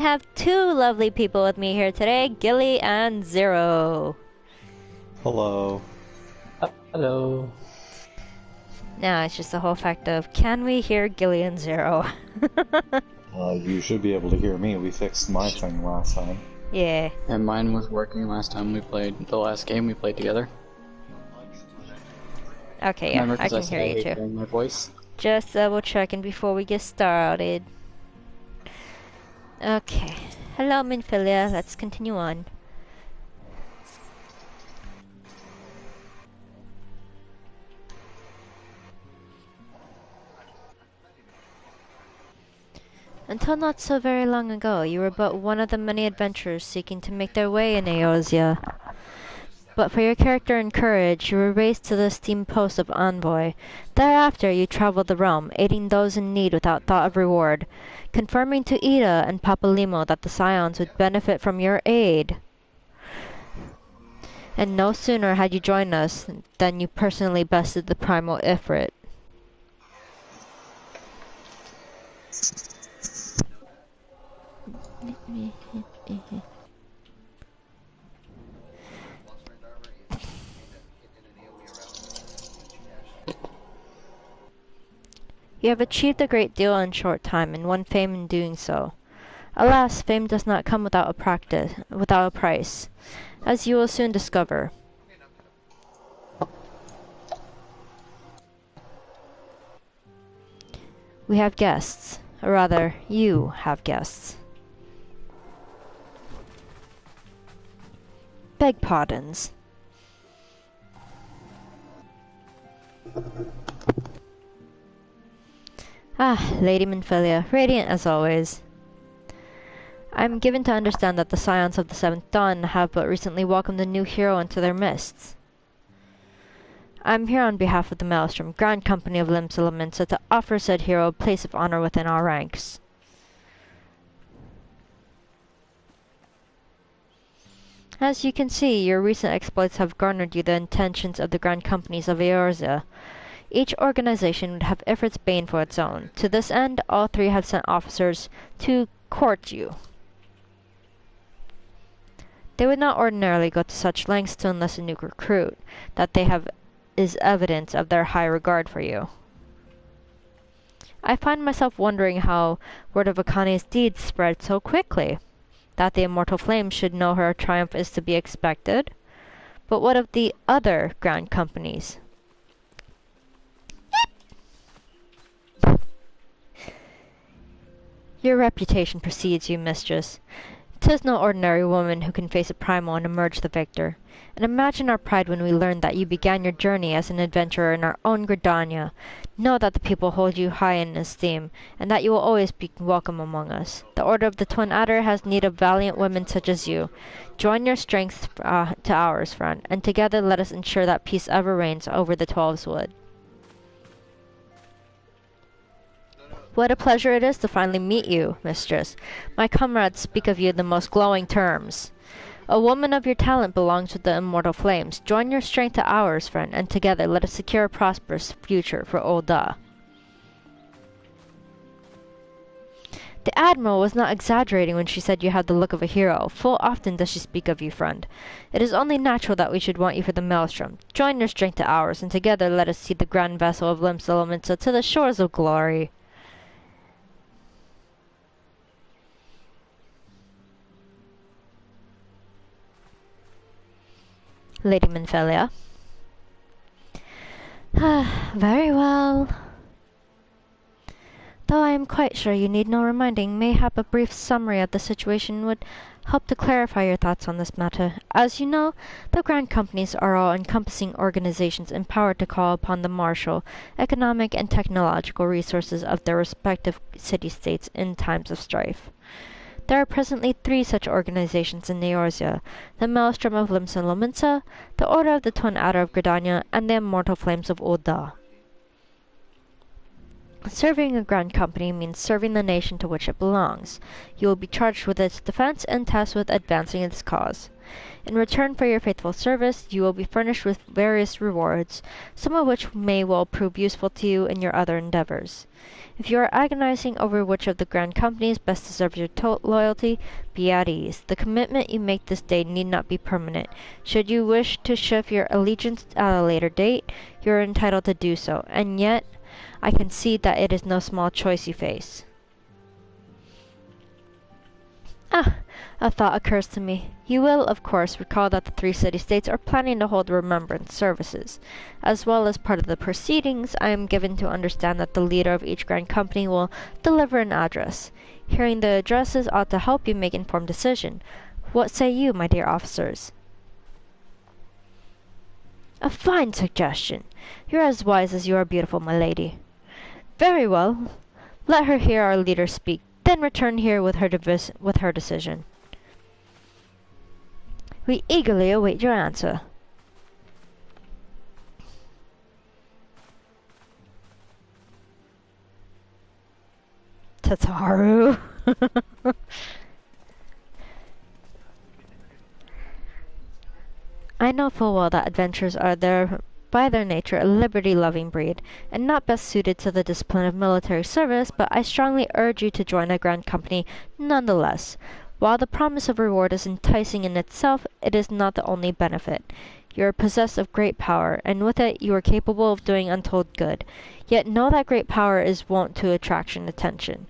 I have two lovely people with me here today, Gilly and Zero. Hello. Hello. Now it's just the whole fact of, can we hear Gilly and Zero? You should be able to hear me. We fixed my thing last time. Yeah. And mine was working last time we played, the last game we played together. Okay, yeah, Remember, I because can I hear you said I hate too. hearing my voice? Just double checking before we get started. Okay. Hello, Minfilia. Let's continue on. Until not so very long ago, you were but one of the many adventurers seeking to make their way in Eorzea. But for your character and courage, you were raised to the esteemed post of envoy. Thereafter, you traveled the realm, aiding those in need without thought of reward, confirming to Ida and Papalimo that the Scions would benefit from your aid. And no sooner had you joined us than you personally bested the primal Ifrit. You have achieved a great deal in short time, and won fame in doing so. Alas, fame does not come without a price, as you will soon discover. We have guests, or rather, you have guests. Beg pardons. Ah, Lady Minfilia, radiant as always. I am given to understand that the Scions of the Seventh Dawn have but recently welcomed a new hero into their midst. I am here on behalf of the Maelstrom, Grand Company of Limsa to offer said hero a place of honor within our ranks. As you can see, your recent exploits have garnered you the attentions of the Grand Companies of Eorzea. Each organization would have Ifrit's bane for its own. To this end, all three have sent officers to court you. They would not ordinarily go to such lengths to enlist a new recruit. That they have is evidence of their high regard for you. I find myself wondering how word of Akane's deeds spread so quickly. That the immortal flame should know her triumph is to be expected. But what of the other Grand Companies? Your reputation precedes you, mistress. 'Tis no ordinary woman who can face a primal and emerge the victor. And imagine our pride when we learned that you began your journey as an adventurer in our own Gridania. Know that the people hold you high in esteem, and that you will always be welcome among us. The Order of the Twin Adder has need of valiant women such as you. Join your strength to ours, friend, and together let us ensure that peace ever reigns over the Twelves Wood. What a pleasure it is to finally meet you, mistress. My comrades speak of you in the most glowing terms. A woman of your talent belongs with the immortal flames. Join your strength to ours, friend, and together let us secure a prosperous future for Ul'dah. The Admiral was not exaggerating when she said you had the look of a hero. Full often does she speak of you, friend. It is only natural that we should want you for the Maelstrom. Join your strength to ours, and together let us see the grand vessel of Limsa to the shores of glory. Lady Minfilia. Very well. Though I am quite sure you need no reminding, mayhap a brief summary of the situation would help to clarify your thoughts on this matter. As you know, the Grand Companies are all-encompassing organizations empowered to call upon the martial, economic, and technological resources of their respective city-states in times of strife. There are presently 3 such organizations in Eorzea: the Maelstrom of Limsa, the Order of the Twin Adder of Gridania, and the Immortal Flames of Ul'dah. Serving a grand company means serving the nation to which it belongs. You will be charged with its defense and tasked with advancing its cause. In return for your faithful service, you will be furnished with various rewards, some of which may well prove useful to you in your other endeavors. If you are agonizing over which of the grand companies best deserves your loyalty, be at ease. The commitment you make this day need not be permanent. Should you wish to shift your allegiance at a later date, you are entitled to do so, and yet I concede that it is no small choice you face. A thought occurs to me. You will, of course, recall that the three city-states are planning to hold remembrance services. As well as part of the proceedings, I am given to understand that the leader of each grand company will deliver an address. Hearing the addresses ought to help you make informed decision. What say you, my dear officers? A fine suggestion. You're as wise as you are beautiful, my lady. Very well. Let her hear our leader speak, then return here with her decision. We eagerly await your answer. Tataru. I know full well that adventurers are by their nature a liberty-loving breed, and not best suited to the discipline of military service, but I strongly urge you to join a grand company nonetheless. While the promise of reward is enticing in itself, it is not the only benefit. You are possessed of great power, and with it you are capable of doing untold good. Yet know that great power is wont to attraction attention.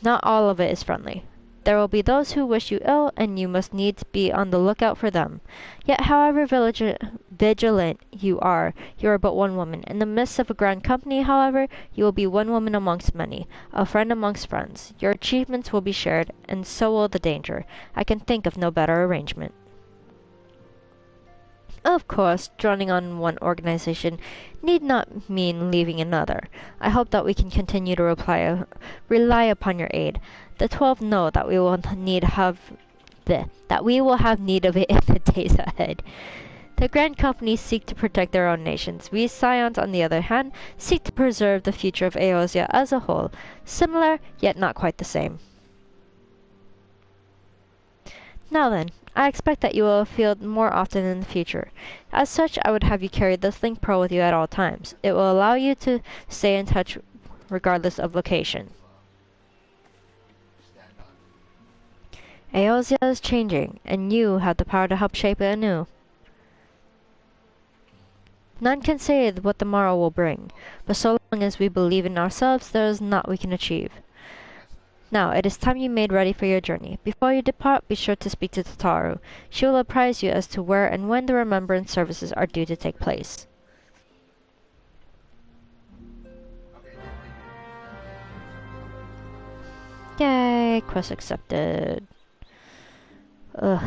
Not all of it is friendly. There will be those who wish you ill, and you must needs be on the lookout for them. Yet however vigilant you are but one woman. In the midst of a grand company, however, you will be one woman amongst many, a friend amongst friends. Your achievements will be shared, and so will the danger. I can think of no better arrangement. Of course, joining on one organization need not mean leaving another. I hope that we can continue to rely upon your aid. The 12 know that we will have need of it in the days ahead. The grand companies seek to protect their own nations. We Scions, on the other hand, seek to preserve the future of Eosia as a whole. Similar, yet not quite the same. Now then, I expect that you will field more often in the future. As such, I would have you carry this link pearl with you at all times. It will allow you to stay in touch regardless of location. Eosia is changing, and you have the power to help shape it anew. None can say what the morrow will bring, but so long as we believe in ourselves, there is naught we can achieve. Now, it is time you made ready for your journey. Before you depart, be sure to speak to Tataru. She will apprise you as to where and when the remembrance services are due to take place. Yay, quest accepted. Ugh.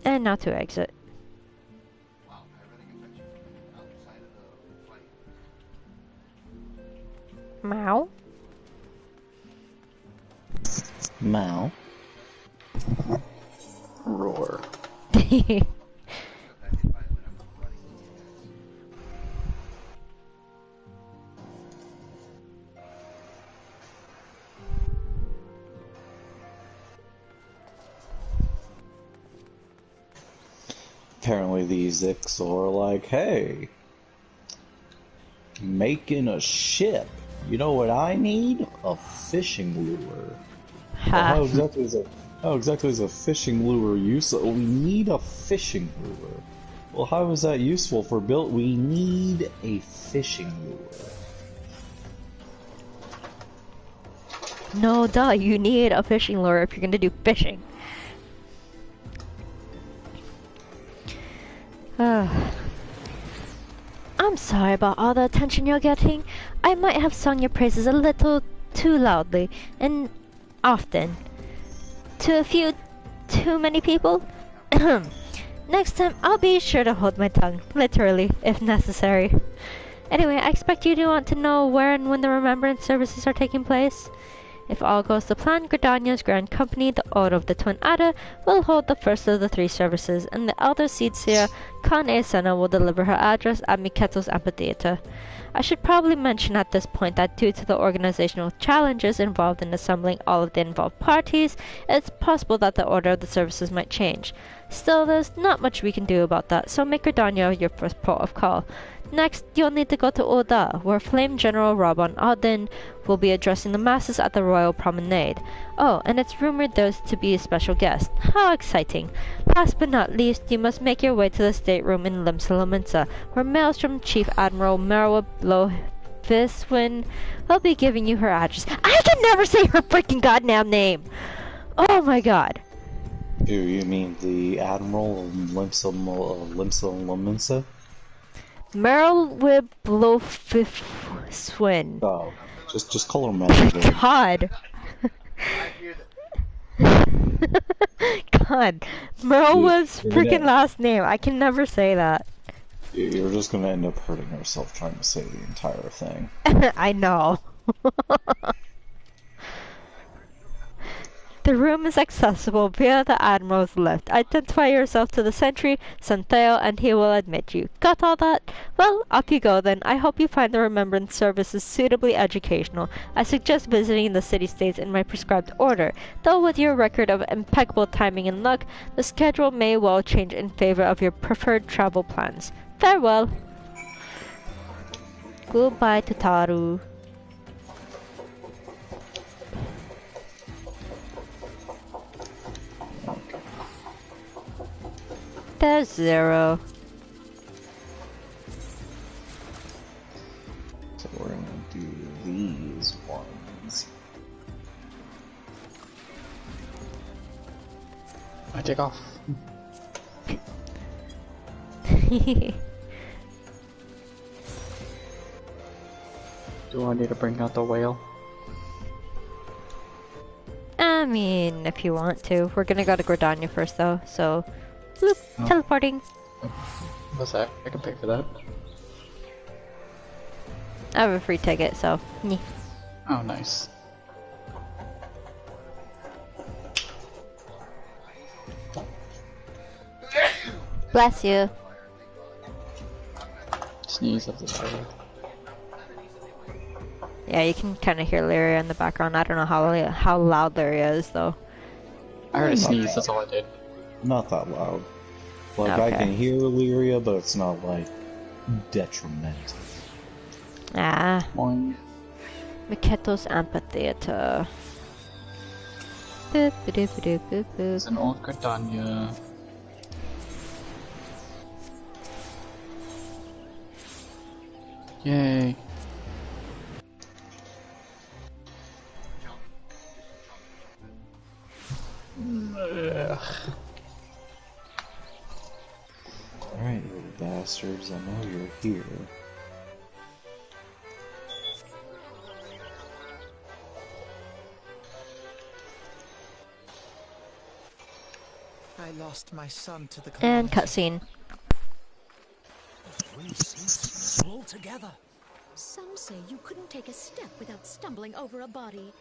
And now to exit. Meow. Meow. Roar. Apparently these Ixor are like, hey, making a ship. You know what I need? A fishing lure. Well, how exactly is a fishing lure useful? We need a fishing lure. Well, how is that useful for build? We need a fishing lure. No, duh, you need a fishing lure if you're gonna do fishing. I'm sorry about all the attention you're getting. I might have sung your praises a little too loudly and often. To a few too many people. Next time, I'll be sure to hold my tongue, literally, if necessary. Anyway, I expect you do want to know where and when the remembrance services are taking place. If all goes to plan, Gridania's Grand Company, the Order of the Twin Adder, will hold the first of the 3 services, and the elder Seedseer, Khan Sena, will deliver her address at Miketo's amphitheater. I should probably mention at this point that due to the organizational challenges involved in assembling all of the involved parties, it's possible that the order of the services might change. Still, there's not much we can do about that, so make Gridania your first port of call. Next, you'll need to go to Oda, where Flame General Rabban Adin will be addressing the masses at the Royal Promenade. Oh, and it's rumored there's to be a special guest. How exciting! Last but not least, you must make your way to the stateroom in Limsa, where Maelstrom Chief Admiral Merwa Bloviswin will be giving you her address. I can never say her freaking goddamn name! Oh my god. Do you mean the Admiral of Limsa? Merwa Bloviswin. Oh, just call her Manager. God. God. Merwa's freaking last name. I can never say that. You're just gonna end up hurting yourself trying to say the entire thing. I know. The room is accessible via the Admiral's lift. Identify yourself to the sentry, Santheo, and he will admit you. Got all that? Well, up you go then. I hope you find the remembrance services suitably educational. I suggest visiting the city-states in my prescribed order, though with your record of impeccable timing and luck, the schedule may well change in favor of your preferred travel plans. Farewell. Goodbye, Tataru. There's 0. So we're gonna do these ones. I take off. Do I need to bring out the whale? I mean, if you want to. We're gonna go to Gridania first though, so... Bloop, teleporting. What's that? I can pay for that. I have a free ticket, so... Nyeh. Oh, nice. Bless you. Sneeze of the spider. Yeah, you can kind of hear Lyria in the background. I don't know how loud Lyria is, though. I heard a sneeze, that's all I did. Not that loud. Like, Okay. I can hear Illyria, but it's not, like, detrimental. Ah. Boing. Miketo's amphitheater. Boop, boop, boop, boop, boop. It's an old Gridania. Yay. Alright, you bastards, I know you're here. I lost my son to the And calamity. cutscene. All together. Some say you couldn't take a step without stumbling over a body.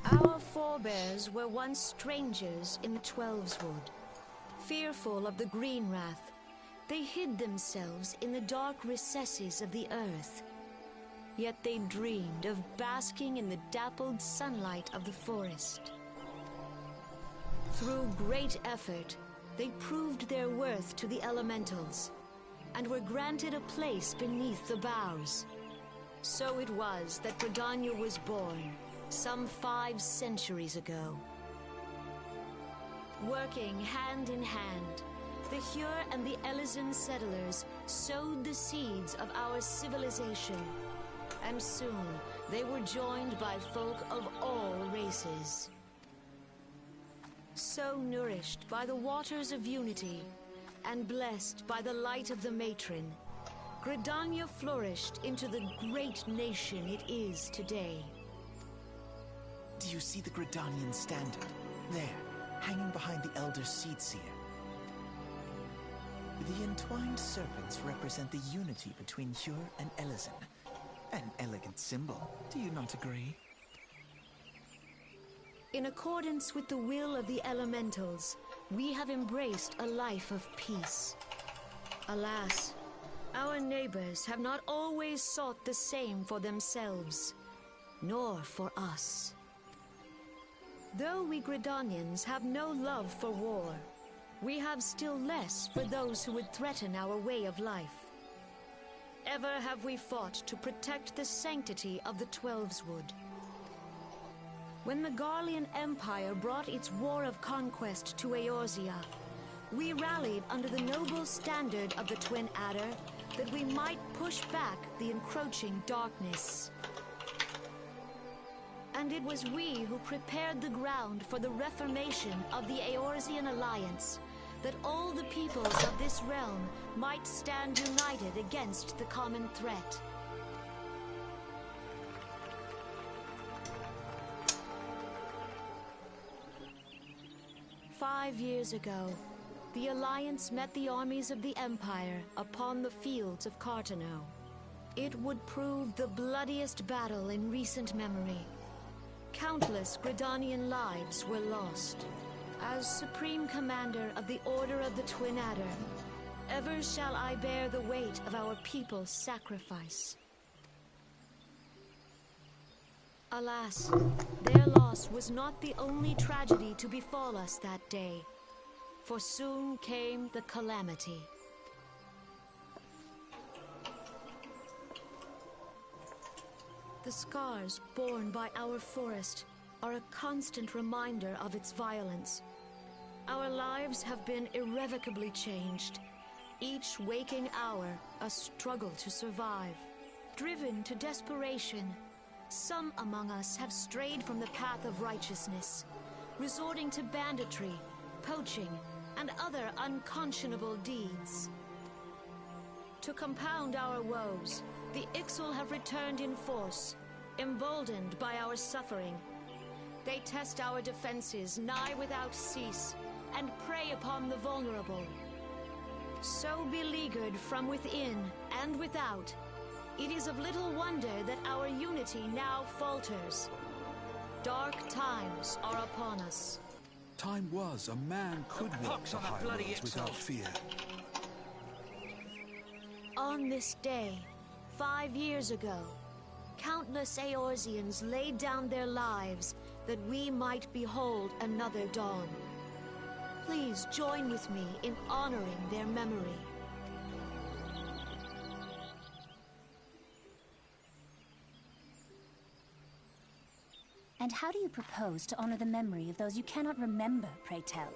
Our forebears were once strangers in the Twelveswood. Fearful of the Green Wrath, they hid themselves in the dark recesses of the earth. Yet they dreamed of basking in the dappled sunlight of the forest. Through great effort, they proved their worth to the elementals, and were granted a place beneath the boughs. So it was that Gridania was born, some 5 centuries ago. Working hand in hand, the Hyur and the Elysian settlers sowed the seeds of our civilization, and soon they were joined by folk of all races. So nourished by the waters of unity, and blessed by the light of the matron, Gridania flourished into the great nation it is today. Do you see the Gridanian standard? There, hanging behind the Elder Seedseer. The entwined serpents represent the unity between Hyur and Elysin. An elegant symbol, do you not agree? In accordance with the will of the elementals, we have embraced a life of peace. Alas, our neighbors have not always sought the same for themselves, nor for us. Though we Gridanians have no love for war, we have still less for those who would threaten our way of life. Ever have we fought to protect the sanctity of the Twelveswood. When the Garlean Empire brought its war of conquest to Eorzea, we rallied under the noble standard of the Twin Adder that we might push back the encroaching darkness. And it was we who prepared the ground for the reformation of the Eorzean Alliance, that all the peoples of this realm might stand united against the common threat. "5 years ago, the Alliance met the armies of the Empire upon the fields of Carteneau. It would prove the bloodiest battle in recent memory. Countless Gridanian lives were lost. As Supreme Commander of the Order of the Twin Adder, ever shall I bear the weight of our people's sacrifice. Alas, their loss was not the only tragedy to befall us that day, for soon came the calamity. The scars borne by our forest are a constant reminder of its violence. Our lives have been irrevocably changed, each waking hour a struggle to survive. Driven to desperation, some among us have strayed from the path of righteousness, resorting to banditry, poaching, and other unconscionable deeds. To compound our woes, the Ixal have returned in force, emboldened by our suffering. They test our defenses nigh without cease, and prey upon the vulnerable. So beleaguered from within and without, it is of little wonder that our unity now falters. Dark times are upon us. Time was a man could walk the high roads without fear. On this day, 5 years ago, countless Eorzeans laid down their lives that we might behold another dawn. Please join with me in honoring their memory. And how do you propose to honor the memory of those you cannot remember, pray tell?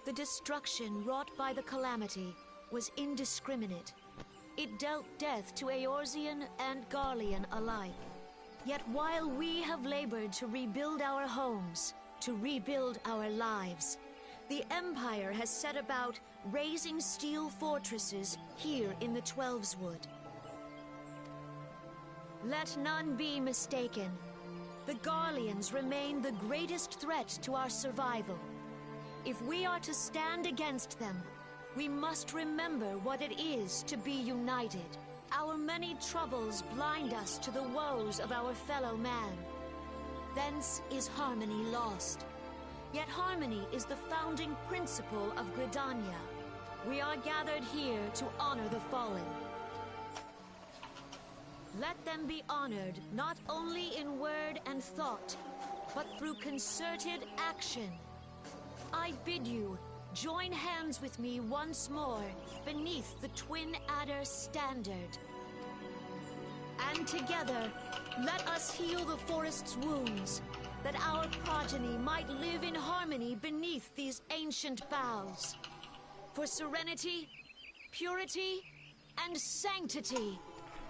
The destruction wrought by the calamity was indiscriminate. It dealt death to Eorzean and Garlean alike. Yet while we have labored to rebuild our homes, to rebuild our lives, the Empire has set about raising steel fortresses here in the Twelveswood. Let none be mistaken. The Garleans remain the greatest threat to our survival. If we are to stand against them, we must remember what it is to be united. Our many troubles blind us to the woes of our fellow man. Thence is harmony lost. Yet harmony is the founding principle of Gridania. We are gathered here to honor the fallen. Let them be honored not only in word and thought, but through concerted action. I bid you, join hands with me once more beneath the Twin Adder standard. And together, let us heal the forest's wounds, that our progeny might live in harmony beneath these ancient boughs. For serenity, purity, and sanctity,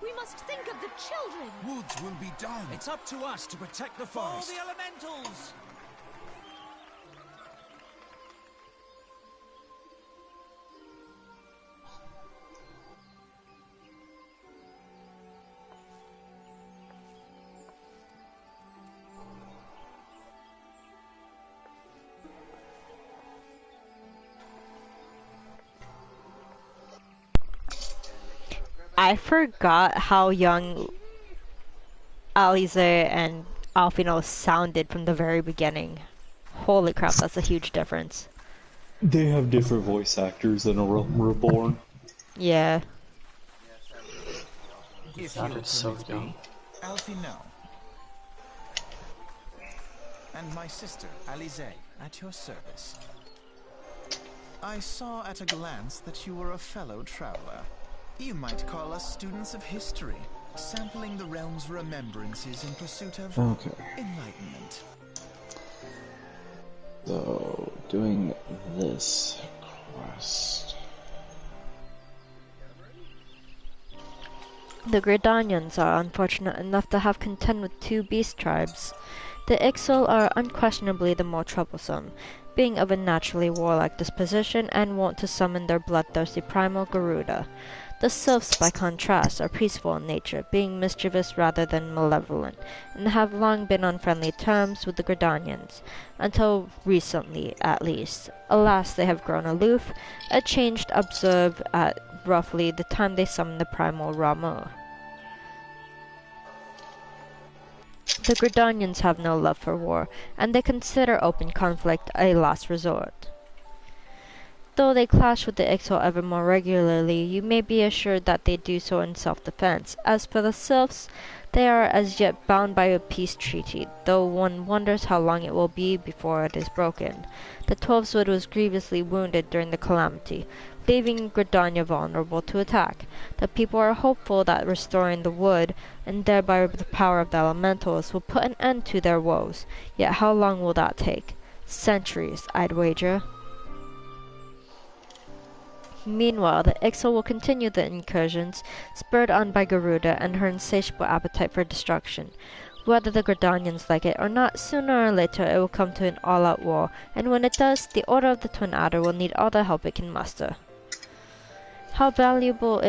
we must think of the children! Woods will be done. It's up to us to protect the All forest. the elementals! I forgot how young Alisae and alphinaud sounded from the very beginning. Holy crap, that's a huge difference. They have different voice actors in A Realm Reborn. Yeah. If sounded so young. alphinaud. And my sister, Alisae, at your service. I saw at a glance that you were a fellow traveler. You might call us students of history, sampling the realm's remembrances in pursuit of enlightenment. So, doing this quest. The Gridanians are unfortunate enough to have contend with 2 beast tribes. The Ixal are unquestionably the more troublesome, being of a naturally warlike disposition and wont to summon their bloodthirsty primal Garuda. The Sylphs, by contrast, are peaceful in nature, being mischievous rather than malevolent, and have long been on friendly terms with the Gridanians, until recently at least. Alas, they have grown aloof, a change observed at roughly the time they summoned the primal Ramu. The Gridanians have no love for war, and they consider open conflict a last resort. Though they clash with the Ixal ever more regularly, you may be assured that they do so in self-defense. As for the Sylphs, they are as yet bound by a peace treaty, though one wonders how long it will be before it is broken. The Twelveswood was grievously wounded during the calamity, leaving Gridania vulnerable to attack. The people are hopeful that restoring the wood, and thereby the power of the elementals, will put an end to their woes. Yet how long will that take? Centuries, I'd wager. Meanwhile, the Ixal will continue the incursions, spurred on by Garuda and her insatiable appetite for destruction. Whether the Gridanians like it or not, sooner or later it will come to an all-out war, and when it does, the Order of the Twin Adder will need all the help it can muster. How valuable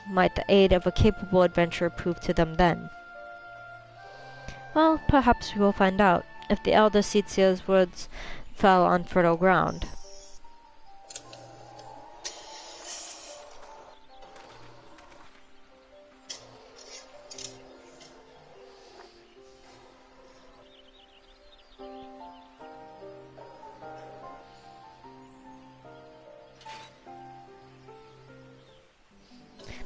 might the aid of a capable adventurer prove to them then? Well, perhaps we will find out, if the elder Tsitsia's words fell on fertile ground.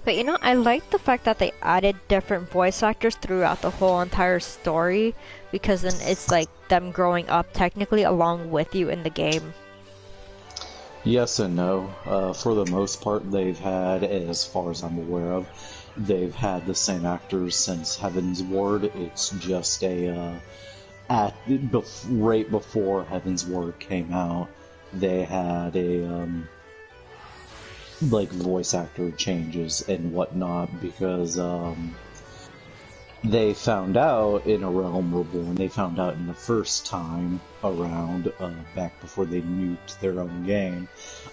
But you know, I like the fact that they added different voice actors throughout the whole entire story, because then it's like them growing up technically along with you in the game. Yes and no. For the most part, they've had, as far as I'm aware of, they've had the same actors since Heaven's Ward. It's just right before Heaven's Ward came out, they had like voice actor changes and whatnot, because they found out in A Realm Reborn, they found out in the first time around, back before they nuked their own game,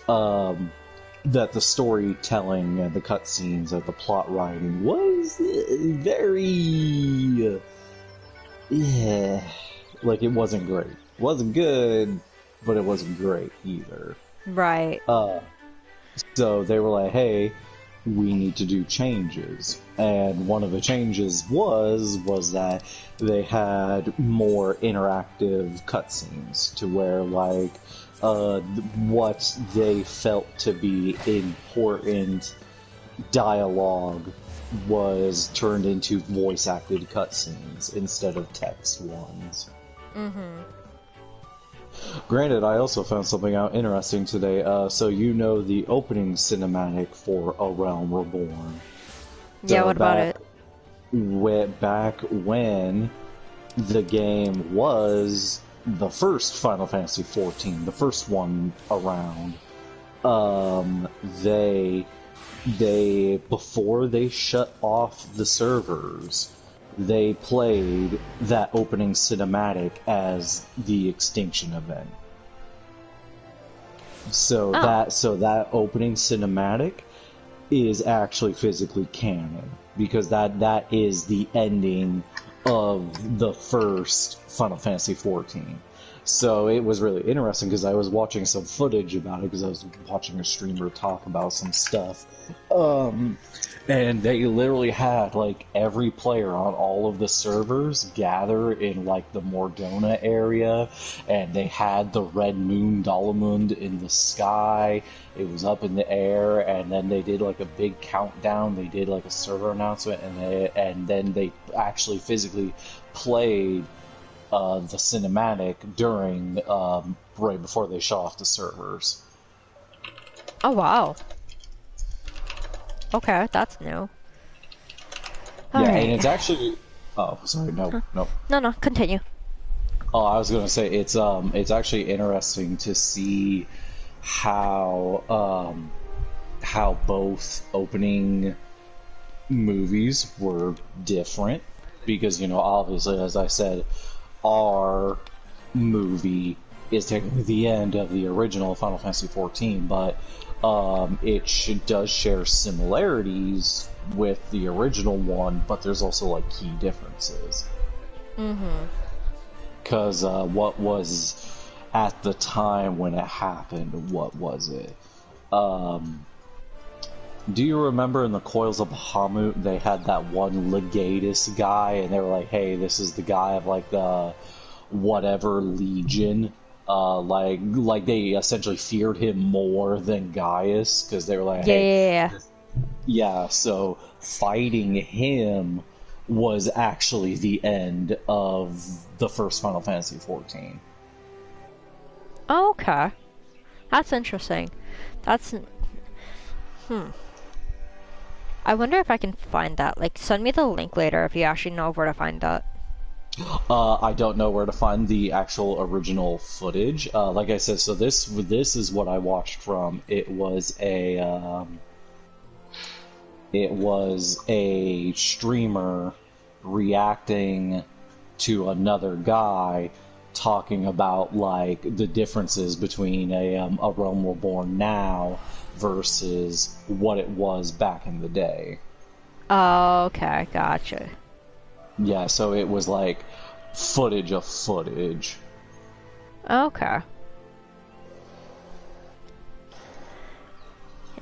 that the storytelling and the cutscenes and the plot writing was very, like, it wasn't great. It wasn't good, but it wasn't great either. Right. So they were like, hey, we need to do changes. And one of the changes was that they had more interactive cutscenes, to where, like, what they felt to be important dialogue was turned into voice-acted cutscenes instead of text ones. Mm-hmm. Granted, I also found something out interesting today. So you know the opening cinematic for A Realm Reborn. Yeah, what about it? Back when the game was the first Final Fantasy XIV, the first one around, they before they shut off the servers, they played that opening cinematic as the extinction event. So that opening cinematic is actually physically canon, because that is the ending of the first Final Fantasy XIV. So it was really interesting, because I was watching some footage about it, because I was watching a streamer talk about some stuff. And And they literally had, like, every player on all of the servers gather in, like, the Morgana area, and they had the red moon, Dalamund, in the sky. It was up in the air, and then they did, like, a big countdown. They did, like, a server announcement, and then they actually physically played the cinematic during, right before they shut off the servers. Oh, wow. Okay, that's new. All right. And it's actually... Oh, sorry, no. No, continue. Oh, I was gonna say, it's actually interesting to see how both opening movies were different, because, obviously, as I said, our movie is technically the end of the original Final Fantasy XIV, but it does share similarities with the original one, but there's also, like, key differences. Because what was at the time when it happened, what was it? Do you remember in the Coils of Bahamut, they had that one Legatus guy, and they were like, hey, this is the guy of, like, the whatever legion. Like they essentially feared him more than Gaius, because they were like, yeah, so fighting him was actually the end of the first Final Fantasy XIV. Okay. That's interesting. That's... I wonder if I can find that. Like, send me the link later if you actually know where to find that. I don't know where to find the actual original footage. Like I said, so this is what I watched from. It was a streamer reacting to another guy talking about, like, the differences between a Realm Reborn now versus what it was back in the day. Oh, okay, gotcha. Yeah, so it was like footage of footage. Okay.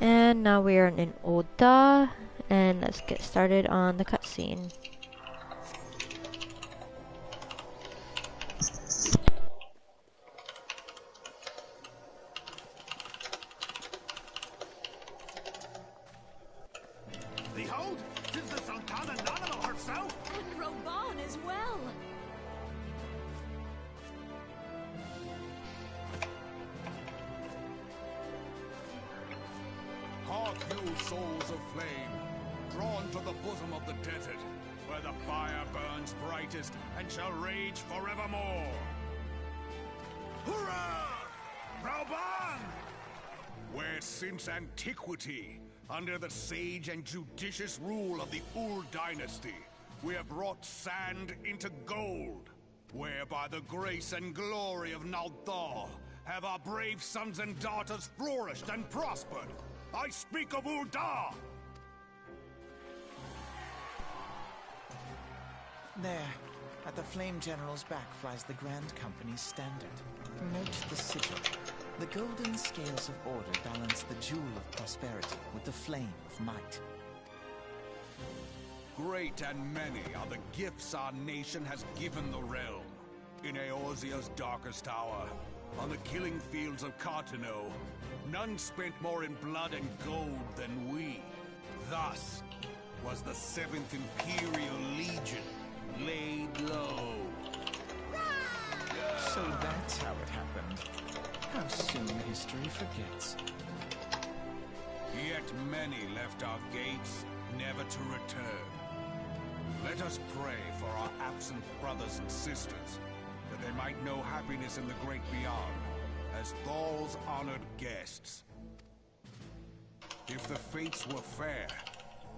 And now we are in Oda, and let's get started on the cutscene. Behold, 'tis the Sultana Nanamo herself! And Roban as well! Hark you, souls of flame, drawn to the bosom of the desert, where the fire burns brightest and shall rage forevermore. Hurrah! Rauban! Where since antiquity, under the sage and judicious rule of the Ul dynasty, we have brought sand into gold, where by the grace and glory of Nalthal have our brave sons and daughters flourished and prospered. I speak of Ul'dah! There, at the Flame General's back flies the Grand Company's standard. Note the sigil. The golden scales of order balance the jewel of prosperity with the flame of might. Great and many are the gifts our nation has given the realm. In Eorzea's darkest hour, on the killing fields of Cartano, none spent more in blood and gold than we. Thus was the 7th Imperial Legion laid low. So that's how it happened. How soon history forgets. Yet many left our gates, never to return. Let us pray for our absent brothers and sisters, that they might know happiness in the great beyond, as Thal's honored guests. If the fates were fair,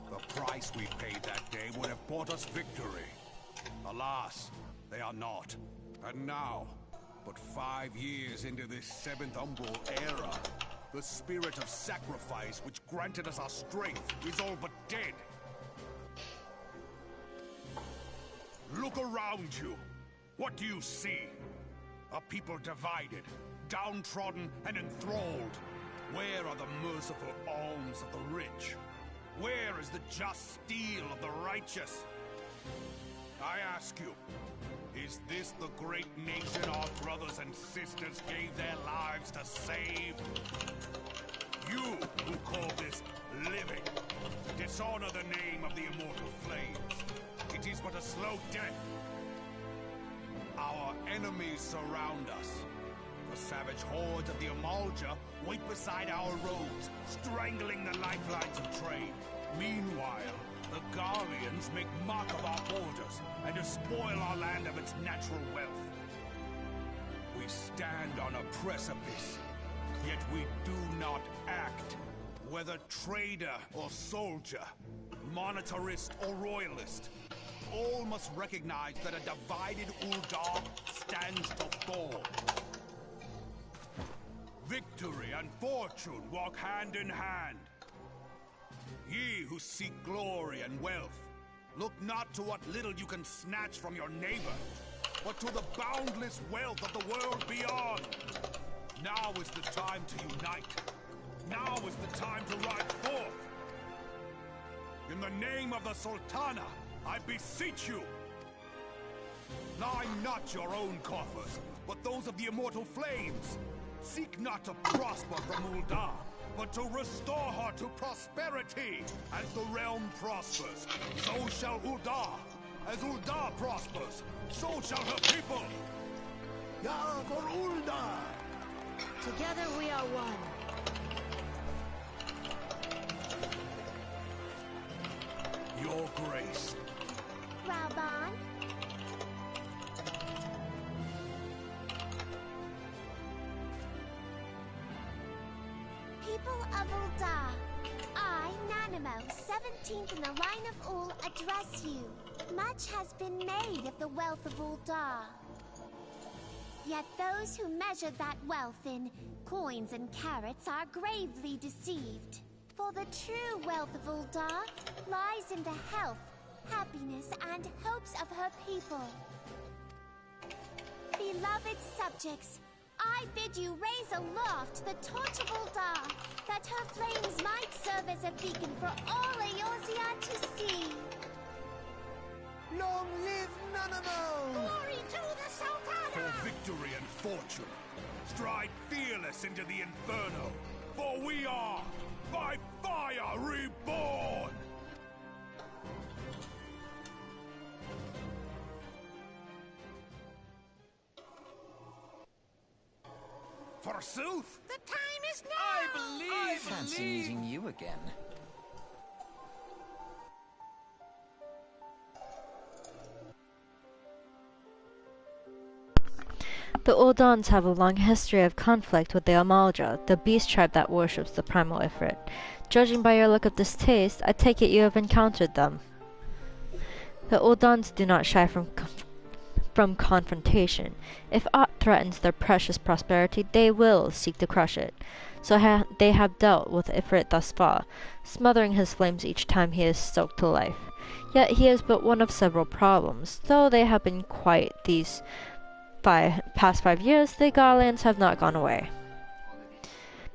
the price we paid that day would have bought us victory. Alas, they are not. And now, but 5 years into this 7th Umbral era, the spirit of sacrifice which granted us our strength is all but dead. Look around you. What do you see? A people divided, downtrodden and enthralled. Where are the merciful alms of the rich? Where is the just steel of the righteous? I ask you, is this the great nation our brothers and sisters gave their lives to save? You who call this living, dishonor the name of the immortal flames. It is but a slow death. Our enemies surround us. The savage hordes of the Amalja wait beside our roads, strangling the lifelines of trade. Meanwhile, the Guardians make mock of our borders and despoil our land of its natural wealth. We stand on a precipice, yet we do not act. Whether trader or soldier, monetarist or royalist, all must recognize that a divided Uldar stands to fall. Victory and fortune walk hand in hand. Ye who seek glory and wealth, look not to what little you can snatch from your neighbor, but to the boundless wealth of the world beyond. Now is the time to unite. Now is the time to ride forth. In the name of the Sultana, I beseech you. Line not your own coffers, but those of the immortal flames. Seek not to prosper from Uldar, but to restore her to prosperity. As the realm prospers, so shall Uldar. As Uldar prospers, so shall her people. Ya for Uldar! Together we are one. Your grace. Raban? People of Uldar, I, Nanimo, 17th in the line of Ul, address you. Much has been made of the wealth of Uldar. Yet those who measure that wealth in coins and carats are gravely deceived. For the true wealth of Uldar lies in the health, happiness, and hopes of her people. Beloved subjects, I bid you raise aloft the torch of Uldar, that her flames might serve as a beacon for all Eorzea to see. Long live Nanamo! Glory to the Sultana! For victory and fortune, stride fearless into the inferno, for we are by fire reborn! Forsooth! The time is now! I fancy meeting you again. The Uldans have a long history of conflict with the Amalja, the beast tribe that worships the primal Ifrit. Judging by your look of distaste, I take it you have encountered them. The Uldans do not shy from confrontation. If aught threatens their precious prosperity, they will seek to crush it. So they have dealt with Ifrit thus far, smothering his flames each time he is stoked to life. Yet he is but one of several problems. Though they have been quiet these past 5 years, the Garlands have not gone away.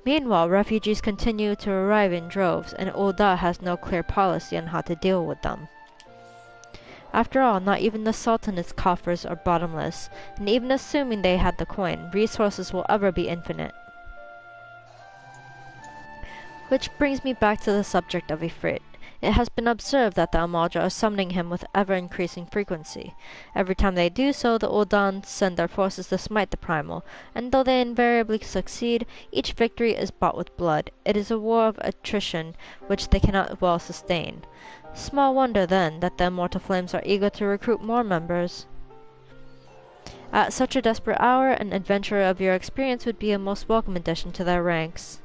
Meanwhile, refugees continue to arrive in droves, and Uldar has no clear policy on how to deal with them. After all, not even the Sultan's coffers are bottomless, and even assuming they had the coin, resources will ever be infinite. Which brings me back to the subject of Ifrit. It has been observed that the Amalja are summoning him with ever-increasing frequency. Every time they do so, the Uldans send their forces to smite the primal, and though they invariably succeed, each victory is bought with blood. It is a war of attrition which they cannot well sustain. Small wonder, then, that the immortal flames are eager to recruit more members. At such a desperate hour, an adventurer of your experience would be a most welcome addition to their ranks.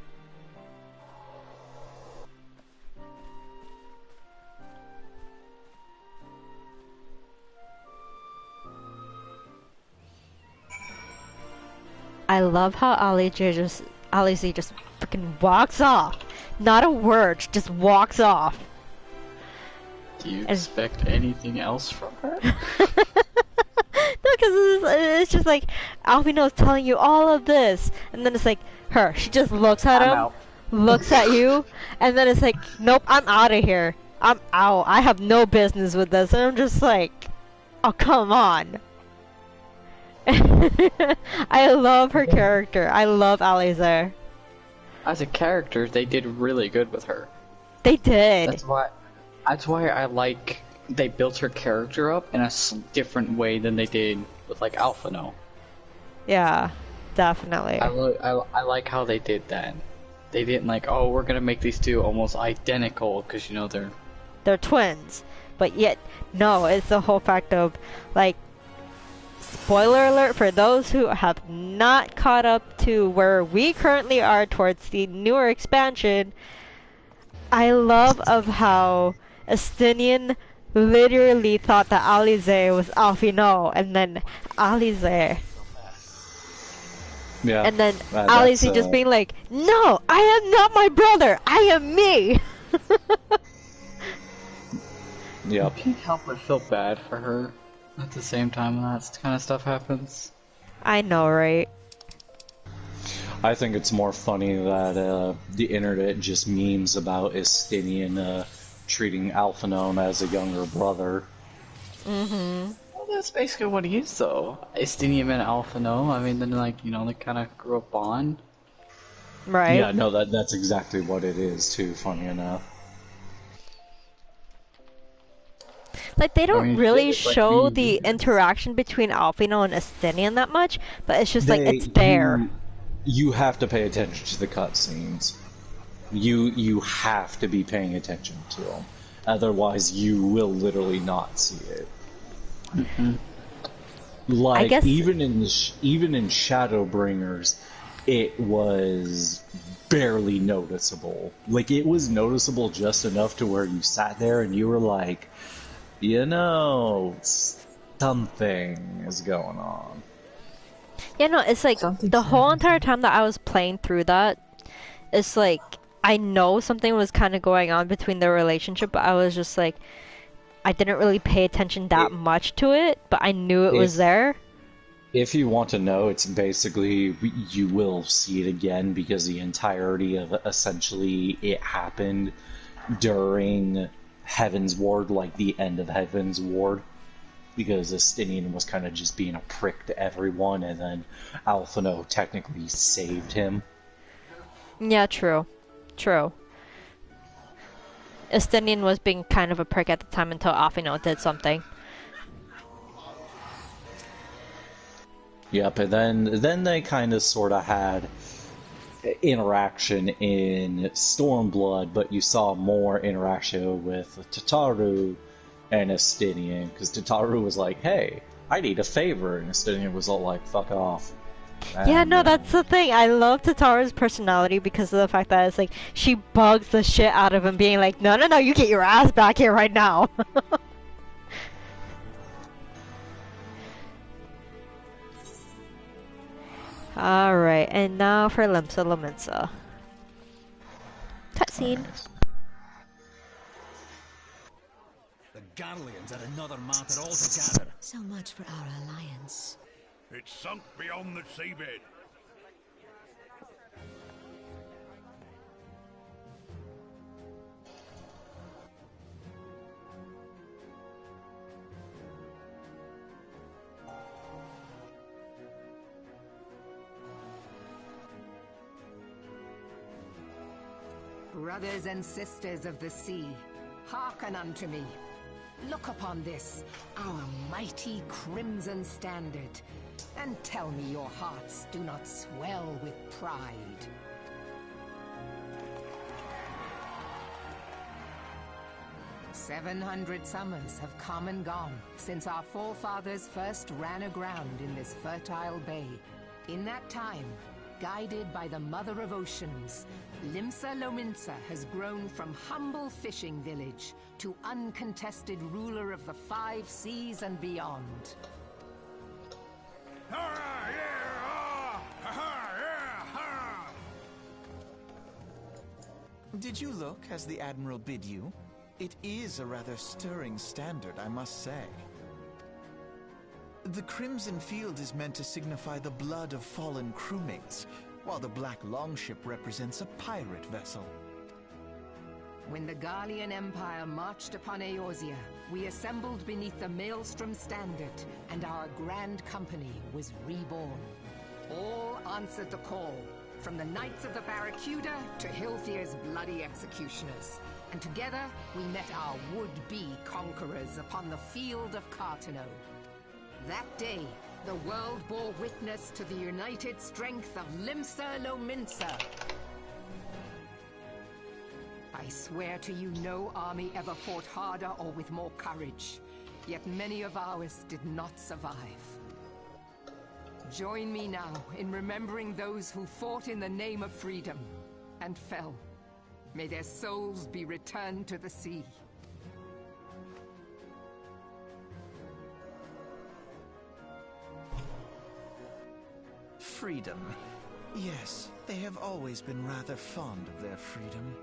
I love how Alisae just freaking walks off. Not a word, she just walks off. Do you expect anything else from her? No, because it's just like, alphinaud is telling you all of this, and then it's like, her, she just looks at him, looks at you, and then it's like, nope, I'm out of here. I'm out. I have no business with this. And I'm just like, oh, come on. I love her character. I love Alisae. As a character, they did really good with her. They did. That's why I like they built her character up in a different way than they did with like alphinaud. Yeah, definitely. I like how they did that. They didn't like, oh, we're gonna make these two almost identical because you know they're twins, but yet no, it's the whole fact of like, spoiler alert for those who have not caught up to where we currently are towards the newer expansion. I love of how Estinian literally thought that Alisae was alphinaud, and then Alisae. Yeah. And then Alisae just being like, no, I am not my brother, I am me! Yeah. I can't help but feel bad for her at the same time when that kind of stuff happens. I know, right? I think it's more funny that the internet just memes about Estinian treating alphinaud as a younger brother. Mm-hmm. Well, that's basically what he is, though. Estinian and alphinaud. I mean, then like you know they kind of grew up on. Right. Yeah, no, that's exactly what it is too. Funny enough. Like, they don't really show like the interaction between alphinaud and Estinian that much, but it's just like, it's there. You have to pay attention to the cutscenes. You have to be paying attention to them. Otherwise, you will literally not see it. Mm-hmm. Like, I guess... even in Shadowbringers, it was barely noticeable. Like, it was noticeable just enough to where you sat there and you were like, you know, something is going on. Yeah, no, it's like, the whole entire time that I was playing through that, it's like, I know something was kind of going on between their relationship, but I was just like, I didn't really pay attention that much to it, but I knew it was there. If you want to know, it's basically, you will see it again, because the entirety of essentially it happened during Heaven's Ward, like the end of Heaven's Ward, because Estinian was kind of just being a prick to everyone, and then alphinaud technically saved him. Yeah, true. True. Estinian was being kind of a prick at the time until alphinaud did something. Yep, and then they kind of sort of had interaction in Stormblood, but you saw more interaction with Tataru and Estinian, because Tataru was like, hey, I need a favor, and Estinian was all like, fuck off. And, yeah, no, that's the thing. I love Tataru's personality because of the fact that it's like, she bugs the shit out of him, being like, no, you get your ass back here right now. Alright, and now for Limsa Lominsa. Cutscene. The Garleans are another matter altogether. So much for our alliance. It's sunk beyond the seabed. Brothers and sisters of the sea, hearken unto me. Look upon this, our mighty crimson standard, and tell me your hearts do not swell with pride. "700 summers have come and gone since our forefathers first ran aground in this fertile bay. In that time, guided by the Mother of Oceans, Limsa Lominsa has grown from humble fishing village to uncontested ruler of the 5 seas and beyond." Did you look as the Admiral bid you? It is a rather stirring standard, I must say. The crimson field is meant to signify the blood of fallen crewmates, while the black longship represents a pirate vessel. When the Garlean Empire marched upon Eorzea, we assembled beneath the Maelstrom standard, and our grand company was reborn. All answered the call, from the Knights of the Barracuda to Hilthier's bloody executioners. And together, we met our would-be conquerors upon the field of Carteneau. That day, the world bore witness to the united strength of Limsa Lominsa. I swear to you, no army ever fought harder or with more courage. Yet many of ours did not survive. Join me now in remembering those who fought in the name of freedom and fell. May their souls be returned to the sea. Freedom. Yes, they have always been rather fond of their freedom.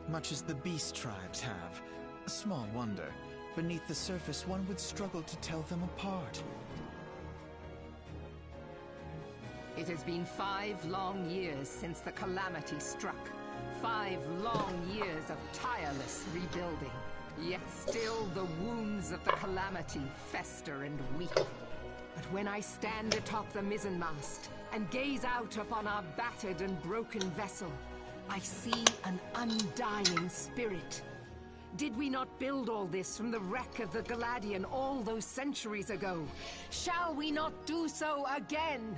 Much as the beast tribes have. Small wonder. Beneath the surface, one would struggle to tell them apart. It has been 5 long years since the calamity struck. 5 long years of tireless rebuilding. Yet still the wounds of the calamity fester and weep. But when I stand atop the mizzenmast and gaze out upon our battered and broken vessel, I see an undying spirit. Did we not build all this from the wreck of the Galadian all those centuries ago? Shall we not do so again?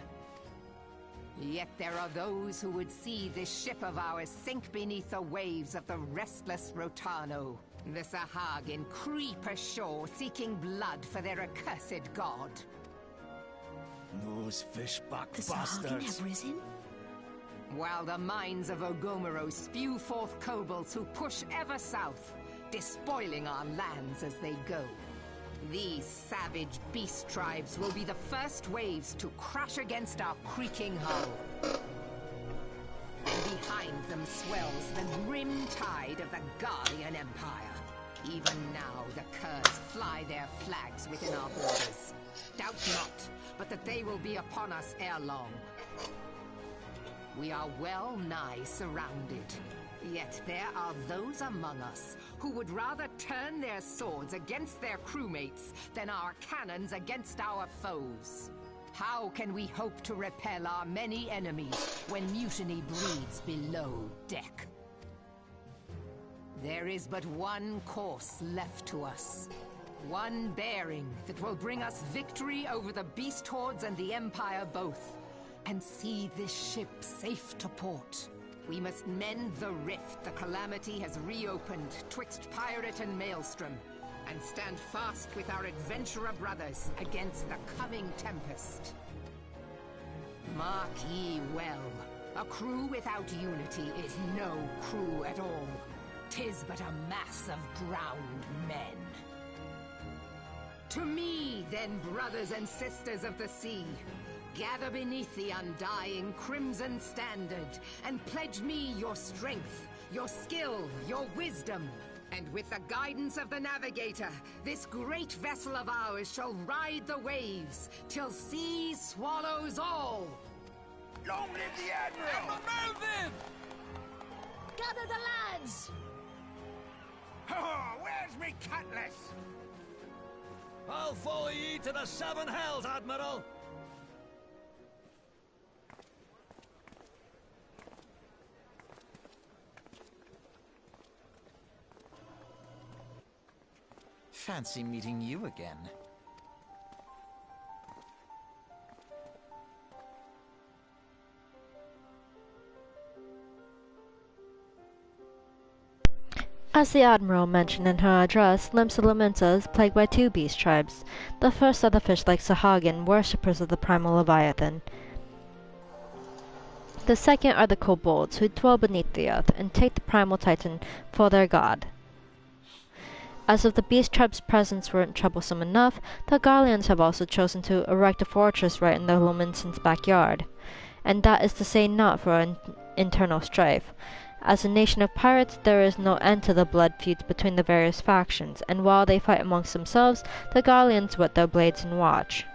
Yet there are those who would see this ship of ours sink beneath the waves of the restless Rotano. The Sahagin creep ashore seeking blood for their accursed god. Those fishback The Sahagin have risen? While the mines of Ogomero spew forth kobolds who push ever south, despoiling our lands as they go. These savage beast tribes will be the first waves to crash against our creaking hull. And behind them swells the grim tide of the Garlean Empire. Even now the Curs fly their flags within our borders. Doubt not, but that they will be upon us ere long. We are well nigh surrounded. Yet there are those among us who would rather turn their swords against their crewmates than our cannons against our foes. How can we hope to repel our many enemies when mutiny breeds below deck? There is but one course left to us. One bearing that will bring us victory over the beast hordes and the Empire both, and see this ship safe to port. We must mend the rift the calamity has reopened twixt pirate and maelstrom, and stand fast with our adventurer brothers against the coming tempest. Mark ye well, a crew without unity is no crew at all. 'Tis but a mass of drowned men. To me, then, brothers and sisters of the sea, gather beneath the undying crimson standard, and pledge me your strength, your skill, your wisdom. And with the guidance of the navigator, this great vessel of ours shall ride the waves, till sea swallows all! Long live the Admiral! Melvin! Gather the lads! Oh, where's me cutlass? I'll follow ye to the 7 hells, Admiral! Fancy meeting you again. As the Admiral mentioned in her address, Limsa Lominsa is plagued by 2 beast tribes. The first are the fish-like Sahagin, worshippers of the primal Leviathan. The second are the kobolds, who dwell beneath the earth and take the primal Titan for their god. As if the beast tribe's presence weren't troublesome enough, the Garleans have also chosen to erect a fortress right in the Lominsans' backyard. And that is to say not for internal strife. As a nation of pirates, there is no end to the blood feuds between the various factions, and while they fight amongst themselves, the Garleans whet their blades and watch.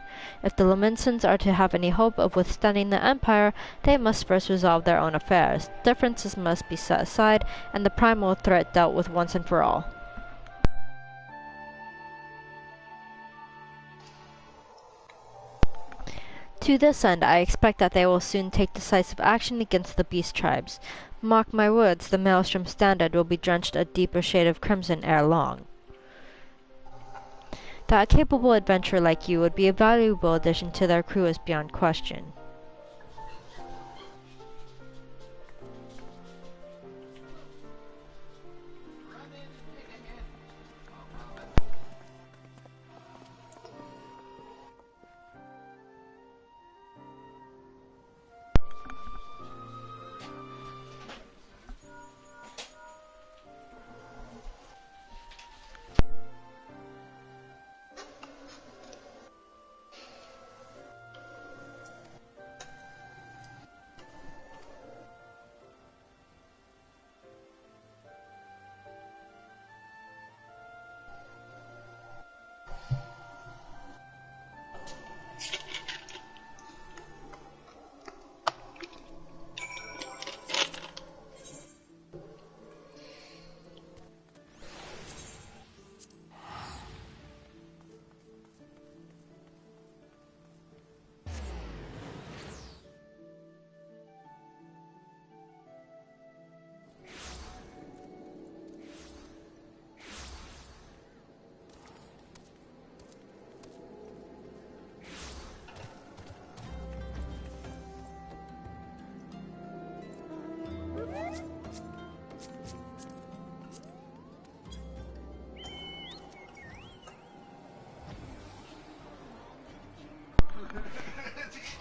If the Laminsons are to have any hope of withstanding the Empire, they must first resolve their own affairs. Differences must be set aside, and the primal threat dealt with once and for all. To this end, I expect that they will soon take decisive action against the beast tribes. Mark my words, the Maelstrom Standard will be drenched a deeper shade of crimson ere long. That a capable adventurer like you would be a valuable addition to their crew is beyond question.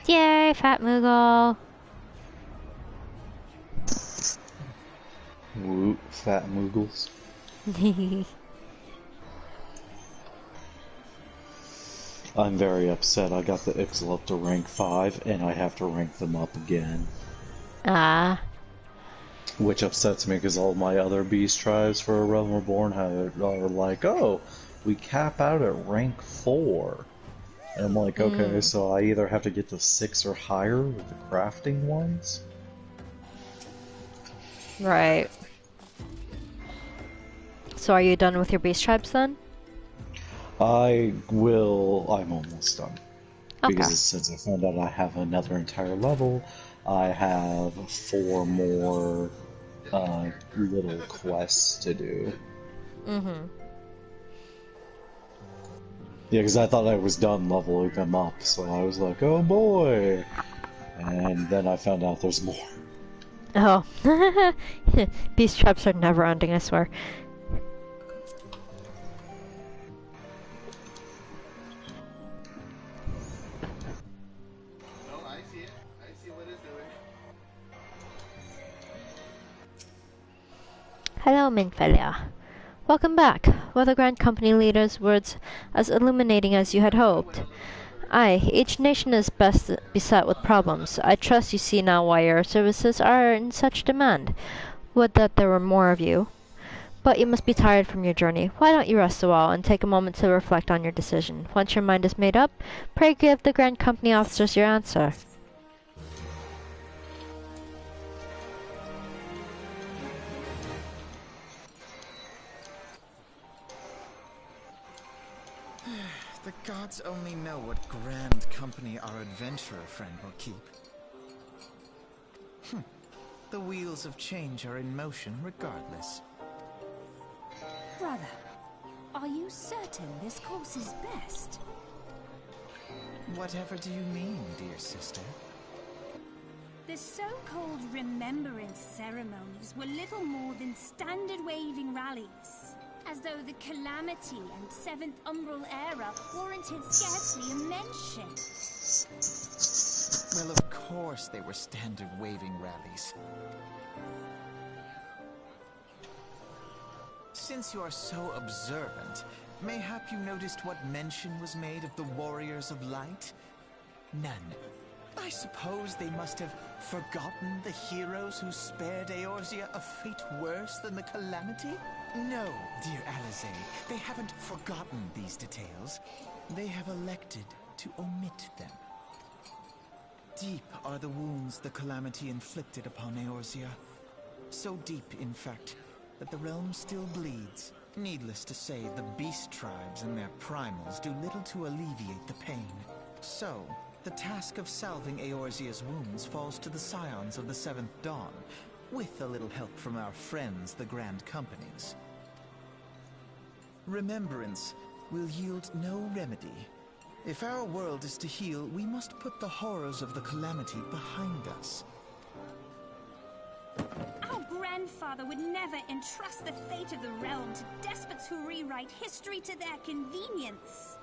Yay, Fat Moogle! Woot, fat moogles. I'm very upset. I got the Ixal up to rank 5, and I have to rank them up again. Ah. Which upsets me, because all my other beast tribes for A Realm Reborn are like, oh, we cap out at rank 4. And I'm like, okay, so I either have to get to 6 or higher with the crafting ones? Right. So are you done with your beast tribes then? I'm almost done. Okay. Because since I found out I have another entire level, I have 4 more little quests to do. Mm-hmm. Yeah, because I thought I was done leveling them up, so I was like, oh boy! And then I found out there's more. Oh. Beast traps are never ending, I swear. No, I see it. I see what it's doing. Hello, Minfelia. Welcome back. Were the Grand Company leader's words as illuminating as you had hoped? Aye, each nation is best beset with problems. I trust you see now why your services are in such demand. Would that there were more of you. But you must be tired from your journey. Why don't you rest a while and take a moment to reflect on your decision? Once your mind is made up, pray give the Grand Company officers your answer. The gods only know what grand company our adventurer friend will keep. The wheels of change are in motion regardless. Brother, are you certain this course is best? Whatever do you mean, dear sister? The so-called remembrance ceremonies were little more than standard waving rallies. As though the Calamity and Seventh Umbral Era warranted scarcely a mention. Well, of course they were standard waving rallies. Since you are so observant, mayhap you noticed what mention was made of the Warriors of Light? None. I suppose they must have forgotten the heroes who spared Eorzea a fate worse than the Calamity? No, dear Alisae, they haven't forgotten these details. They have elected to omit them. Deep are the wounds the calamity inflicted upon Eorzea. So deep, in fact, that the realm still bleeds. Needless to say, the beast tribes and their primals do little to alleviate the pain. So, the task of salving Eorzea's wounds falls to the scions of the Seventh Dawn, with a little help from our friends, the Grand Companies. Remembrance will yield no remedy. If our world is to heal, we must put the horrors of the calamity behind us. Our grandfather would never entrust the fate of the realm to despots who rewrite history to their convenience.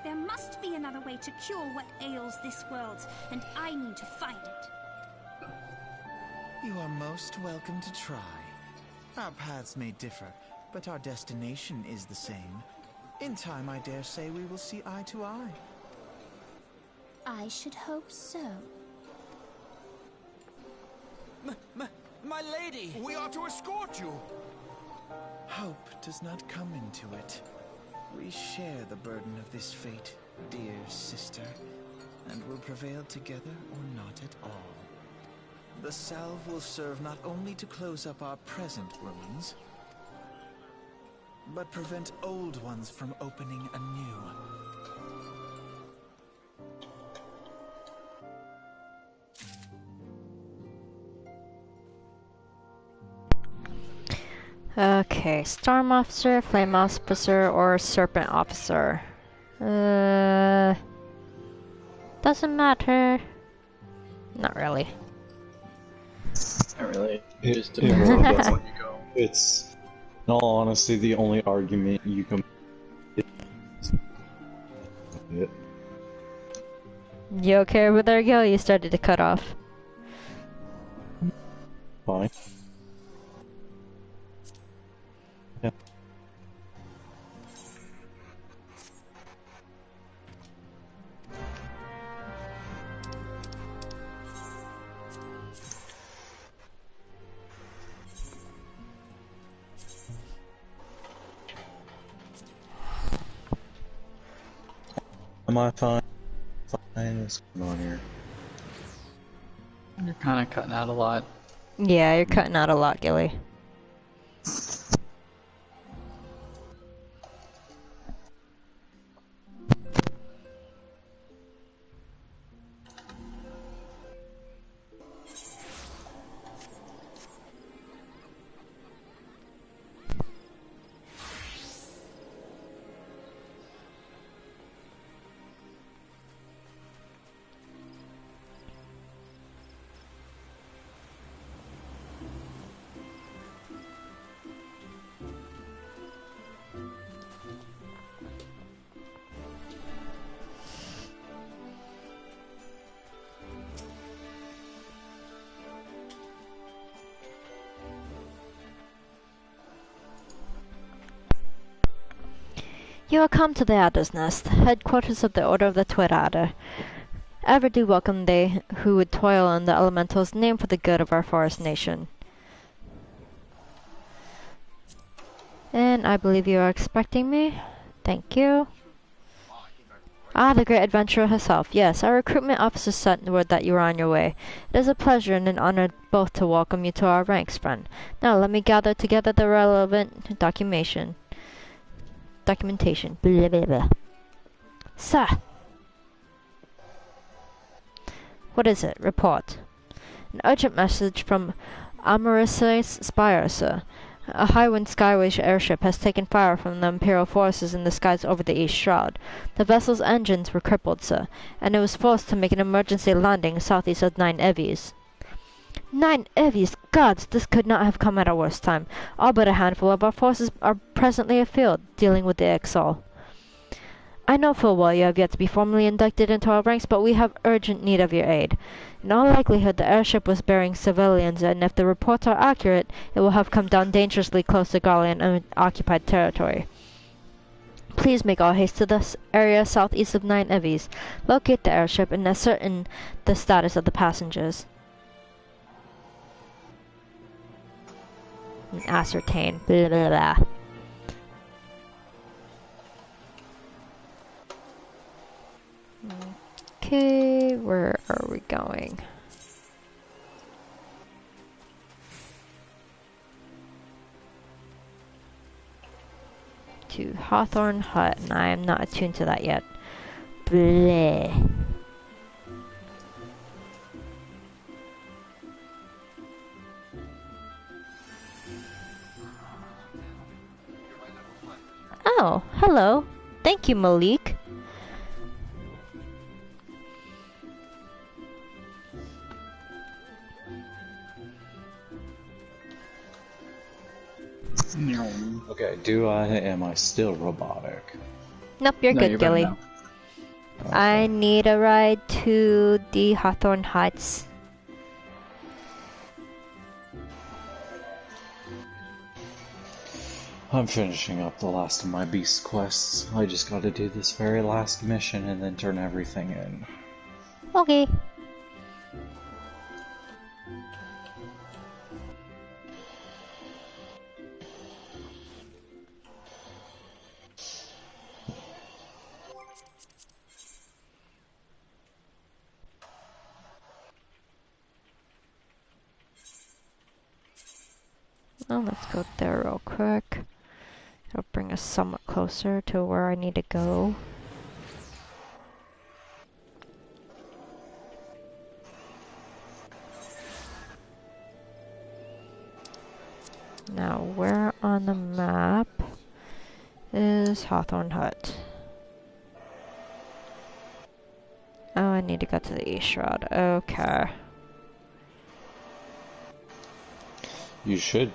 There must be another way to cure what ails this world, and I need to find it. You are most welcome to try. Our paths may differ, but our destination is the same. In time, I dare say we will see eye to eye. I should hope so. My lady! We are to escort you! Hope does not come into it. We share the burden of this fate, dear sister, and will prevail together or not at all. The salve will serve not only to close up our present wounds, but prevent old ones from opening anew. Okay, Storm Officer, Flame Officer, or Serpent Officer. Doesn't matter. Not really. Not really. It Just depends on really where doesn't. you go. It's, in all honesty, the only argument you can. You okay with there, Gil? You started to cut off. Fine. Yeah. Am I fine? Fine. What's going on here? You're kind of cutting out a lot. Yeah, you're cutting out a lot, Gilly. You are come to the Adder's Nest, headquarters of the Order of the Twin Adder. Ever do welcome they who would toil on the elementals named for the good of our forest nation. And I believe you are expecting me. Thank you. Ah, the great adventurer herself. Yes, our recruitment officer sent word that you are on your way. It is a pleasure and an honor both to welcome you to our ranks, friend. Now let me gather together the relevant documentation. Blah, blah, blah. Sir! What is it? Report. An urgent message from Alisae's spire, sir. A high-wind skyway airship has taken fire from the Imperial forces in the skies over the East Shroud. The vessel's engines were crippled, sir, and it was forced to make an emergency landing southeast of 9 Evies. 9 Evies! Gods, this could not have come at a worse time. All but a handful of our forces are presently afield, dealing with the Exol. I know full well you have yet to be formally inducted into our ranks, but we have urgent need of your aid. In all likelihood, the airship was bearing civilians, and if the reports are accurate, it will have come down dangerously close to Garlean occupied territory. Please make all haste to this area southeast of 9 Evies. Locate the airship and ascertain the status of the passengers. and ascertain. Blah, blah, blah. Okay, where are we going? To Hawthorne Hut, and I am not attuned to that yet. Bleh. Oh, hello. Thank you, Malik. Okay, am I still robotic? Nope, you're good, Gilly. Okay. I need a ride to the Hawthorne Heights. I'm finishing up the last of my beast quests. I just gotta do this very last mission and then turn everything in. Okay. Well, let's go there real quick. It'll bring us somewhat closer to where I need to go. Now, where on the map is Hawthorne Hut? Oh, I need to go to the East Shroud. Okay. You should,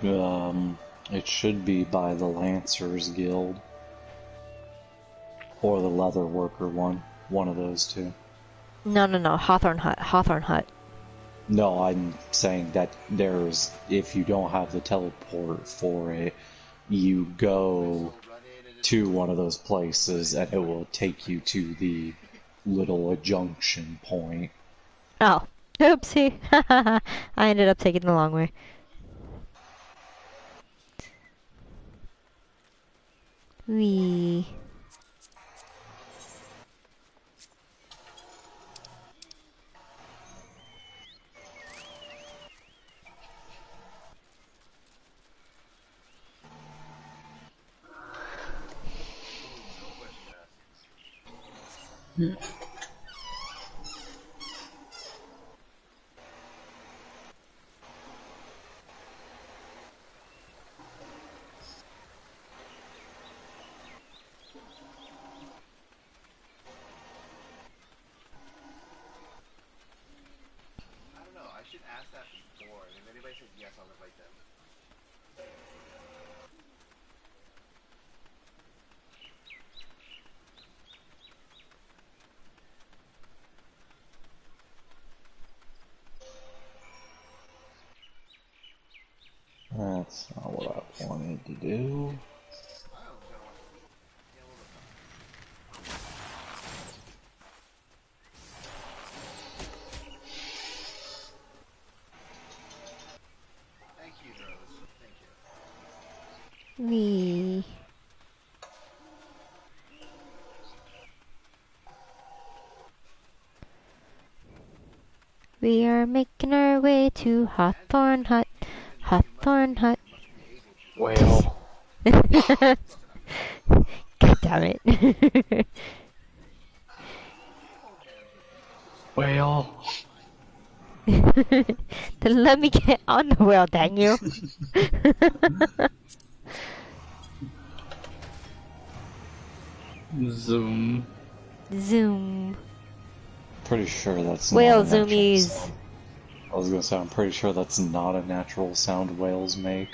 it should be by the Lancers Guild. Or the Leather Worker one. One of those two. No, Hawthorne Hut. Hawthorne Hut. No, I'm saying that there's, if you don't have the teleport for it, you go to one of those places and it will take you to the little junction point. Oh, oopsie. I ended up taking the long way. Wee. That's not what I wanted to do. Thank you, Rose. Thank you. Wee. We are making our way to Hawthorne Hut. Hawthorne Hut. Whale. God damn it. Whale. Then let me get on the wheel, dang you. Zoom. Zoom. Pretty sure that's Whale not a natural zoomies. sound. I was gonna say, I'm pretty sure that's not a natural sound whales make.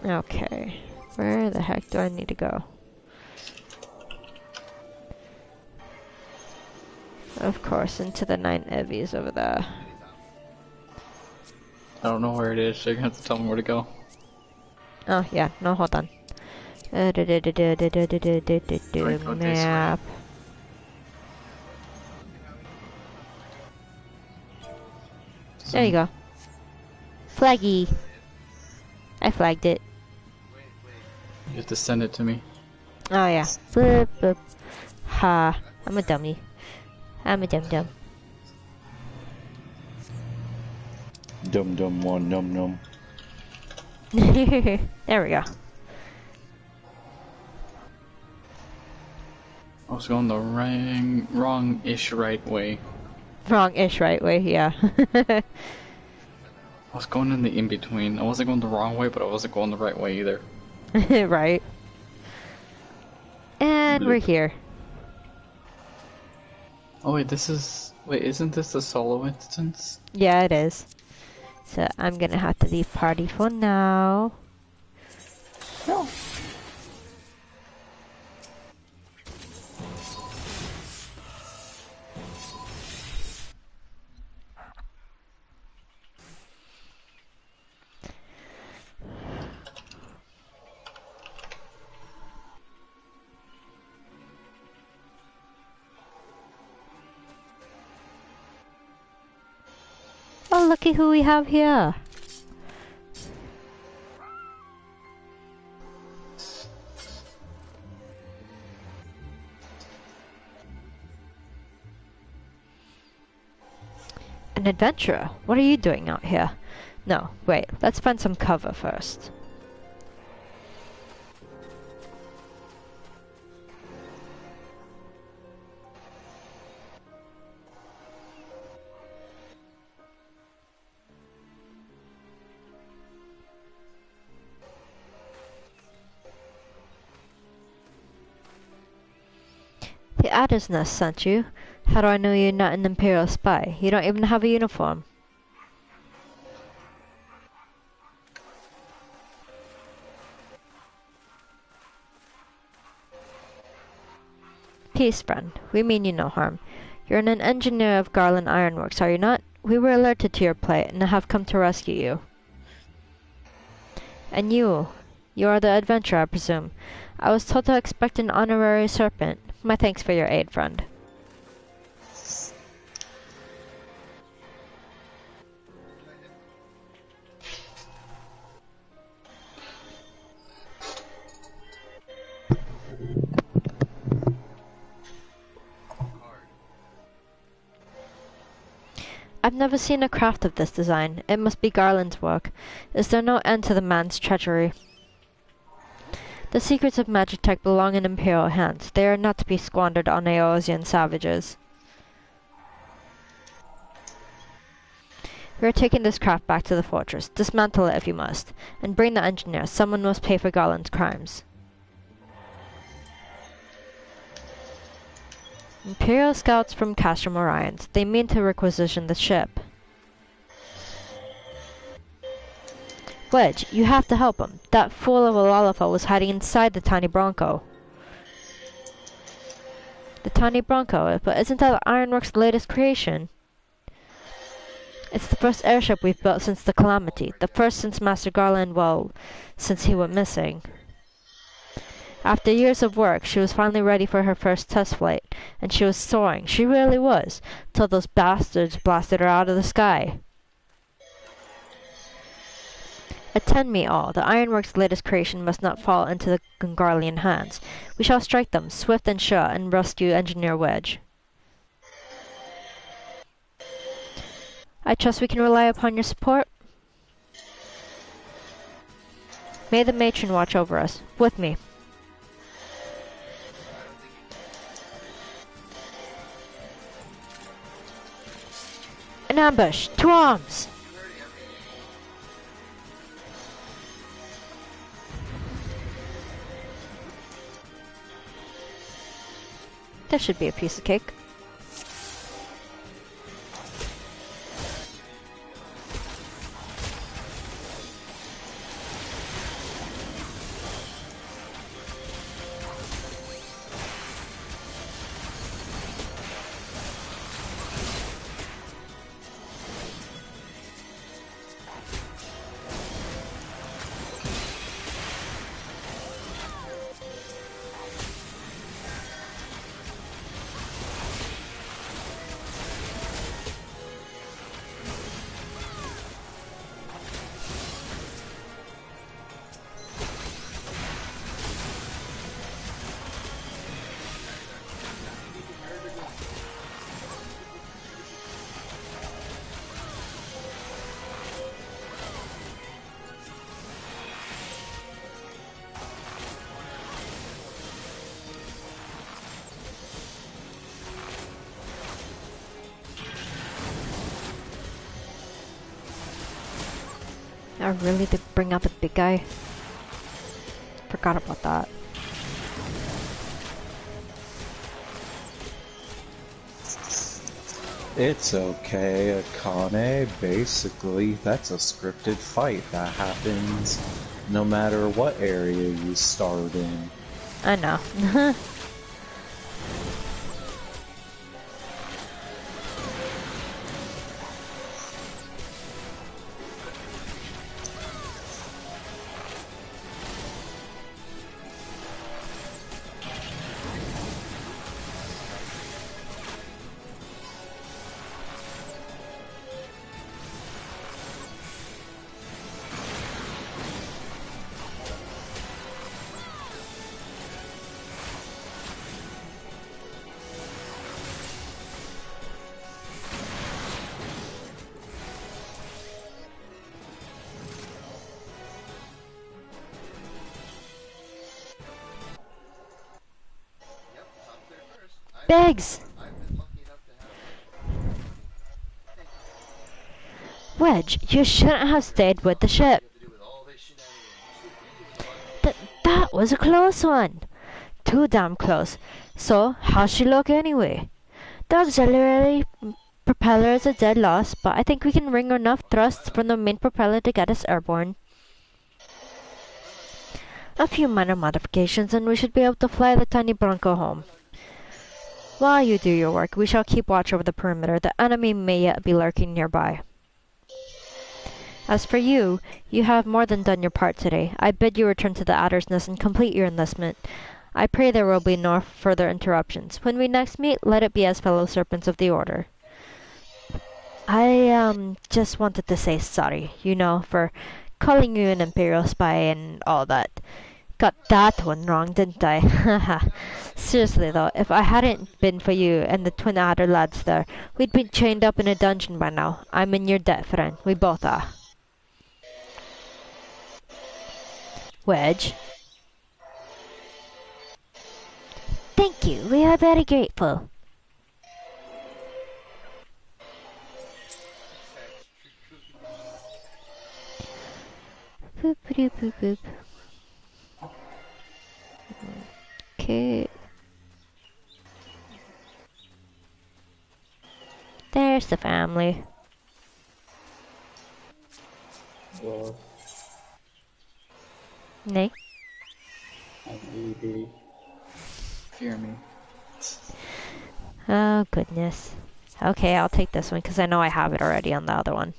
Okay. Where the heck do I need to go? Of course, into the 9 Evies over there. I don't know where it is, so you're gonna have to tell me where to go. Oh, yeah. No, hold on. Go this Map. There you go. Flaggy. I flagged it. You have to send it to me. Oh yeah. Flip, flip. Ha. I'm a dummy. I'm a dum-dum. Dum-dum one, num-num. There we go. I was going the wrong-ish right way. Wrong-ish right way, yeah. I was going in the in-between. I wasn't going the wrong way, but I wasn't going the right way either. Right. And we're here. Oh wait, wait, isn't this a solo instance? Yeah, it is. So I'm gonna have to leave party for now. No. Oh, looky who we have here. An adventurer? What are you doing out here? No, wait, let's find some cover first. The Adder's Nest sent you. How do I know you're not an Imperial spy? You don't even have a uniform. Peace, friend. We mean you no harm. You're an engineer of Garland Ironworks, are you not? We were alerted to your plight and have come to rescue you. And you are the adventurer, I presume. I was told to expect an honorary serpent. My thanks for your aid, friend. I've never seen a craft of this design. It must be Garland's work. Is there no end to the man's treachery? The secrets of Magitech belong in Imperial hands. They are not to be squandered on Eosian savages. We are taking this craft back to the fortress. Dismantle it if you must. And bring the engineer. Someone must pay for Garland's crimes. Imperial scouts from Castrum Orions. They mean to requisition the ship. Wedge, you have to help him. That fool of a Lollipop was hiding inside the tiny Bronco. The tiny Bronco? But isn't that Ironworks' latest creation? It's the first airship we've built since the Calamity. The first since Master Garland, well, since he went missing. After years of work, she was finally ready for her first test flight, and she was soaring. She really was, till those bastards blasted her out of the sky. Attend me all. The Ironworks' latest creation must not fall into the Gungarlian hands. We shall strike them, swift and sure, and rescue Engineer Wedge. I trust we can rely upon your support? May the matron watch over us. With me. An ambush! To arms! There should be a piece of cake. I really did bring out the big guy. Forgot about that. It's okay, Akane. Basically, that's a scripted fight that happens no matter what area you start in. I know. Biggs! Wedge, you shouldn't have stayed with the ship. That was a close one. Too damn close. So, how's she look anyway? The auxiliary propeller is a dead loss, but I think we can wring enough thrusts from the main propeller to get us airborne. A few minor modifications and we should be able to fly the tiny Bronco home. While you do your work, we shall keep watch over the perimeter. The enemy may yet be lurking nearby. As for you, you have more than done your part today. I bid you return to the Adder's Nest and complete your enlistment. I pray there will be no further interruptions. When we next meet, let it be as fellow serpents of the Order. I, just wanted to say sorry, for calling you an Imperial spy and all that. Got that one wrong, didn't I? Haha. Seriously though, if I hadn't been for you and the twin Adder lads there, we'd been chained up in a dungeon by now. I'm in your debt, friend. We both are. Wedge. Thank you. We are very grateful. Boop, boop, boop, boop. Okay. There's the family. Well, Nay. I'm Fear me. Oh, goodness. Okay, I'll take this one because I know I have it already on the other one.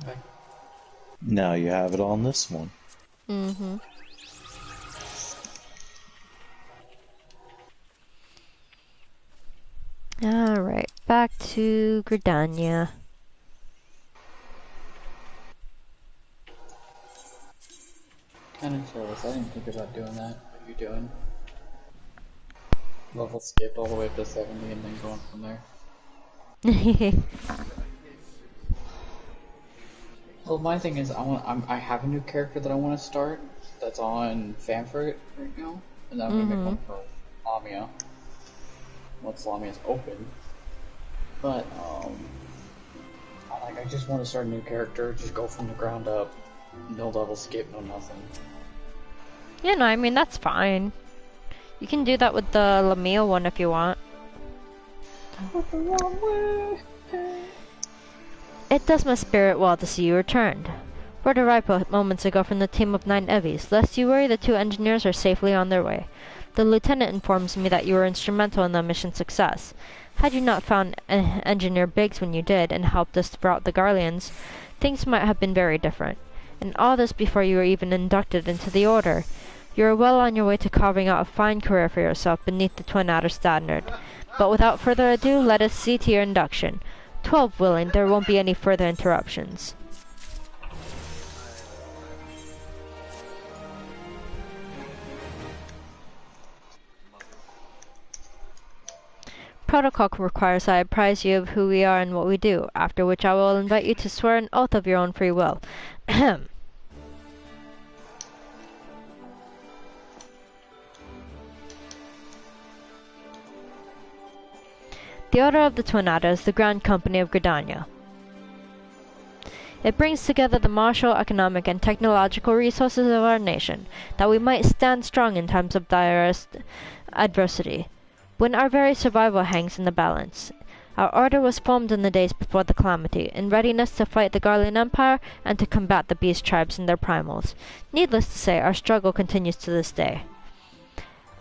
Okay. Now you have it on this one. Mm-hmm. Alright, back to Gridania. Kind of jealous. I didn't think about doing that. What are you doing? Level skip all the way up to 70 and then going from there. Well, my thing is, I have a new character that I want to start. That's on Fanfurt right now, and then I'm gonna make one for Lamia. Once Lamia's open. But I just want to start a new character. Just go from the ground up. No level skip, no nothing. Yeah, no, I mean, that's fine. You can do that with the Lamia one if you want. It does my spirit well to see you returned. Word arrived moments ago from the team of 9 Evies. Lest you worry, the 2 engineers are safely on their way. The lieutenant informs me that you were instrumental in the mission's success. Had you not found Engineer Biggs when you did, and helped us sprout the Garleans, things might have been very different. And all this before you were even inducted into the Order. You are well on your way to carving out a fine career for yourself beneath the Twin Adder standard. But without further ado, let us see to your induction. 12 willing, there won't be any further interruptions. Protocol requires I apprise you of who we are and what we do, after which I will invite you to swear an oath of your own free will. Ahem. The Order of the Twin Adder is the Grand Company of Gridania. It brings together the martial, economic, and technological resources of our nation, that we might stand strong in times of direst adversity, when our very survival hangs in the balance. Our order was formed in the days before the calamity, in readiness to fight the Garlean Empire and to combat the beast tribes and their primals. Needless to say, our struggle continues to this day.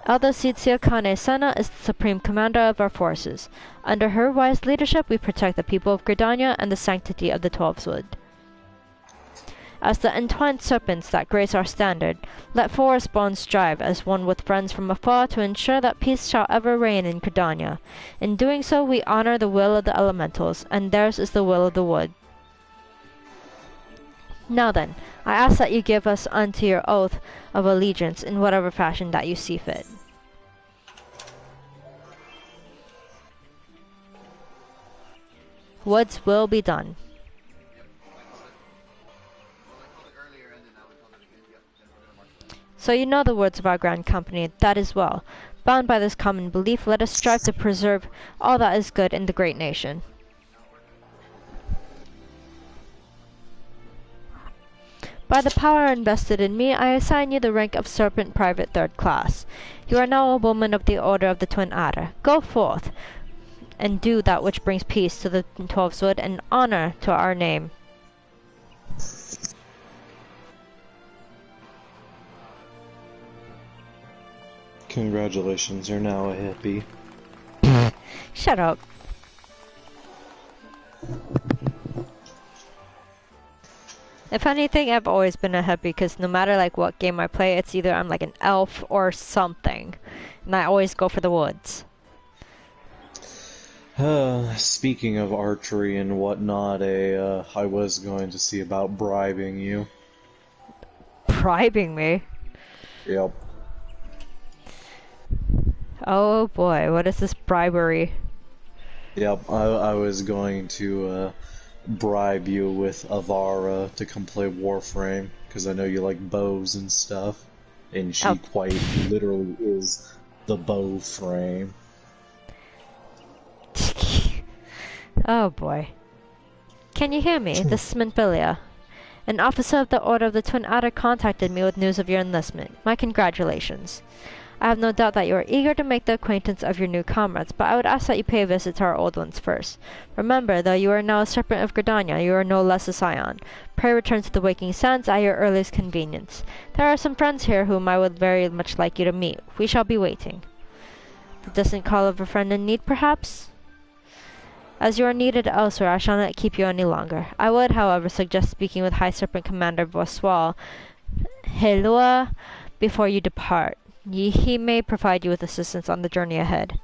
Elder Sitzia Kane Sena is the supreme commander of our forces. Under her wise leadership, we protect the people of Gridania and the sanctity of the Twelveswood. As the entwined serpents that grace our standard, let forest bonds strive as one with friends from afar to ensure that peace shall ever reign in Gridania. In doing so, we honor the will of the elementals, and theirs is the will of the wood. Now then, I ask that you give us unto your oath of allegiance in whatever fashion that you see fit. Woods will be done. So you know the words of our grand company, that is well. Bound by this common belief, let us strive to preserve all that is good in the great nation. By the power invested in me, I assign you the rank of Serpent Private 3rd Class. You are now a woman of the Order of the Twin Adder. Go forth, and do that which brings peace to the Twelveswood and honor to our name. Congratulations, you're now a hippie. Shut up. If anything, I've always been a hippie, because no matter like what game I play, it's either I'm like an elf or something. And I always go for the woods. Speaking of archery and whatnot, I was going to see about bribing you. Bribing me? Yep. Oh boy, what is this bribery? Yep, I was going to bribe you with Avara to come play Warframe, because I know you like bows and stuff, and she quite literally is the bow frame. Oh boy. Can you hear me? This is Minfilia. An officer of the Order of the Twin Adder contacted me with news of your enlistment. My congratulations. I have no doubt that you are eager to make the acquaintance of your new comrades, but I would ask that you pay a visit to our old ones first. Remember, though you are now a Serpent of Gridania, you are no less a scion. Pray return to the Waking Sands at your earliest convenience. There are some friends here whom I would very much like you to meet. We shall be waiting. The distant call of a friend in need, perhaps? As you are needed elsewhere, I shall not keep you any longer. I would, however, suggest speaking with High Serpent Commander Voiswal Helua before you depart. He may provide you with assistance on the journey ahead.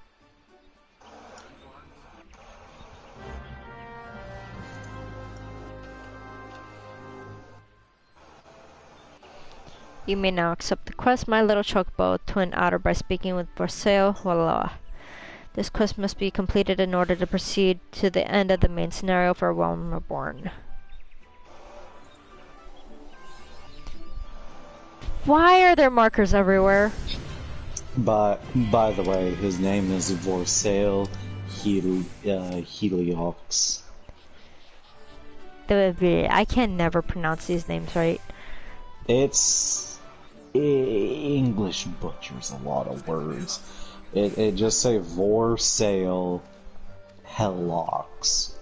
You may now accept the quest, My Little Chocobo Twin Adder, by speaking with Borseo Waloa. This quest must be completed in order to proceed to the end of the main scenario for Realm Reborn. Why are there markers everywhere? By the way, his name is Vorsale Heliox. I can never pronounce these names right. It's... English butchers a lot of words. It just say Vorsale Heliox.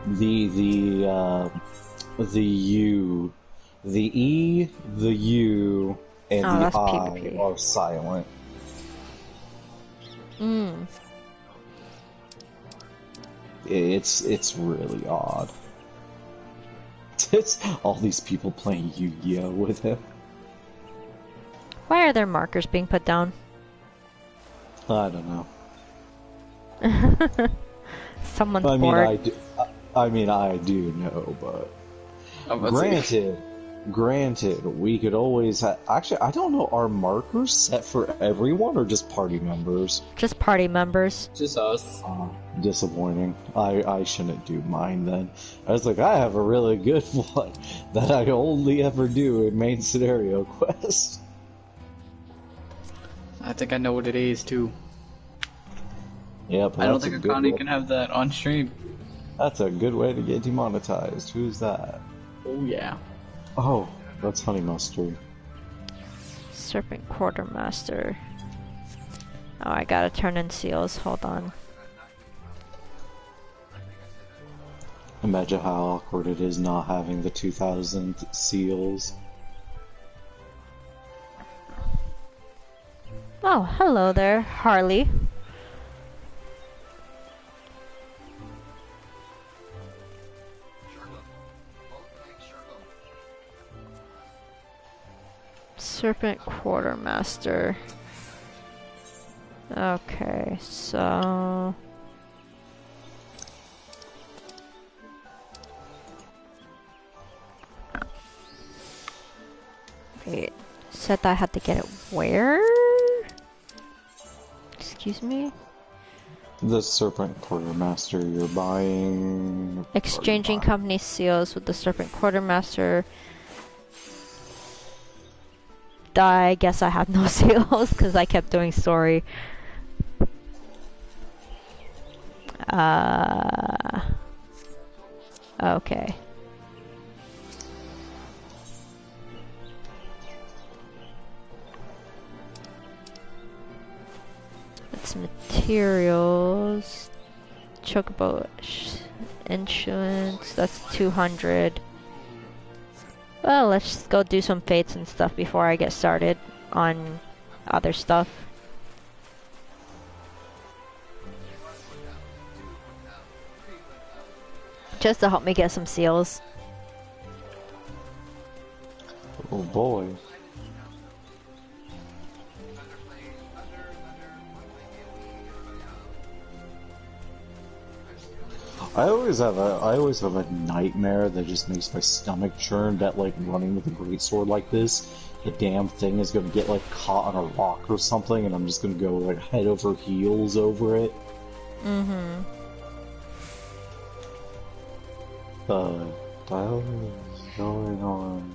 The U... The E, the U, and the I PvP. Are silent. It's really odd. It's all these people playing Yu-Gi-Oh with him. Why are there markers being put down? I don't know. Someone's bored. I do know, but Granted, we could always actually, I don't know, are markers set for everyone or just party members? Just party members. Just us. Disappointing. I shouldn't do mine then. I was like, I have a really good one that I only ever do in main scenario quests. I think I know what it is too. Yeah, but I don't that's think a good Akane way. can have that on stream. That's a good way to get demonetized. Who's that? Oh yeah. Oh, that's Honey Mustard. Serpent Quartermaster. Oh, I gotta turn in seals. Hold on. Imagine how awkward it is not having the 2000 seals. Oh, hello there, Harley. Serpent Quartermaster. Okay, so... Wait, said that I had to get it where? Excuse me? The Serpent Quartermaster you're buying... Exchanging company seals with the Serpent Quartermaster. I guess I have no seals because I kept doing story. Okay. It's materials. Chocobo insurance. That's 200. Well, let's just go do some fates and stuff before I get started on other stuff. Just to help me get some seals. Oh boy. I always have a nightmare that just makes my stomach churn that like running with a greatsword like this, the damn thing is gonna get like caught on a rock or something and I'm just gonna go like head over heels over it. Mm-hmm. What is going on?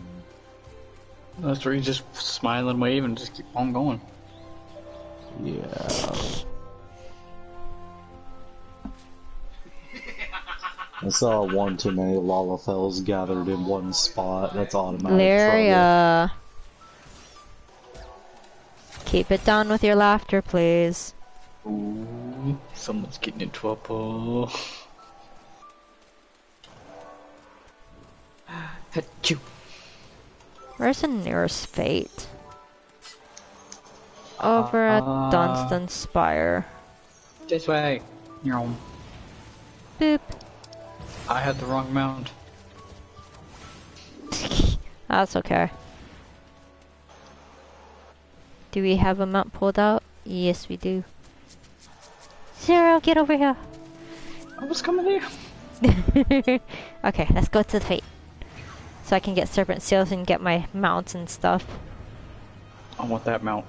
That's where you just smile and wave and just keep on going. Yeah. I saw one too many Lalafels gathered in one spot. That's automatic Lyria. Keep it down with your laughter, please. Ooh, someone's getting in trouble. Achoo. Where's the nearest fate? Over at Dunstan Spire. This way. Boop. I had the wrong mount. That's okay. Do we have a mount pulled out? Yes, we do. Zero, get over here. I was coming here. Okay, let's go to the fate. So I can get serpent seals and get my mounts and stuff. I want that mount.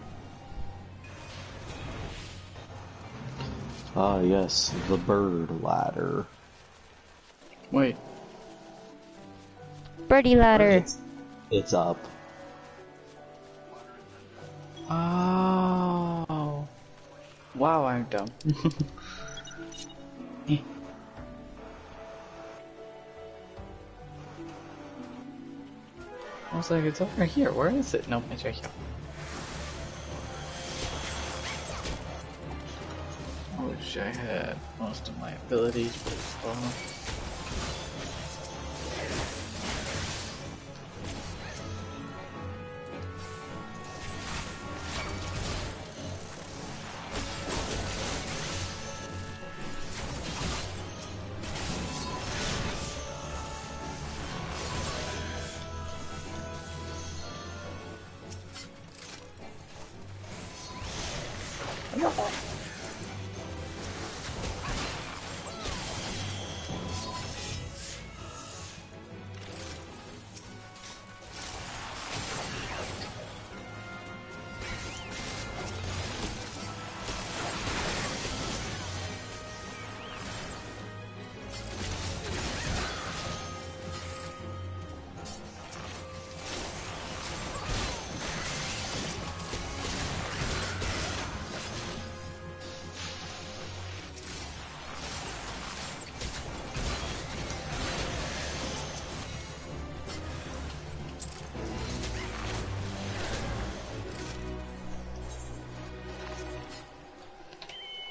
Ah, yes, the bird ladder. Wait. Birdie ladder. It's up. Oh. Wow, I'm dumb. I was like, it's over here. Where is it? No, it's right here. I wish I had most of my abilities, but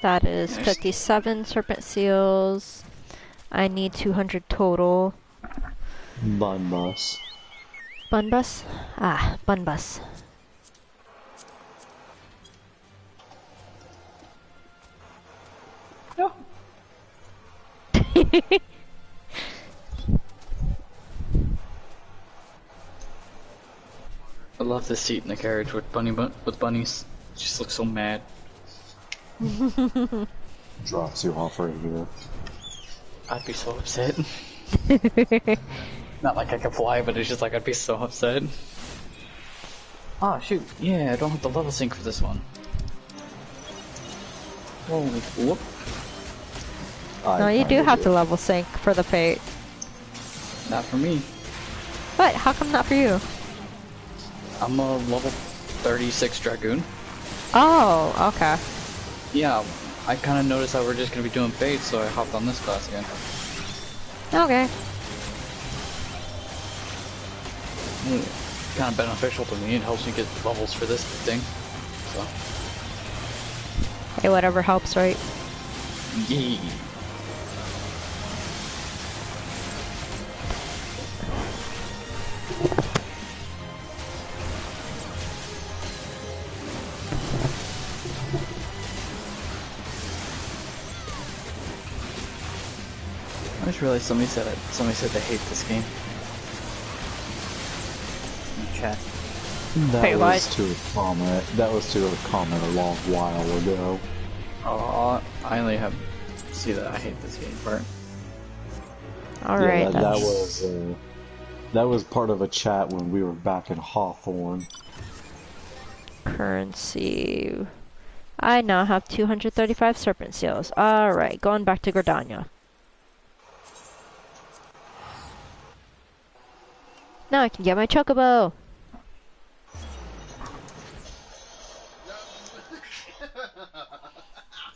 That is 57 serpent seals. I need 200 total. Bun bus. Bun bus? Ah, bun bus. No. I love this seat in the carriage with bunnies. It just looks so mad. Drops you off right here. I'd be so upset. Not like I could fly, but it's just like I'd be so upset. Ah, shoot. Yeah, I don't have the level sync for this one. Whoa, whoop. No, you do have to level sync for the fate. Not for me. What? How come not for you? I'm a level 36 Dragoon. Oh, okay. Yeah, I kind of noticed that we're just going to be doing fate, so I hopped on this class again. Okay. Kind of beneficial to me. It helps me get levels for this thing. So. Hey, whatever helps, right? Yee. I just realized somebody said they hate this game. In chat. That was to a comment a long while ago. Oh, I only have see that I hate this game part. Alright, that was part of a chat when we were back in Hawthorne. Currency. I now have 235 serpent seals. Alright, going back to Gridania. Now I can get my chocobo!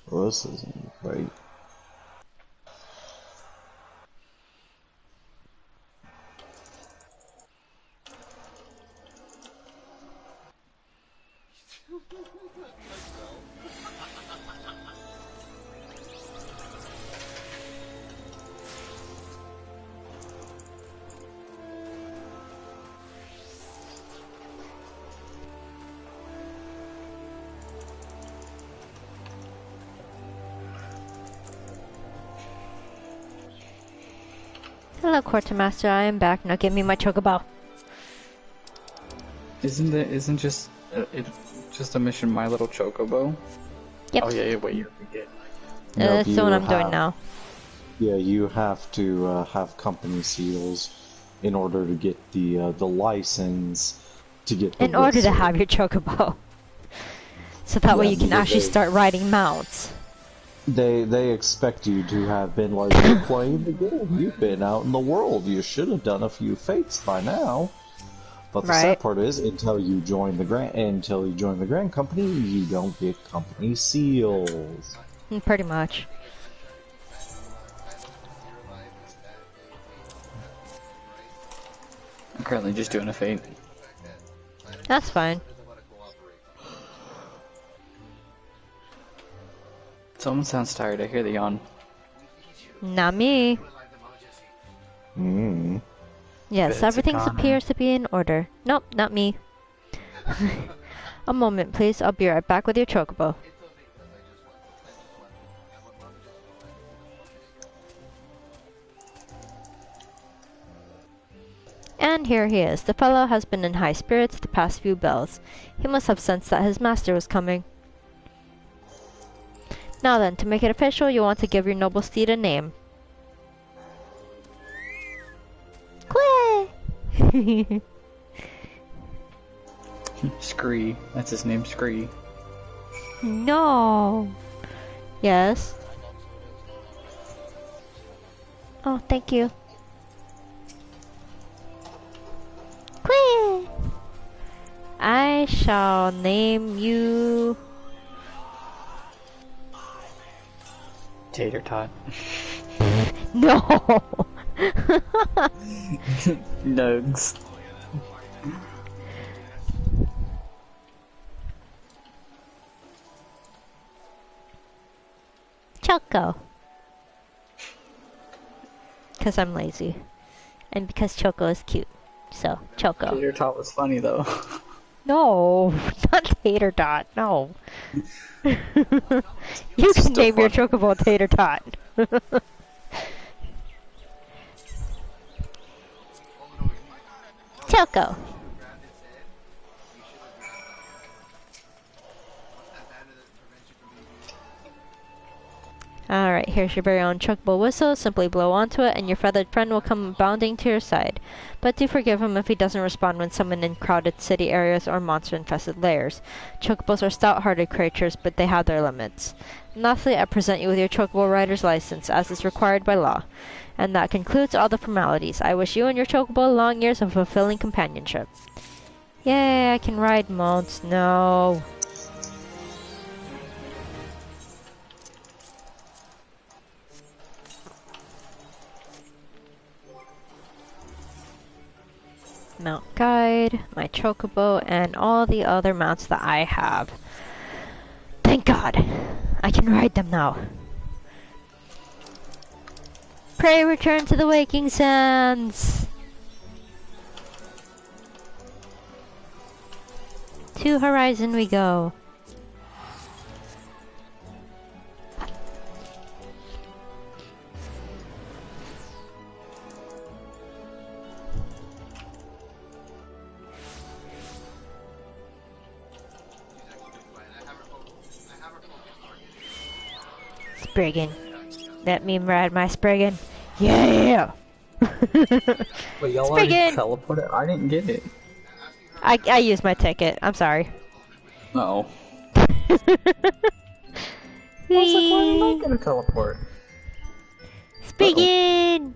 Well, this isn't right. Hello, Quartermaster. I am back. Now give me my chocobo. Isn't just a mission My Little Chocobo? Yep. Oh yeah, wait, you forget. That's the one I'm doing now. Yeah, you have to have company seals in order to get the license to get the in order to whistle. have your chocobo. So that way you can actually start riding mounts. They expect you to have been like, you're playing the game, you've been out in the world, you should have done a few fates by now. But the sad part is, until you join the Grand Company, you don't get company seals. Pretty much. I'm currently just doing a fate. That's fine. Someone sounds tired. I hear the yawn. Not me. Yes, everything appears to be in order. Nope, not me. A moment, please. I'll be right back with your chocobo. And here he is. The fellow has been in high spirits the past few bells. He must have sensed that his master was coming. Now then, to make it official, you want to give your noble steed a name. Quay! Scree. That's his name, Scree. No. Yes. Oh, thank you. Quay! I shall name you... Tater Tot. No! Nugs. Choco. Because I'm lazy. And because Choco is cute. So, Choco. Tater Tot was funny, though. No, not Tater Tot, no. You can name your Chocobo Tater Tot. Choco. Alright, here's your very own Chocobo whistle. Simply blow onto it and your feathered friend will come bounding to your side. But do forgive him if he doesn't respond when summoned in crowded city areas or monster-infested lairs. Chocobos are stout-hearted creatures, but they have their limits. And lastly, I present you with your Chocobo rider's license, as is required by law. And that concludes all the formalities. I wish you and your Chocobo long years of fulfilling companionship. Yay, I can ride mounts. No. Mount Guide, my Chocobo, and all the other mounts that I have. Thank God! I can ride them now. Pray return to the waking sands! To Horizon we go. Spriggan. Let me ride my Spriggan. Yeah! Wait, y'all already teleported? I didn't get it. I used my ticket. I'm sorry. No. I was like, why am I gonna teleport? Spriggan!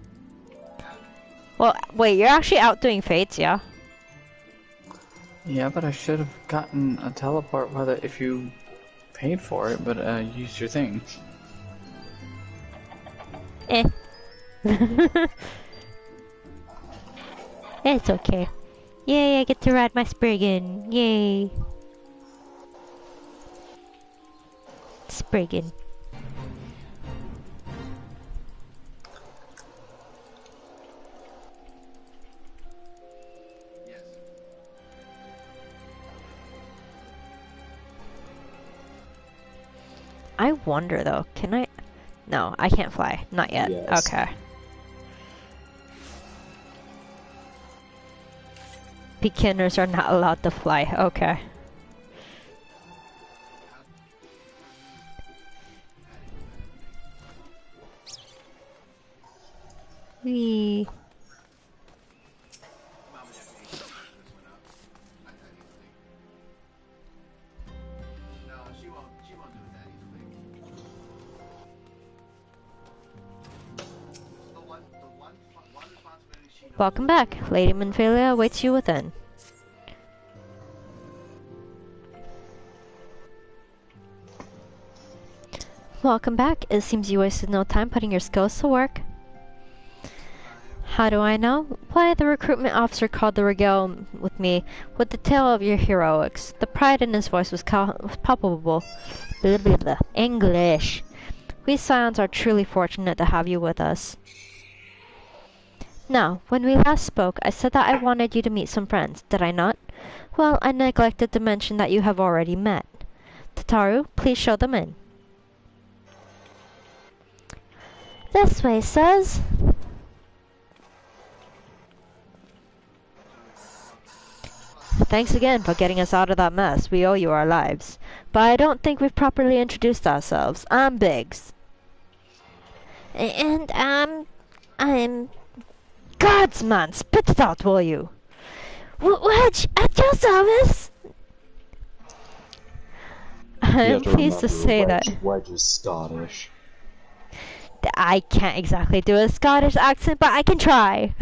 Well, wait, you're actually out doing fates, yeah? Yeah, but I should have gotten a teleport if you paid for it, but used your thing. Eh. It's okay. Yay, I get to ride my Spriggan. Yay. Spriggan. I wonder though, can I? No, I can't fly. Not yet. Yes. Okay. Beginners are not allowed to fly. Okay. Whee. Welcome back. Lady Minphalia awaits you within. Welcome back. It seems you wasted no time putting your skills to work. How do I know? Why, the recruitment officer called to regale with me with the tale of your heroics. The pride in his voice was palpable. Blah, blah, blah. English. We Scions are truly fortunate to have you with us. Now, when we last spoke, I said that I wanted you to meet some friends, did I not? Well, I neglected to mention that you have already met. Tataru, please show them in. This way, sirs. Thanks again for getting us out of that mess. We owe you our lives. But I don't think we've properly introduced ourselves. I'm Biggs. And I'm... Guardsman, spit it out, will you? Wedge, at your service! I'm pleased to say that... Wedge is Scottish. I can't exactly do a Scottish accent, but I can try.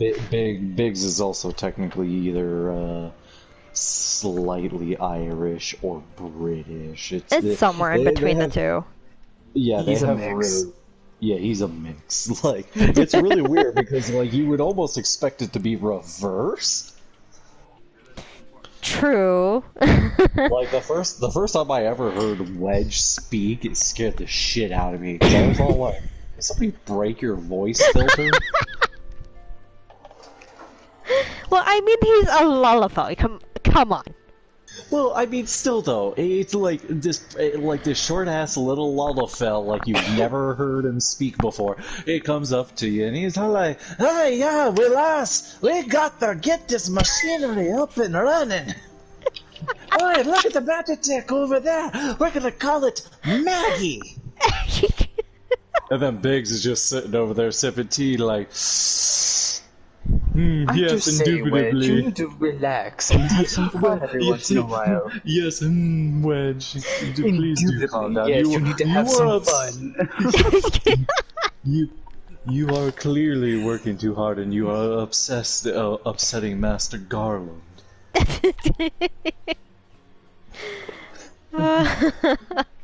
Biggs is also technically either slightly Irish or British. It's somewhere in between the two. Yeah, he's a mix. Yeah, he's a mix. Like, it's really weird because, like, you would almost expect it to be reversed. True. Like the first time I ever heard Wedge speak, it scared the shit out of me. 'Cause I was all like, "Did somebody break your voice filter?" Well, I mean, he's a lullaby. Come on. Well, I mean, still though, it's like this short ass little lullaby like you've never heard him speak before. It comes up to you and he's all like, "Hey, yeah, we got to get this machinery up and running. Alright, look at the Magitek over there. We're gonna call it Maggie." And then Biggs is just sitting over there sipping tea like, I yes, just say, Wedge, you indubitably. need to relax and have some fun every once in a while. Yes, Wedge, please do calm down. Yes, you need to have some fun. You are clearly working too hard, and you are upsetting Master Garland.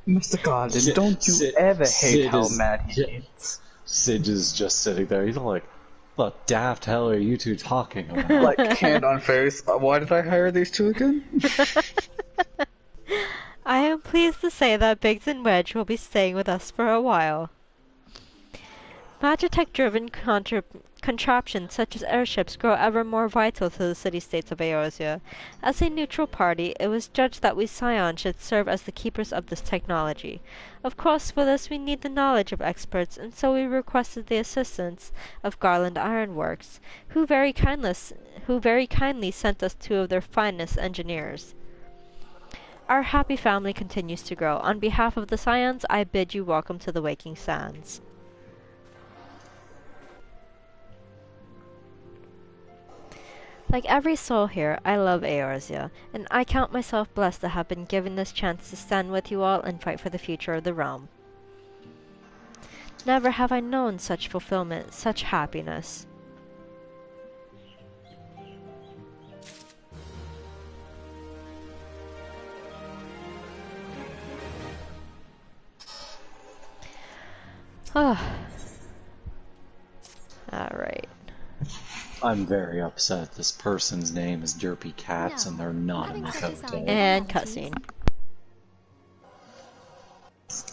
Mr. Garland, don't you ever hate how mad he gets. Sid is just sitting there. He's like, "What the daft hell are you two talking about?" Like, hand on face. Why did I hire these two again? I am pleased to say that Biggs and Wedge will be staying with us for a while. Magitech-driven contraptions such as airships grow ever more vital to the city-states of Eorzea. As a neutral party, it was judged that we Scions should serve as the keepers of this technology. Of course, for this we need the knowledge of experts, and so we requested the assistance of Garland Ironworks, who very kindly sent us 2 of their finest engineers. Our happy family continues to grow. On behalf of the Scions, I bid you welcome to the Waking Sands. Like every soul here, I love Eorzea, and I count myself blessed to have been given this chance to stand with you all and fight for the future of the realm. Never have I known such fulfillment, such happiness. Alright. I'm very upset. This person's name is Derpy Cats, and they're not in the code. And cutscene.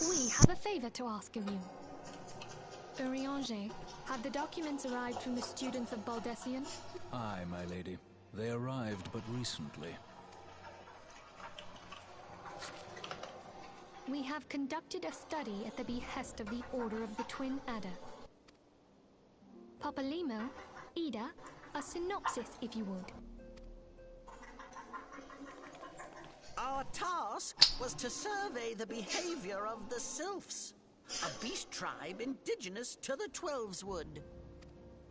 We have a favor to ask of you. Urianger, have the documents arrived from the students of Baldessian? Aye, my lady. They arrived but recently. We have conducted a study at the behest of the Order of the Twin Adder. Papalimo, Ida, a synopsis, if you would. Our task was to survey the behavior of the Sylphs, a beast tribe indigenous to the Twelveswood.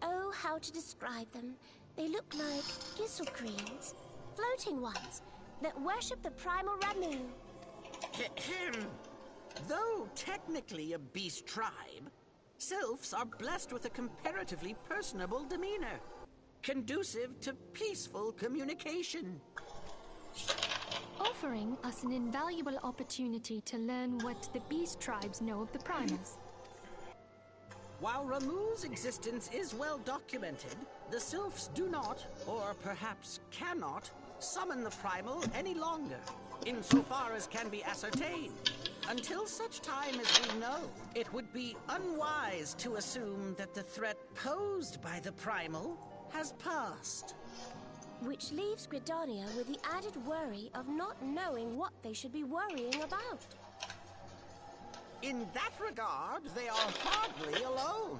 Oh, how to describe them. They look like Gisselcreens, floating ones, that worship the primal Ramu. Though technically a beast tribe, Sylphs are blessed with a comparatively personable demeanor, conducive to peaceful communication. Offering us an invaluable opportunity to learn what the beast tribes know of the primals. While Ramu's existence is well documented, the Sylphs do not, or perhaps cannot, summon the primal any longer, insofar as can be ascertained. Until such time as we know, it would be unwise to assume that the threat posed by the primal has passed. Which leaves Gridania with the added worry of not knowing what they should be worrying about. In that regard, they are hardly alone.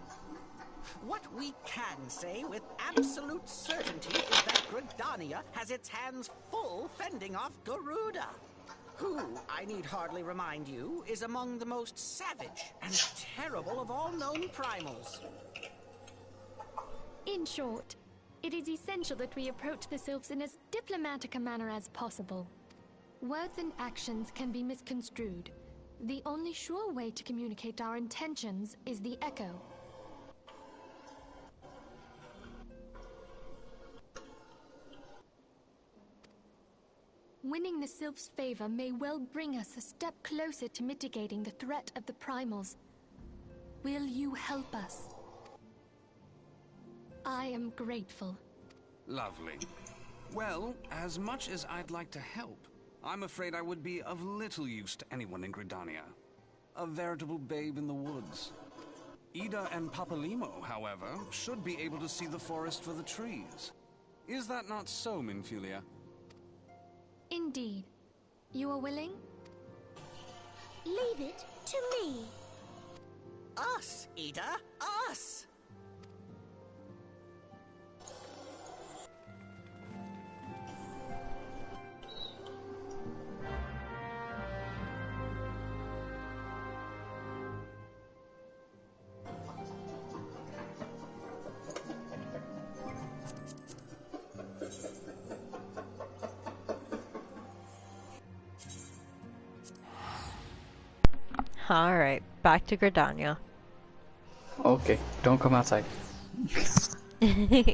What we can say with absolute certainty is that Gridania has its hands full fending off Garuda, who, I need hardly remind you, is among the most savage and terrible of all known primals. In short, it is essential that we approach the Sylphs in as diplomatic a manner as possible. Words and actions can be misconstrued. The only sure way to communicate our intentions is the echo. Winning the Sylph's favor may well bring us a step closer to mitigating the threat of the primals. Will you help us? I am grateful. Lovely. Well, as much as I'd like to help, I'm afraid I would be of little use to anyone in Gridania. A veritable babe in the woods. Ida and Papalimo, however, should be able to see the forest for the trees. Is that not so, Minfilia? Indeed. You are willing? Leave it to me. Us, Ida, us! Alright, back to Gridania. Okay, don't come outside.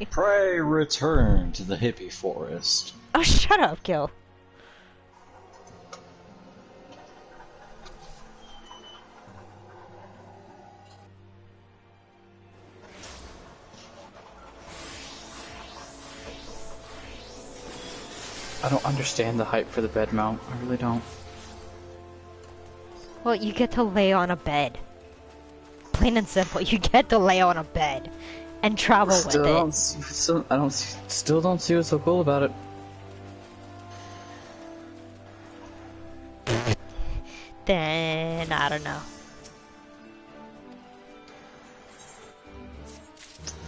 Pray return to the hippie forest. Oh, shut up, Gil. I don't understand the hype for the bed mount. I really don't. Well, you get to lay on a bed. Plain and simple, you get to lay on a bed and travel with it. Still don't see what's so cool about it. Then I don't know.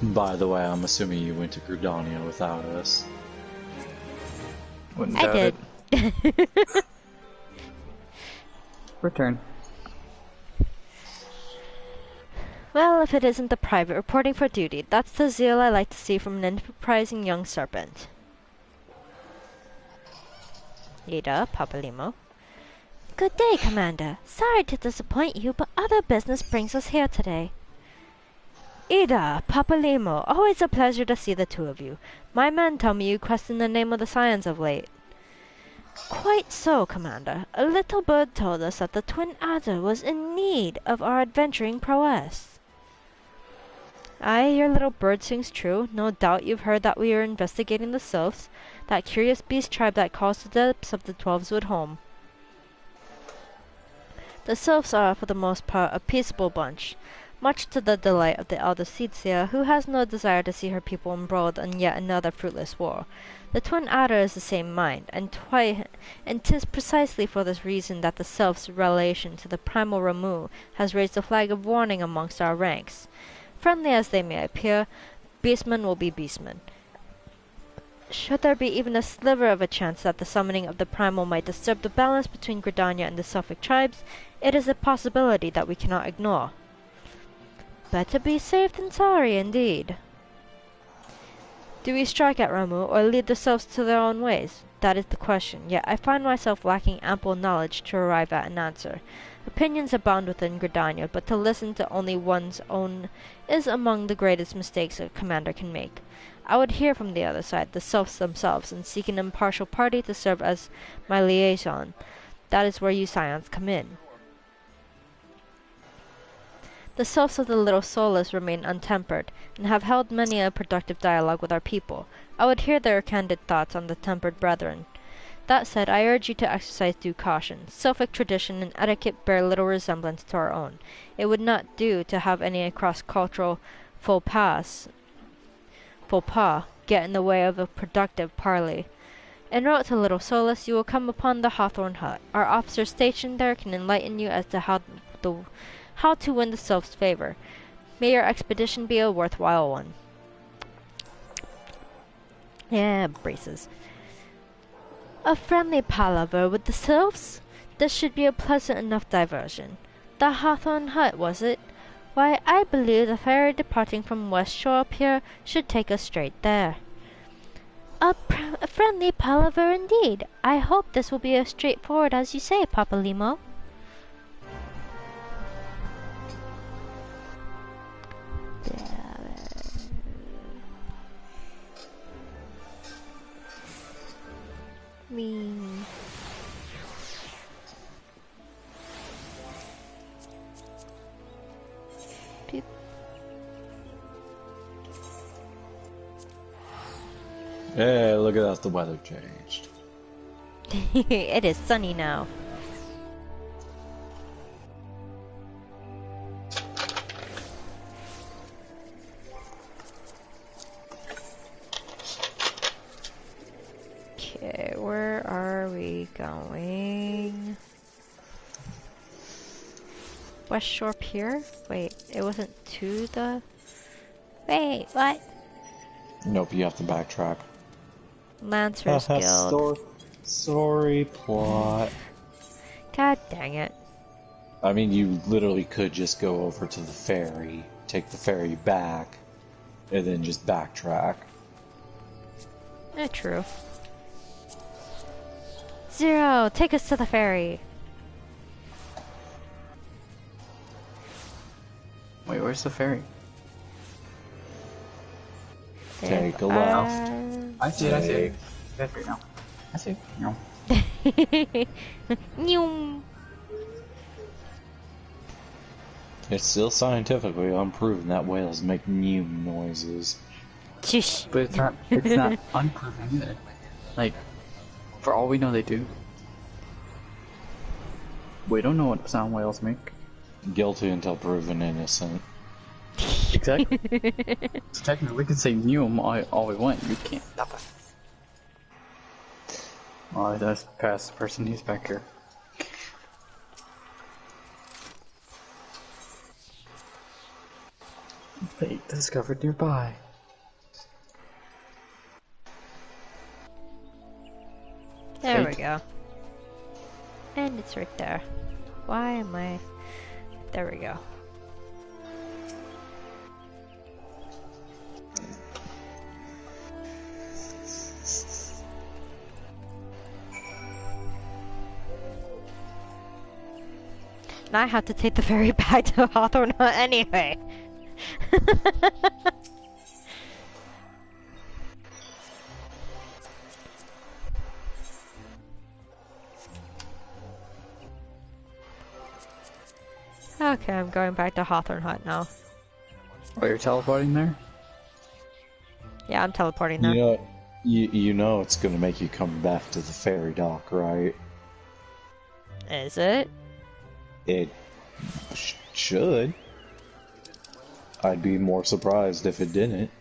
By the way, I'm assuming you went to Gridania without us. Wouldn't I doubt did. it. Return. Well, if it isn't the private reporting for duty, that's the zeal I like to see from an enterprising young serpent. Ida, Papalimo. Good day, Commander. Sorry to disappoint you, but other business brings us here today. Ida, Papalimo, always a pleasure to see the two of you. My men tell me you question the name of the scions of late. Quite so, Commander. A little bird told us that the Twin Adder was in need of our adventuring prowess. Aye, your little bird sings true. No doubt you've heard that we are investigating the Sylphs, that curious beast tribe that calls the depths of the Twelveswood home. The Sylphs are, for the most part, a peaceable bunch, much to the delight of the elder Seedseer, who has no desire to see her people embroiled in yet another fruitless war. The Twin Adder is the same mind, and 'tis precisely for this reason that the Sylphs' relation to the primal Ramu has raised a flag of warning amongst our ranks. Friendly as they may appear, beastmen will be beastmen. Should there be even a sliver of a chance that the summoning of the primal might disturb the balance between Gridania and the Sylphic tribes, it is a possibility that we cannot ignore. Better be safe than sorry, indeed. Do we strike at Ramu, or lead the Sylphs to their own ways? That is the question, yet I find myself lacking ample knowledge to arrive at an answer. Opinions abound within Gridania, but to listen to only one's own is among the greatest mistakes a commander can make. I would hear from the other side, the Sylphs themselves, and seek an impartial party to serve as my liaison. That is where you scions come in. The Sylphs of the Little Solus remain untempered, and have held many a productive dialogue with our people. I would hear their candid thoughts on the tempered brethren. That said, I urge you to exercise due caution. Sylphic tradition and etiquette bear little resemblance to our own. It would not do to have any cross-cultural faux pas get in the way of a productive parley. En route to Little Solus, you will come upon the Hawthorn Hut. Our officer stationed there can enlighten you as to how to win the Sylph's favor. May your expedition be a worthwhile one. Yeah, braces. A friendly palaver with the Sylphs? This should be a pleasant enough diversion. The Hawthorn Hut, was it? Why, I believe the ferry departing from West Shore Pier should take us straight there. A friendly palaver indeed. I hope this will be as straightforward as you say, Papalimo. Me. Hey, look at that, the weather changed. It is sunny now. Okay, where are we going? West Shore Pier? Wait, it wasn't to the... Wait, what? Nope, you have to backtrack. Lancers Guild. Sorry, plot. God dang it. I mean, you literally could just go over to the ferry, take the ferry back, and then just backtrack. True. Zero, take us to the ferry. Wait, where's the ferry? Take a left. I see it. That's right now. I see it. No. It's still scientifically unproven that whales make new noises. Shush. But it's not unproven either. Like, for all we know, they do. We don't know what sound whales make. Guilty until proven innocent. Exactly. So technically, we can say Neum all we want. You can't stop us. Oh, that's past the person. He's back here. Fate discovered nearby. There we go. And it's right there. Why am I... There we go. Now I have to take the ferry back to Hawthorne Hut anyway. Okay, I'm going back to Hawthorne Hut now. Oh, you're teleporting there? Yeah, I'm teleporting now. You know it's gonna make you come back to the ferry dock, right? Is it? It should. I'd be more surprised if it didn't.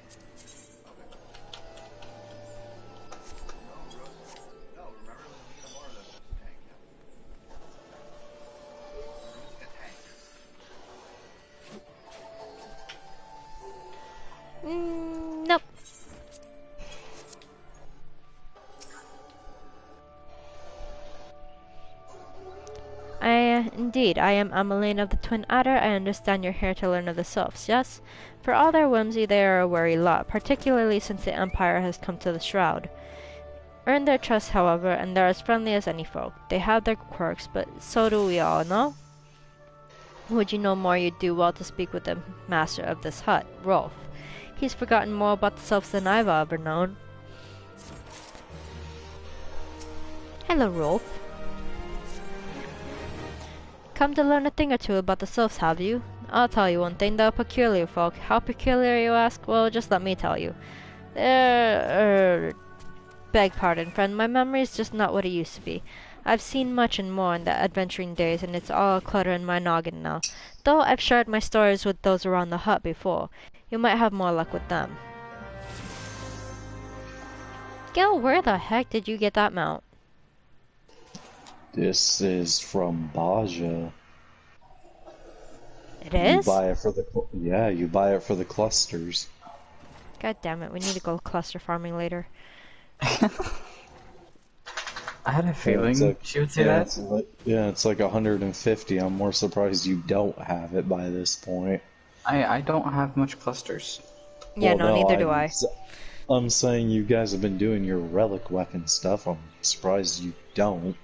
Nope. Indeed, I am Amaline of the Twin Adder. I understand you're here to learn of the Sylphs, yes? For all their whimsy, they are a wary lot, particularly since the Empire has come to the Shroud. Earn their trust, however, and they're as friendly as any folk. They have their quirks, but so do we all, no? Would you know more, you'd do well to speak with the master of this hut, Rolf. He's forgotten more about the Sylphs than I've ever known. Hello, Rolf. Come to learn a thing or two about the Sylphs, have you? I'll tell you one thing, they're peculiar folk. How peculiar, you ask? Well, just let me tell you. Beg pardon, friend, my memory's just not what it used to be. I've seen much and more in the adventuring days, and it's all clutter in my noggin now. Though I've shared my stories with those around the hut before. You might have more luck with them. Gil, where the heck did you get that mount? This is from Baja. It is? You buy it for you buy it for the clusters. God damn it, we need to go cluster farming later. I had a feeling she would say that. It's like 150. I'm more surprised you don't have it by this point. I don't have much clusters. Yeah, well, no, neither do I. I'm saying you guys have been doing your relic weapon stuff. I'm surprised you don't.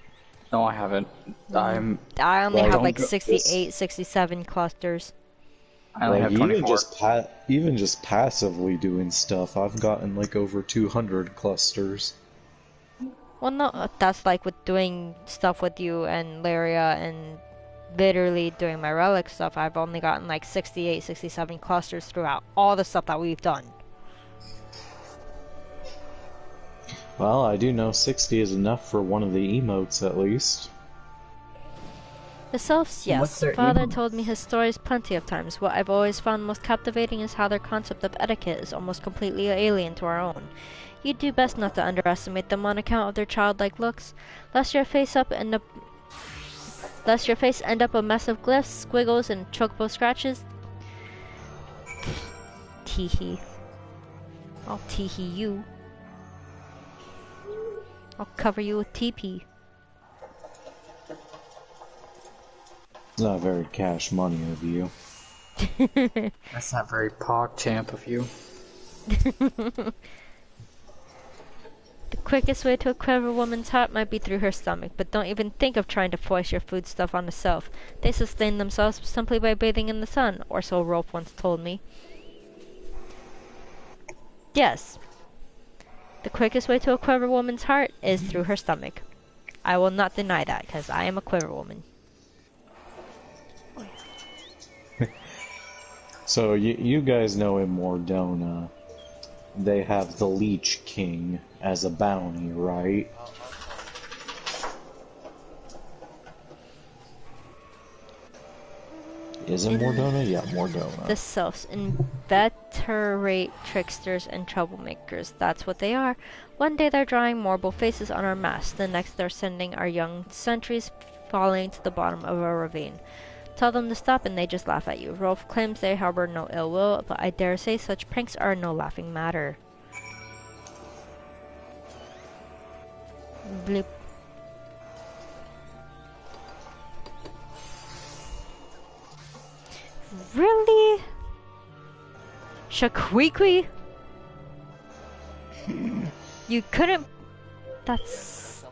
No, I haven't. I only have like 68, 67 clusters. I only have 24. Even just passively doing stuff, I've gotten like over 200 clusters. Well, no, that's like with doing stuff with you and Lyria and literally doing my relic stuff. I've only gotten like 68, 67 clusters throughout all the stuff that we've done. Well, I do know 60 is enough for one of the emotes, at least. The selves, yes. Father told me his stories plenty of times. What I've always found most captivating is how their concept of etiquette is almost completely alien to our own. You'd do best not to underestimate them on account of their childlike looks, lest your face end up a mess of glyphs, squiggles, and chocobo scratches. Teehee. I'll teehee you. I'll cover you with TP. It's not very cash money of you. That's not very PogChamp of you. The quickest way to a clever woman's heart might be through her stomach, but don't even think of trying to foist your foodstuff on the self. They sustain themselves simply by bathing in the sun, or so Rolf once told me. Yes. The quickest way to a quiver woman's heart is through her stomach. I will not deny that, because I am a quiver woman. So, you guys know in Mordona, they have the Leech King as a bounty, right? Is it Mordona? Yeah, Mordona. The selves, inveterate tricksters and troublemakers. That's what they are. One day they're drawing marble faces on our masks. The next they're sending our young sentries falling to the bottom of a ravine. Tell them to stop and they just laugh at you. Rolf claims they harbor no ill will, but I dare say such pranks are no laughing matter. Bleep. Really? Shaquiqui? You couldn't... That's...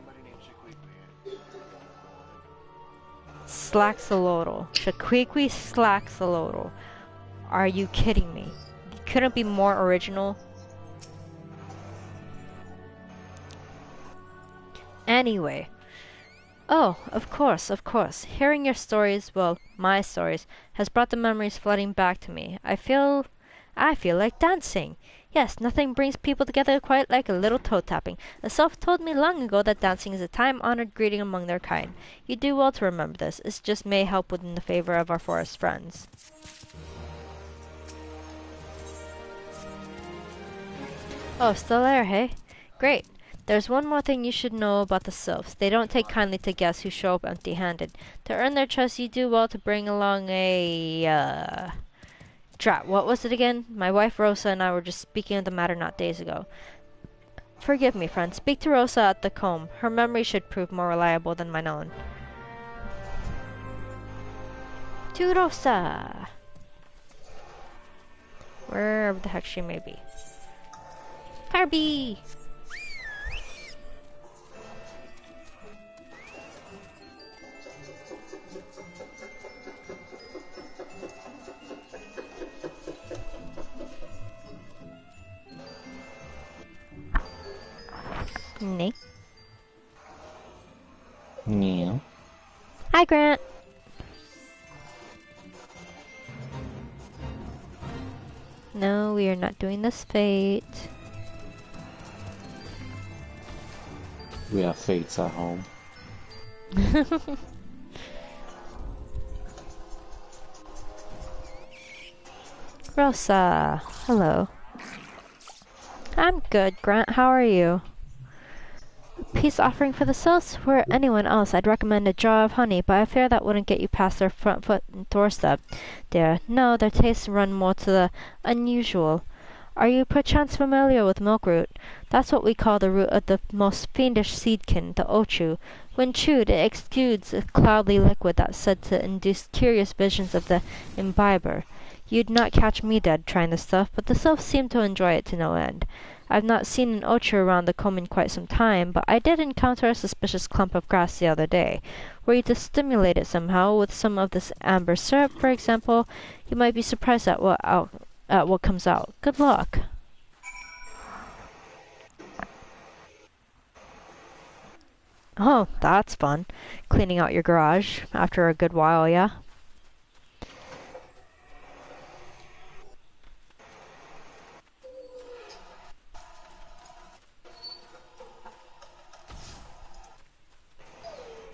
Slaxolotl. Shaquiqui Slaxolotl. Are you kidding me? You couldn't be more original. Anyway. Oh, of course, of course. Hearing your stories, well, my stories, has brought the memories flooding back to me. I feel like dancing. Yes, nothing brings people together quite like a little toe tapping. The self told me long ago that dancing is a time-honored greeting among their kind. You do well to remember this. It just may help within the favor of our forest friends. Oh, still there, hey? Great. There's one more thing you should know about the sylphs. They don't take kindly to guests who show up empty-handed. To earn their trust, you do well to bring along a, Drat, what was it again? My wife Rosa and I were just speaking of the matter not days ago. Forgive me, friend. Speak to Rosa at the comb. Her memory should prove more reliable than mine own. To Rosa! Wherever the heck she may be. Barbie! Nick. Yeah. Hi, Grant. No, we are not doing this fate. We have fates at home. Rosa, hello. I'm good, Grant. How are you? Peace offering for the sylphs? Were anyone else, I'd recommend a jar of honey, but I fear that wouldn't get you past their front foot and doorstep. Dear, no, their tastes run more to the unusual. Are you perchance familiar with milkroot? That's what we call the root of the most fiendish seedkin, the ochu. When chewed, it exudes a cloudy liquid that's said to induce curious visions of the imbiber. You'd not catch me dead trying the stuff, but the sylphs seem to enjoy it to no end. I've not seen an ochu around the comb in quite some time, but I did encounter a suspicious clump of grass the other day. Were you to stimulate it somehow, with some of this amber syrup, for example, you might be surprised at what comes out. Good luck. Oh, that's fun. Cleaning out your garage after a good while, yeah?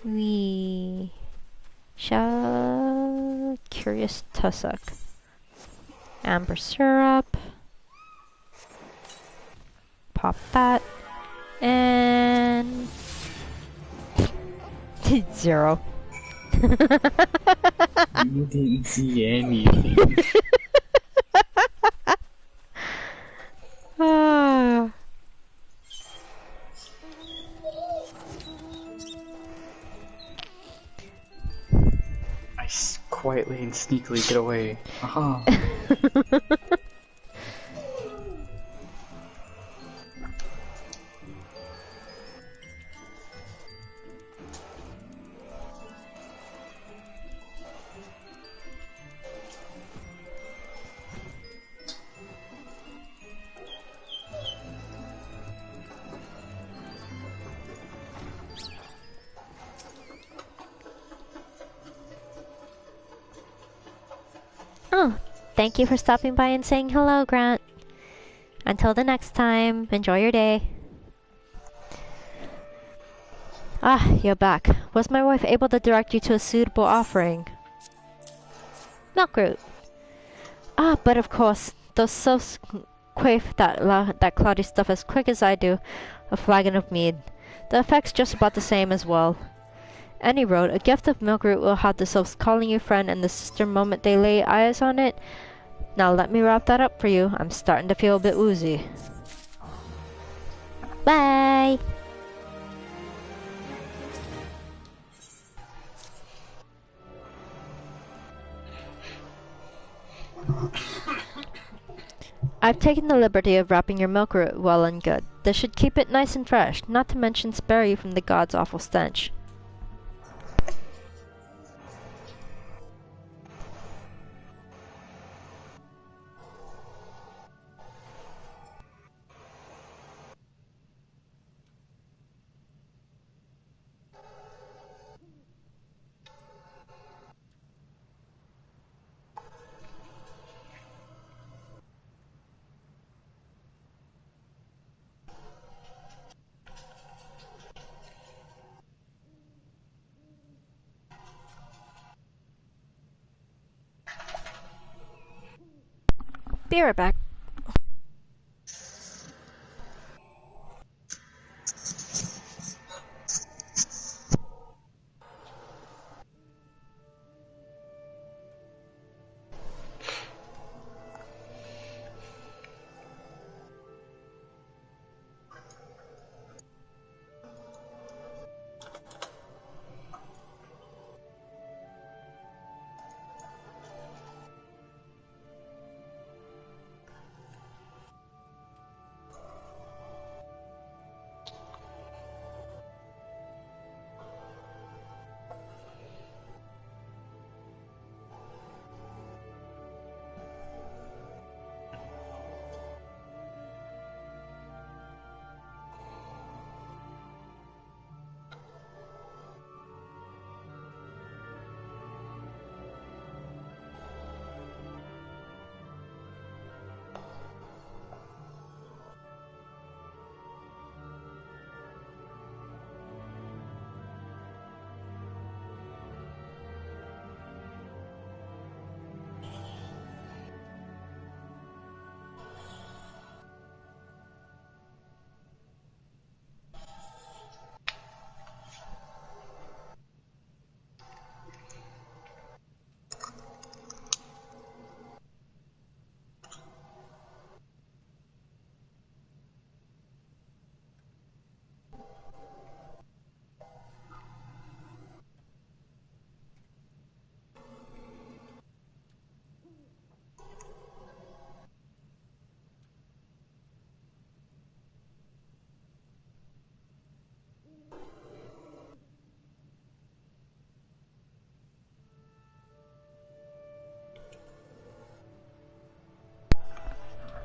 We curious tussock. Amber syrup. Pop that. And 0. You didn't see anything. I quietly and sneakily get away. Aha. Oh, thank you for stopping by and saying hello, Grant. Until the next time, enjoy your day. Ah, you're back. Was my wife able to direct you to a suitable offering? Milkroot. Ah, but of course, those sylphs quaff that cloudy stuff as quick as I do a flagon of mead. The effect's just about the same as well. Any road, a gift of Milkroot will have the sylphs calling you friend and the sister moment they lay eyes on it. Now let me wrap that up for you. I'm starting to feel a bit woozy. Bye! I've taken the liberty of wrapping your Milkroot well and good. This should keep it nice and fresh, not to mention spare you from the god's awful stench. Be right back.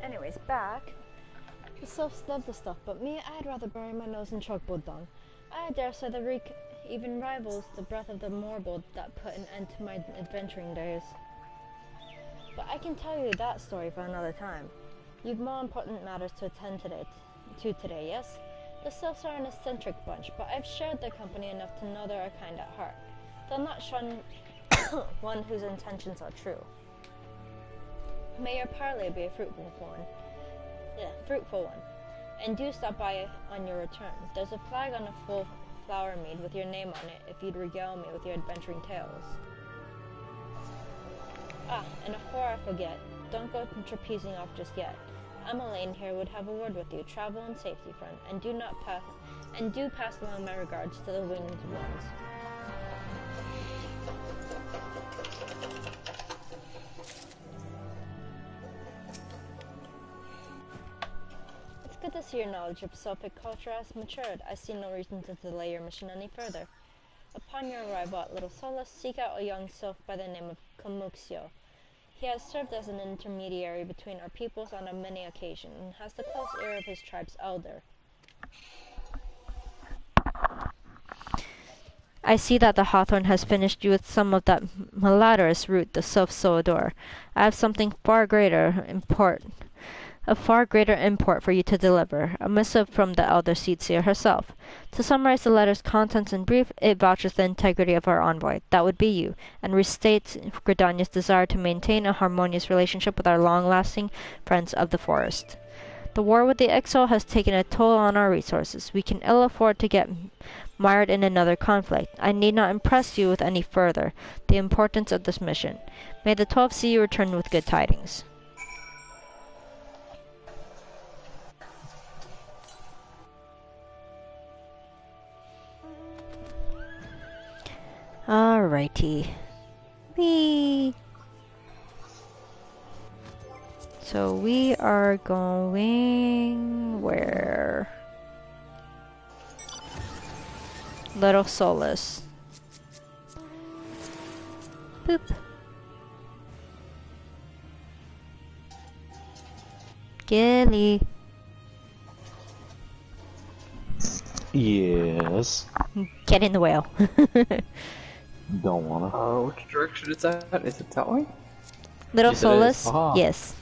Anyways, back. The sylphs love the stuff, but me, I'd rather bury my nose in chalkboard dung. I dare say the reek even rivals the breath of the moorboard that put an end to my adventuring days. But I can tell you that story for another time. You've more important matters to attend to today, yes? The Sylphs are an eccentric bunch, but I've shared their company enough to know they're kind at heart. They'll not shun one whose intentions are true. May your parley be a fruitful one. And do stop by on your return. There's a flag on a full flower mead with your name on it if you'd regale me with your adventuring tales. Ah, and afore I forget, don't go trapezing off just yet. Emmeline here would have a word with you. Travel in safety, friend, and do pass along my regards to the winged ones. It's good to see your knowledge of Sylphic culture has matured. I see no reason to delay your mission any further. Upon your arrival at Little Solace, seek out a young sylph by the name of Camuxio. He has served as an intermediary between our peoples on many occasions, and has the close ear of his tribe's elder. I see that the hawthorn has finished you with some of that malodorous root the sylphs so adore. I have something of far greater import for you to deliver, a missive from the elder Seedseer herself. To summarize the letter's contents in brief, it vouches the integrity of our envoy, that would be you, and restates Gridania's desire to maintain a harmonious relationship with our long-lasting friends of the forest. The war with the exile has taken a toll on our resources. We can ill afford to get mired in another conflict. I need not impress you with any further the importance of this mission. May the 12 see you return with good tidings. Alrighty. So we are going where? Little Solace. Boop. Gilly. Yes. Get in the whale. Don't wanna. Which direction is that? Is it that way? Little Yes, Solace? Ah. Yes.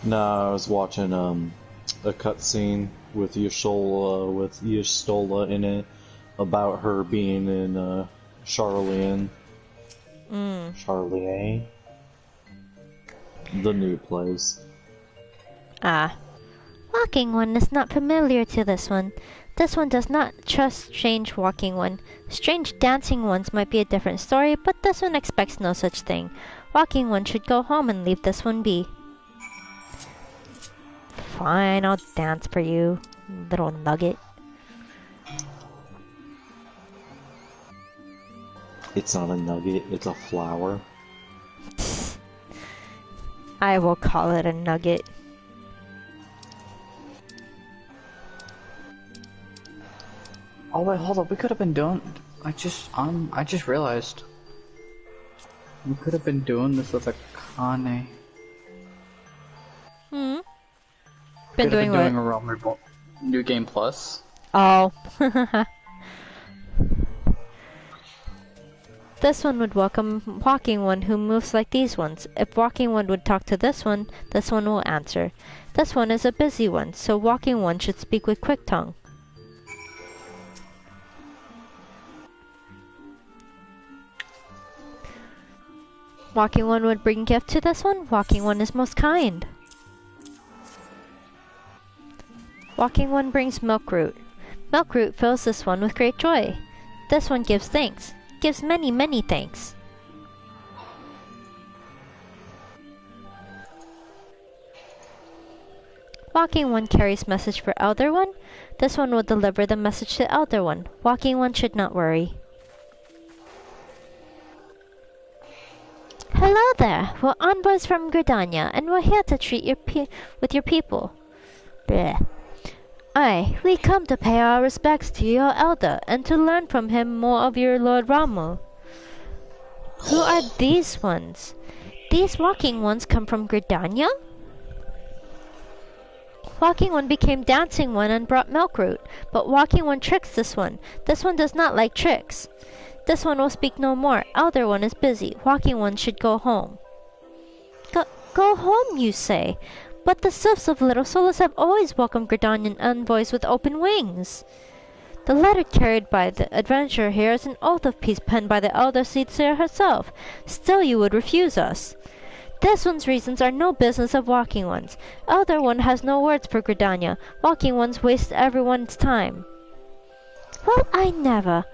No, I was watching a cutscene with Y'shtola in it about her being in Charlian. Charlian? The new place. Ah. Walking One is not familiar to this one. This one does not trust strange walking one. Strange dancing ones might be a different story, but this one expects no such thing. Walking One should go home and leave this one be. Fine, I'll dance for you, little nugget. It's not a nugget, it's a flower. I will call it a nugget. Oh wait, hold up. We could have been doing. I just realized. We could have been doing this with a Kane. Been doing doing a what? Realm Reborn New Game Plus. Oh. This one would welcome Walking One who moves like these ones. If Walking One would talk to this one will answer. This one is a busy one, so Walking One should speak with quick tongue. Walking One would bring gift to this one. Walking One is most kind. Walking One brings Milkroot. Milkroot fills this one with great joy. This one gives thanks. Gives many, many thanks. Walking One carries message for Elder One. This one will deliver the message to Elder One. Walking One should not worry. Hello there. We're envoys from Gridania, and we're here to treat with your people. Bleh. Aye, we come to pay our respects to your elder, and to learn from him more of your Lord Ramu. Who are these ones? These Walking Ones come from Gridania? Walking One became Dancing One and brought Milkroot, but Walking One tricks this one. This one does not like tricks. This one will speak no more. Elder one is busy. Walking one should go home. Go home, you say? But the sylphs of Little Solus have always welcomed Gridanian envoys with open wings. The letter carried by the adventurer here is an oath of peace penned by the elder Seer herself. Still you would refuse us. This one's reasons are no business of Walking One's. Elder One has no words for Gridania. Walking One's waste everyone's time. Well, I never.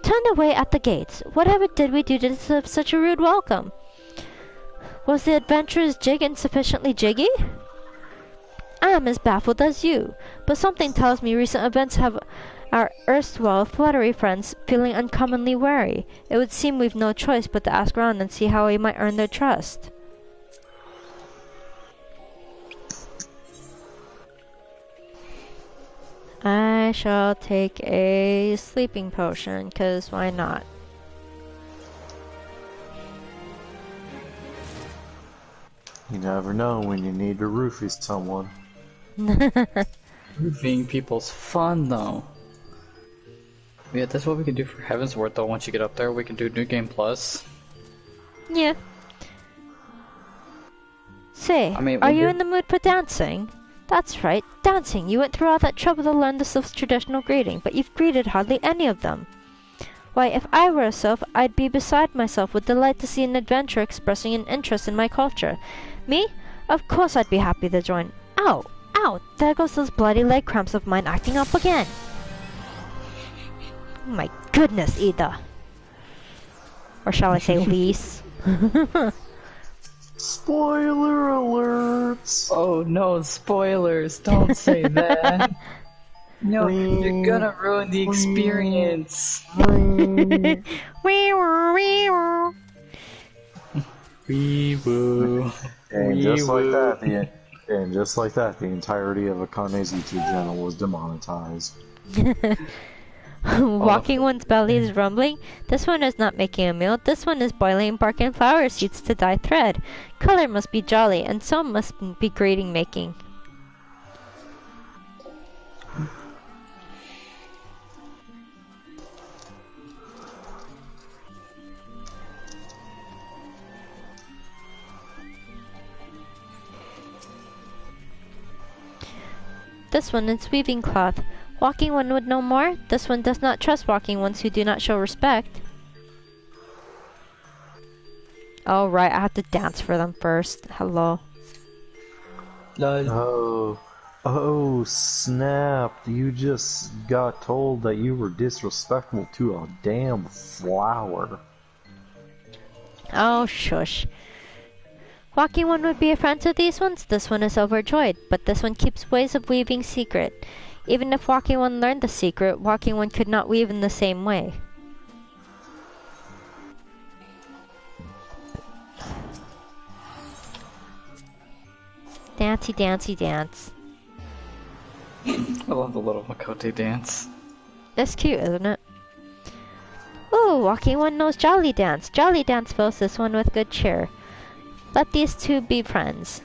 Turned away at the gates. Whatever did we do to deserve such a rude welcome? Was the adventurer's jig insufficiently jiggy? I am as baffled as you, but something tells me recent events have our erstwhile fluttery friends feeling uncommonly wary. It would seem we've no choice but to ask around and see how we might earn their trust. I shall take a sleeping potion, 'cause why not? You never know when you need to roofie someone. Roofing people's fun, though. Yeah, that's what we can do for Heaven's Word, though. Once you get up there, we can do New Game Plus. Yeah. Say, are you in the mood for dancing? That's right, dancing. You went through all that trouble to learn the sylph's traditional greeting, but you've greeted hardly any of them. Why, if I were a sylph, I'd be beside myself with delight to see an adventurer expressing an interest in my culture. Me? Of course I'd be happy to join. Ow! Ow! There goes those bloody leg cramps of mine acting up again. Oh my goodness, Ida. Or shall I say Lise? Spoiler alerts! Oh no, spoilers! Don't say that! No, you're gonna ruin the experience! Wee woo. And just like that, the entirety of Akane's YouTube channel was demonetized. Walking One's belly is rumbling. This one is not making a meal. This one is boiling bark and flower seeds to dye thread. Color must be jolly, and so must be greeting making. This one is weaving cloth. Walking One would know more. This one does not trust Walking Ones who do not show respect. Oh right, I have to dance for them first. Hello. Oh snap, you just got told that you were disrespectful to a damn flower. Oh shush. Walking One would be a friend to these ones. This one is overjoyed, but this one keeps ways of weaving secret. Even if Walking One learned the secret, Walking One could not weave in the same way. Dancey, dancey, dance. I love the little Makote dance. That's cute, isn't it? Ooh, Walking One knows Jolly Dance. Jolly Dance fills this one with good cheer. Let these two be friends.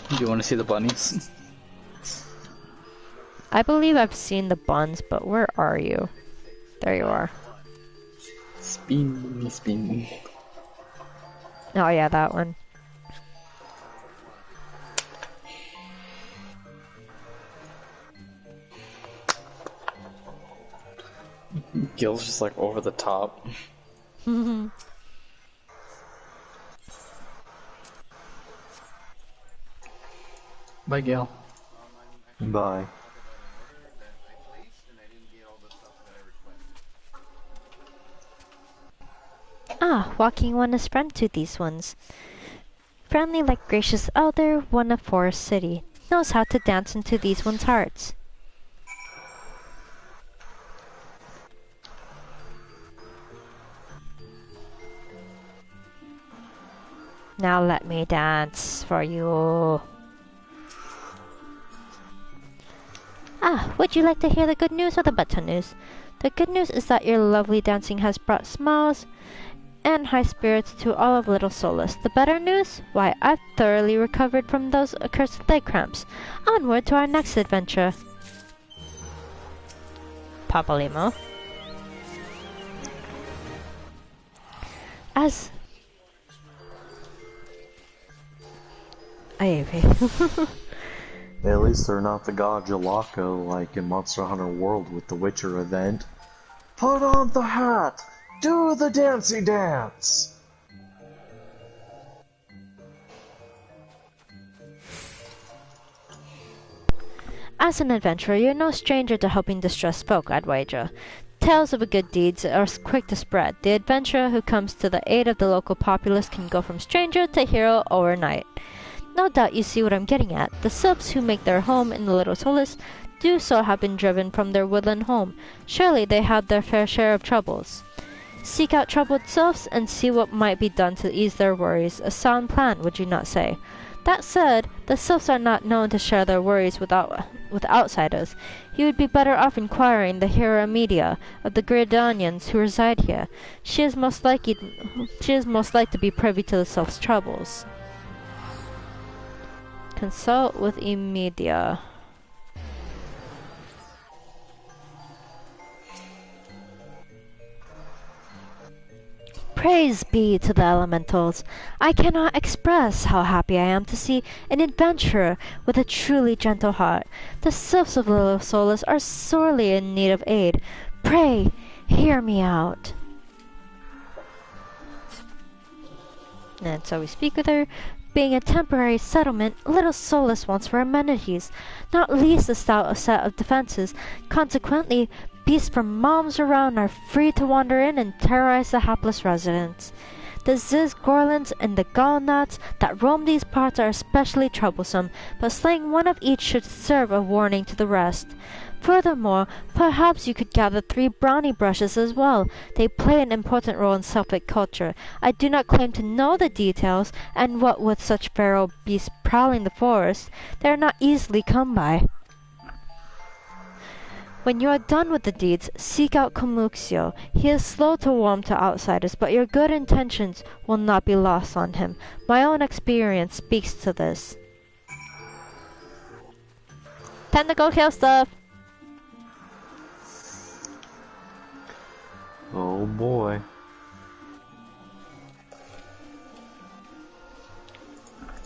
Do you want to see the bunnies? I believe I've seen the buns, but where are you? There you are. Spin, spin. Oh yeah, that one. Gil's just like over the top. Bye, Gil. Bye. Ah, Walking One is friend to these ones. Friendly like gracious elder, one of Forest City. Knows how to dance into these ones' hearts. Now let me dance for you. Ah, would you like to hear the good news or the better news? The good news is that your lovely dancing has brought smiles and high spirits to all of Little Solus. The better news? Why, I've thoroughly recovered from those accursed leg cramps. Onward to our next adventure. Papalimo. As... Ayave. At least they're not the god Jalako like in Monster Hunter World with the Witcher event. Put on the hat! Do the dancey dance! As an adventurer, you're no stranger to helping distressed folk, I'd wager. Tales of good deeds are quick to spread. The adventurer who comes to the aid of the local populace can go from stranger to hero overnight. No doubt you see what I'm getting at. The sylphs who make their home in the Little Solus do so have been driven from their woodland home. Surely they have their fair share of troubles. Seek out troubled sylphs and see what might be done to ease their worries. A sound plan, would you not say? That said, the sylphs are not known to share their worries with outsiders. You would be better off inquiring the hero Media of the Gridanians who reside here. She is most likely to be privy to the sylphs' troubles. Consult with Emedia. Praise be to the elementals. I cannot express how happy I am to see an adventurer with a truly gentle heart. The sylphs of Little Solus are sorely in need of aid. Pray, hear me out. And so we speak with her. Being a temporary settlement, Little Solus wants for amenities, not least a stout set of defenses. Consequently, beasts from moms around are free to wander in and terrorize the hapless residents. The Zizgorlins and the Galnats that roam these parts are especially troublesome, but slaying one of each should serve a warning to the rest. Furthermore, perhaps you could gather 3 brownie brushes as well. They play an important role in Celtic culture. I do not claim to know the details, and what with such feral beasts prowling the forest, they are not easily come by. When you are done with the deeds, seek out Comuxio. He is slow to warm to outsiders, but your good intentions will not be lost on him. My own experience speaks to this. Time to go kill stuff! Oh boy.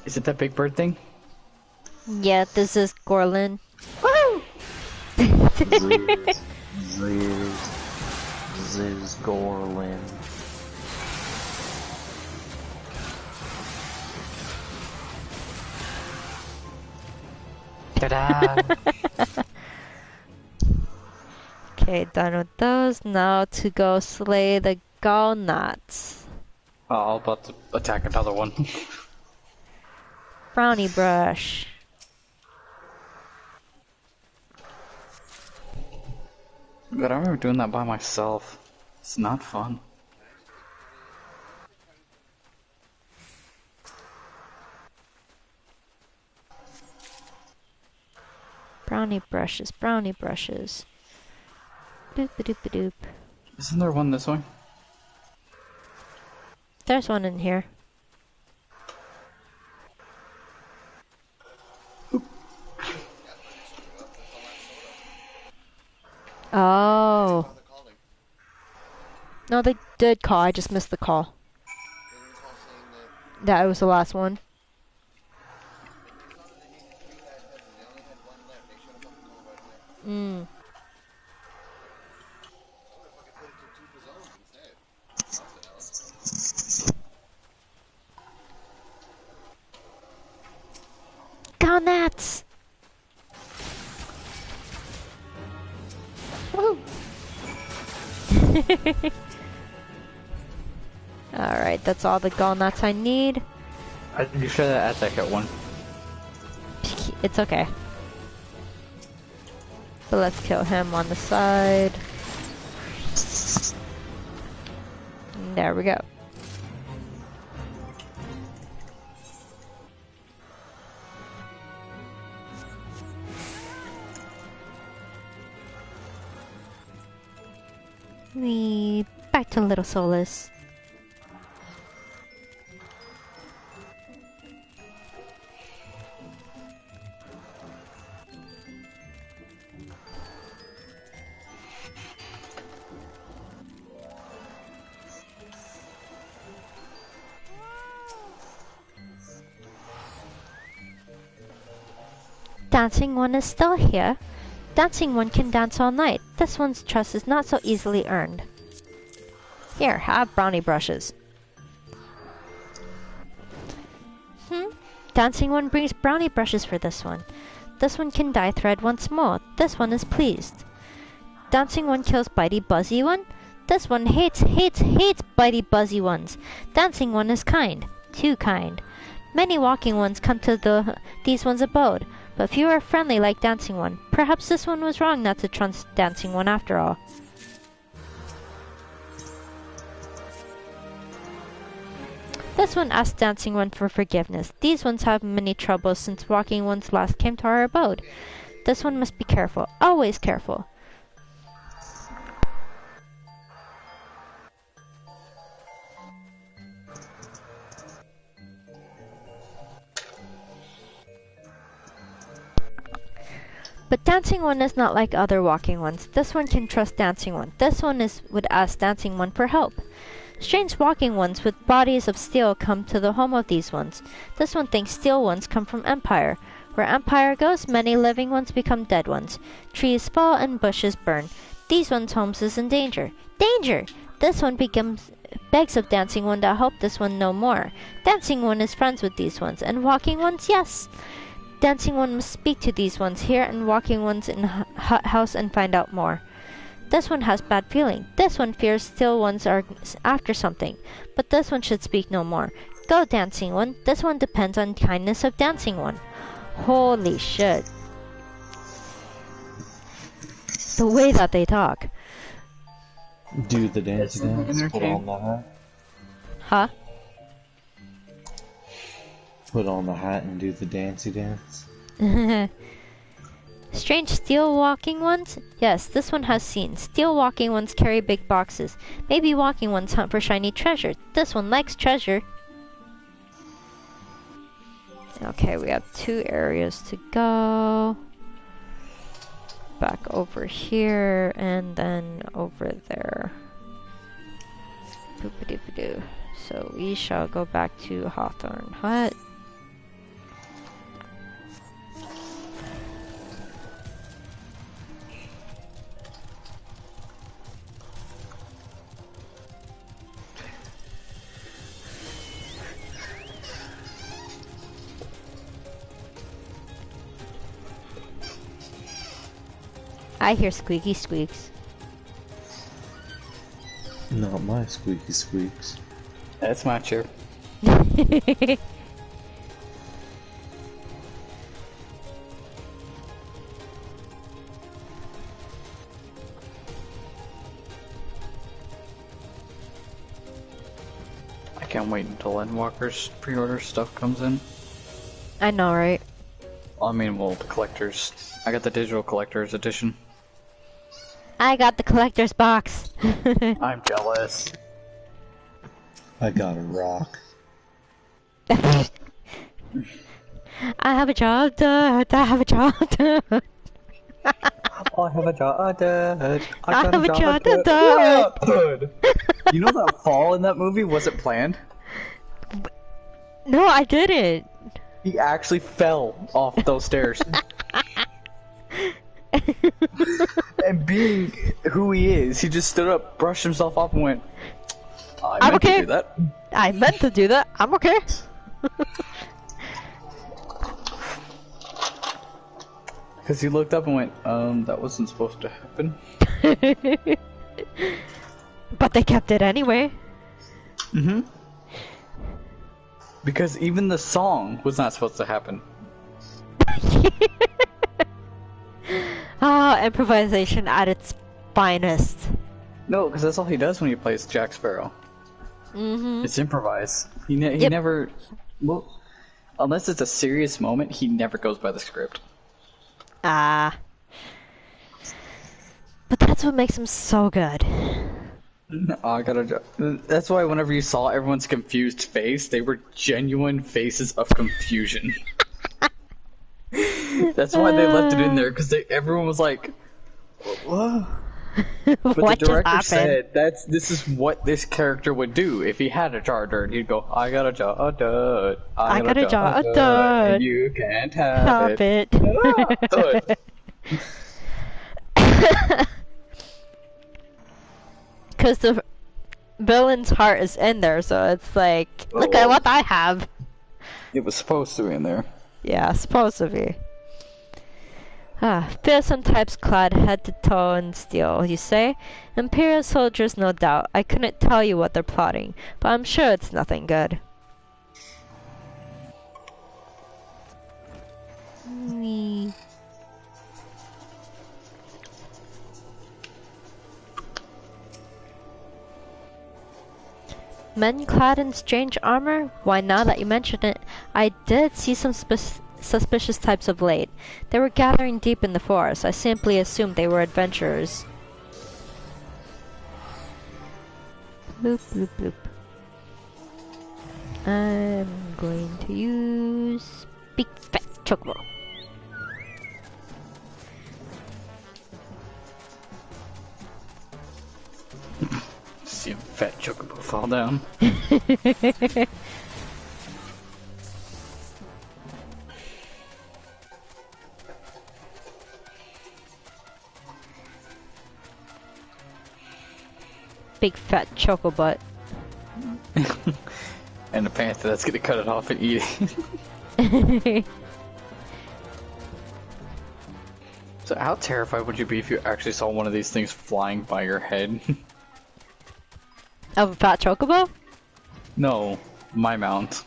Is it that big bird thing? Yeah, this is Gorlin. Woo! Ziz Gorlin. Ta-da! Okay, done with those. Now to go slay the Galnats. Oh, I'm about to attack another one. Brownie brush. But I remember doing that by myself. It's not fun. Brownie brushes, brownie brushes. Doop-a-doop-a-doop. Isn't there one this way? There's one in here. Oh. No, they did call. I just missed the call. That was the last one. Mm. Go nuts! Woo! Alright, that's all the Galnats I need. You sure that Aztec hit one? It's okay. But let's kill him on the side. There we go. Back to Little Solus. Dancing one is still here. Dancing one can dance all night. This one's trust is not so easily earned. Here, have brownie brushes. Dancing one brings brownie brushes for this one. This one can dye thread once more. This one is pleased. Dancing one kills bitey buzzy one. This one hates bitey buzzy ones. Dancing one is kind. Too kind. Many walking ones come to these one's abode, but few are friendly like dancing one. Perhaps this one was wrong not to trust dancing one after all. This one asks dancing one for forgiveness. These ones have many troubles since walking ones last came to our abode. This one must be careful, always careful. But dancing one is not like other walking ones. This one can trust dancing one. This one would ask dancing one for help. Strange walking ones with bodies of steel come to the home of these ones. This one thinks steel ones come from Empire. Where Empire goes, many living ones become dead ones. Trees fall and bushes burn. These ones' homes is in danger. Danger! This one begs of dancing one to help this one no more. Dancing one is friends with these ones, and walking ones, yes. Dancing one must speak to these ones here and walking ones in hut house and find out more. This one has bad feeling. This one fears still ones are after something. But this one should speak no more. Go, dancing one. This one depends on kindness of dancing one. Holy shit. The way that they talk. Do the dance dance. Put on the hat. Huh? Put on the hat and do the dancey dance. Strange steel walking ones? Yes, this one has seen. Steel walking ones carry big boxes. Maybe walking ones hunt for shiny treasure. This one likes treasure. Okay, we have 2 areas to go. Back over here and then over there. Boop-a-doop-a-doo. So we shall go back to Hawthorne Hut. I hear squeaky squeaks. Not my squeaky squeaks. That's my chair. I can't wait until Endwalker's pre-order stuff comes in. I know, right? I mean, well, the collectors. I got the digital collector's edition. I got the collector's box. I'm jealous. I got a rock. I have a job done. I have a job done. I have a job done. I have a job done. You know that fall in that movie wasn't planned? No, I didn't. He actually fell off those stairs. And being who he is, he just stood up, brushed himself off, and went, I meant to do that. I meant to do that. I'm okay. Because he looked up and went, that wasn't supposed to happen. But they kept it anyway. Mm-hmm. Because even the song was not supposed to happen. Ah, improvisation at its finest. No, because that's all he does when he plays Jack Sparrow. Mm-hmm. It's improvise. He never... Well, unless it's a serious moment, he never goes by the script. Ah. But that's what makes him so good. I gotta... That's why whenever you saw everyone's confused face, they were genuine faces of confusion. That's why they left it in there, because everyone was like, what? But What the just director happened? said this is what this character would do if he had a jar dirt. He'd go, I got a jar dirt. I got a jar dirt. And you can't have it. Ah, dirt. Because the villain's heart is in there, so it's like, look at what I have. It was supposed to be in there. Yeah, supposed to be. Fearsome types clad head to toe in steel, you say? Imperial soldiers, no doubt. I couldn't tell you what they're plotting, but I'm sure it's nothing good. Me. Men clad in strange armor? Why, now that you mention it, I did see some suspicious types of late. They were gathering deep in the forest. I simply assumed they were adventurers. Bloop, bloop, bloop. I'm going to use Big Fat Chocobo. See a fat chocobo fall down. Big fat chocobutt. And a panther that's gonna cut it off and eat it. So how terrified would you be if you actually saw one of these things flying by your head? Of a fat chocobo? No, my mount.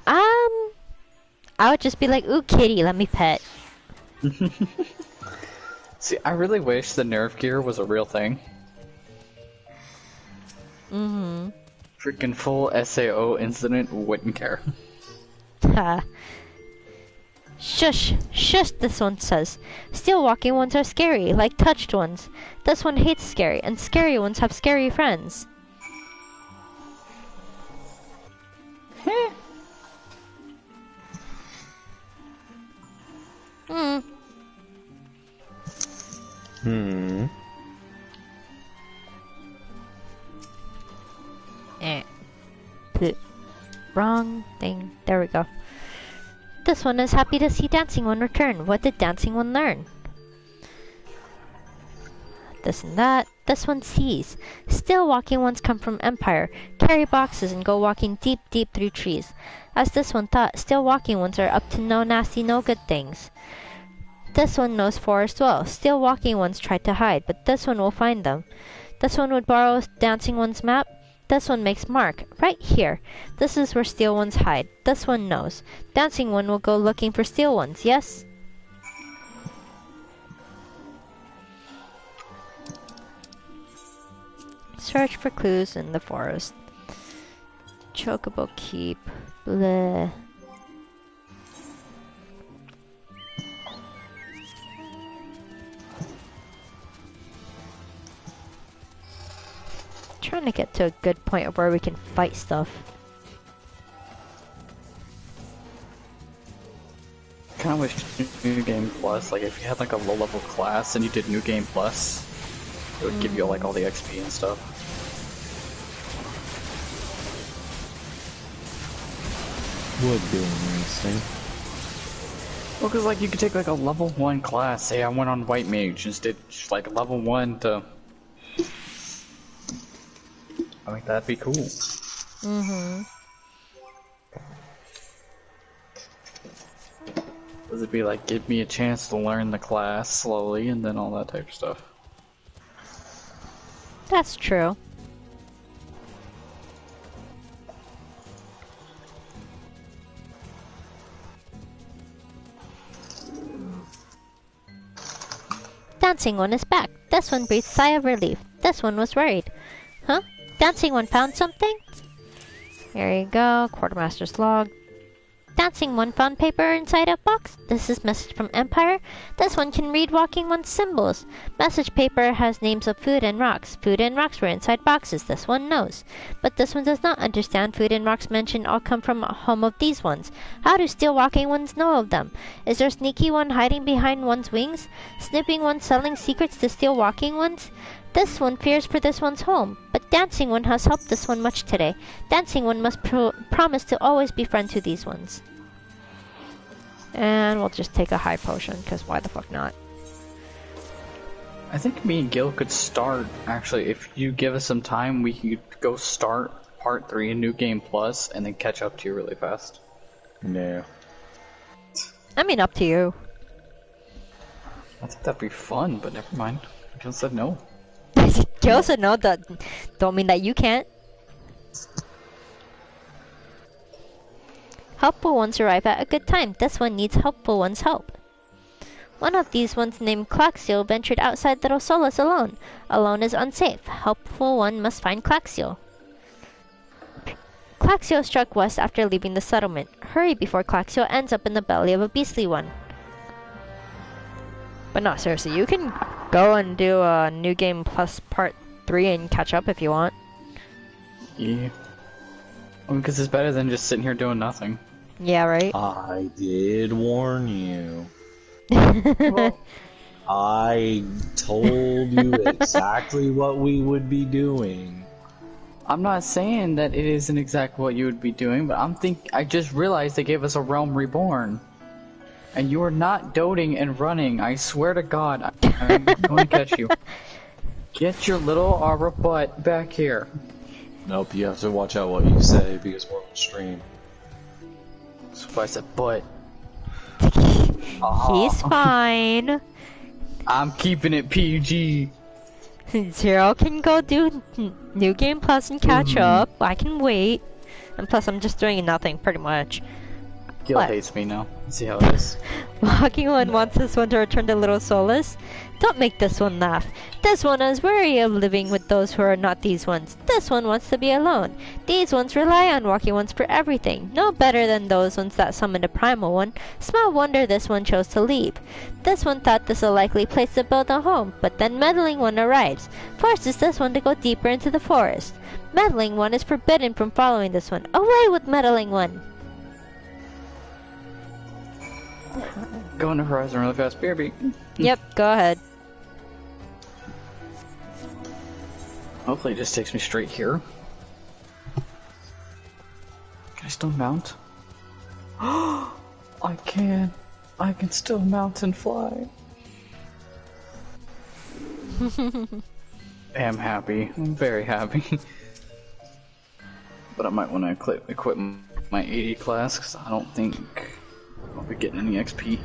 I would just be like, ooh kitty, let me pet. See, I really wish the nerve gear was a real thing. Mm-hmm. Freaking full SAO incident, wouldn't care. Ha. Shush, shush, this one says. Steel walking ones are scary, like touched ones. This one hates scary, and scary ones have scary friends. Wrong thing. There we go. This one is happy to see Dancing One return. What did Dancing One learn? This and that. This one sees. Still walking ones come from Empire, carry boxes and go walking deep, deep through trees. As this one thought, still walking ones are up to no nasty, no good things. This one knows forest well. Still walking ones tried to hide, but this one will find them. This one would borrow Dancing One's map. This one makes mark, right here. This is where steel ones hide. This one knows. Dancing One will go looking for steel ones, yes? Search for clues in the forest. Chocobo keep. Bleh. Trying to get to a good point of where we can fight stuff. Kinda wish New Game Plus, like if you had like a low level class and you did New Game Plus, it would give you like all the XP and stuff. Would be interesting. Well, cause like you could take like a level 1 class, say I went on White Mage and did like level 1 to... I think that'd be cool. Mm-hmm. Does it be like, give me a chance to learn the class slowly and then all that type of stuff? That's true. Dancing One is back. This one breathed a sigh of relief. This one was worried. Huh? Dancing One found something? There you go. Quartermaster's log. Dancing one found paper inside a box. This is message from Empire. This one can read walking one's symbols. Message paper has names of food and rocks. Food and rocks were inside boxes. This one knows. But this one does not understand food and rocks mentioned all come from a home of these ones. How do still walking ones know of them? Is there sneaky one hiding behind one's wings? Snipping one selling secrets to still walking ones? This one fears for this one's home, but Dancing One has helped this one much today. Dancing One must promise to always be friend to these ones. And we'll just take a high potion, because why the fuck not? I think me and Gil could start, actually, if you give us some time, we could go start part 3 in New Game Plus, and then catch up to you really fast. No. I mean, up to you. I think that'd be fun, but never mind. Gil said no. Gil said no, that don't mean that you can't. Helpful ones arrive at a good time. This one needs helpful one's help. One of these ones named Claxio ventured outside Little Solus alone. Alone is unsafe. Helpful one must find Claxio. Claxio struck west after leaving the settlement. Hurry before Claxio ends up in the belly of a beastly one. But no, seriously, you can go and do a New Game Plus Part 3 and catch up if you want. Yeah. Because it's better than just sitting here doing nothing. Yeah, right? I did warn you. Well, I told you exactly what we would be doing. I'm not saying that it isn't exactly what you would be doing, but I just realized they gave us a Realm Reborn. And you are not doting and running. I swear to God, I'm going to catch you. Get your little Arbor butt back here. Nope, you have to watch out what you say because we're on stream. So I said butt. He's fine. I'm keeping it PG. Zero can go do New Game Plus and catch up. I can wait. And plus, I'm just doing nothing, pretty much. Gil hates me now. See how it is. Walking One wants this one to return to Little Solus. Don't make this one laugh. This one is weary of living with those who are not these ones. This one wants to be alone. These ones rely on Walking Ones for everything. No better than those ones that summoned a Primal One. Small wonder this one chose to leave. This one thought this a likely place to build a home, but then Meddling One arrives. Forces this one to go deeper into the forest. Meddling One is forbidden from following this one. Away with Meddling One! Going to Horizon really fast. BRB. Yep, go ahead. Hopefully it just takes me straight here. Can I still mount? I can. I can still mount and fly. I am happy. I'm very happy. But I might want to equip my 80 class because I don't think I'll be getting any XP.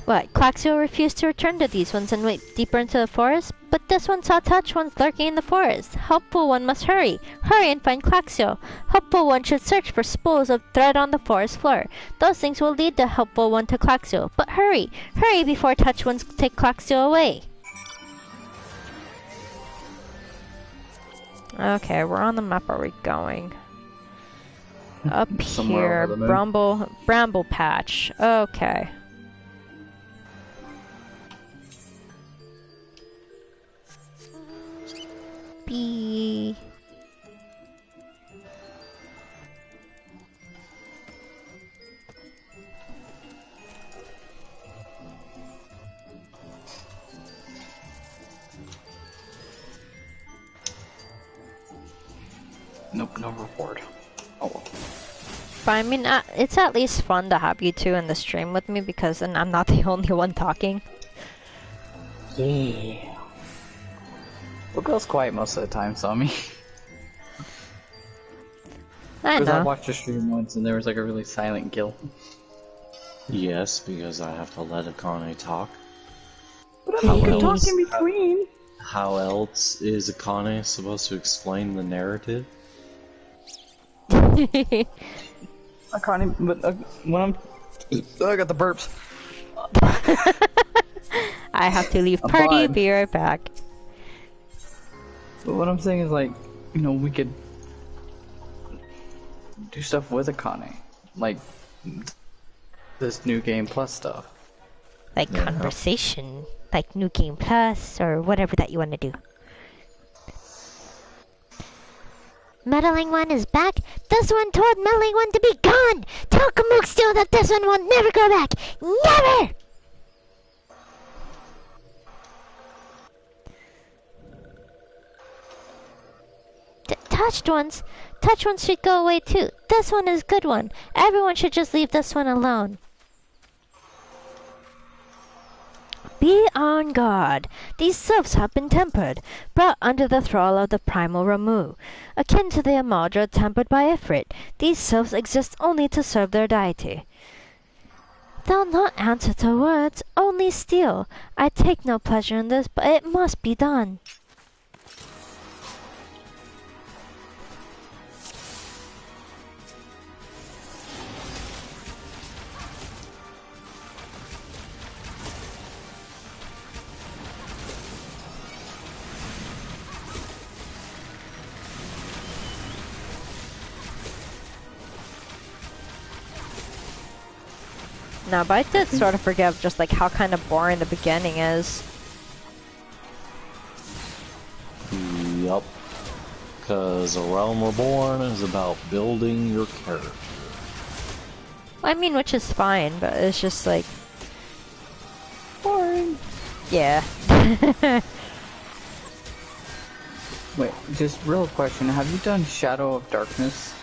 What? Claxio refused to return to these ones and went deeper into the forest? But this one saw touch ones lurking in the forest. Helpful one must hurry. Hurry and find Claxio. Helpful one should search for spools of thread on the forest floor. Those things will lead the helpful one to Claxio. But hurry! Hurry before touch ones take Claxio away. Okay, where on the map are we going? Up here, Bramble Patch. Okay. B. Nope, no reward. Oh well. But I mean, it's at least fun to have you two in the stream with me because then I'm not the only one talking. Yeah. Well, Gil's quiet most of the time, so I mean. I know. Because I watched a stream once and there was like a really silent Gil. Yes, because I have to let Akane talk. But I mean, you can talk in between. How else is Akane supposed to explain the narrative? Akane, but when I'm... I got the burps. I have to leave party, be right back. But what I'm saying is like, you know, we could do stuff with Akane. like this new game plus stuff. Like conversation, like New Game Plus, or whatever that you want to do. Meddling One is back. This one told Meddling One to be gone. Tell Kamuxio that this one will never go back. Never! Touched ones should go away too. This one is good one. Everyone should just leave this one alone. Be on guard. These sylphs have been tempered, brought under the thrall of the primal Ramu. Akin to the Amadra tempered by Ifrit, these sylphs exist only to serve their deity. They'll not answer to words, only steal. I take no pleasure in this, but it must be done. No, but I did sort of forget just like how kind of boring the beginning is. Yup. Because A Realm Reborn is about building your character. I mean, which is fine, but it's just like... boring. Yeah. Wait, just real question, have you done Shadow of Darkness?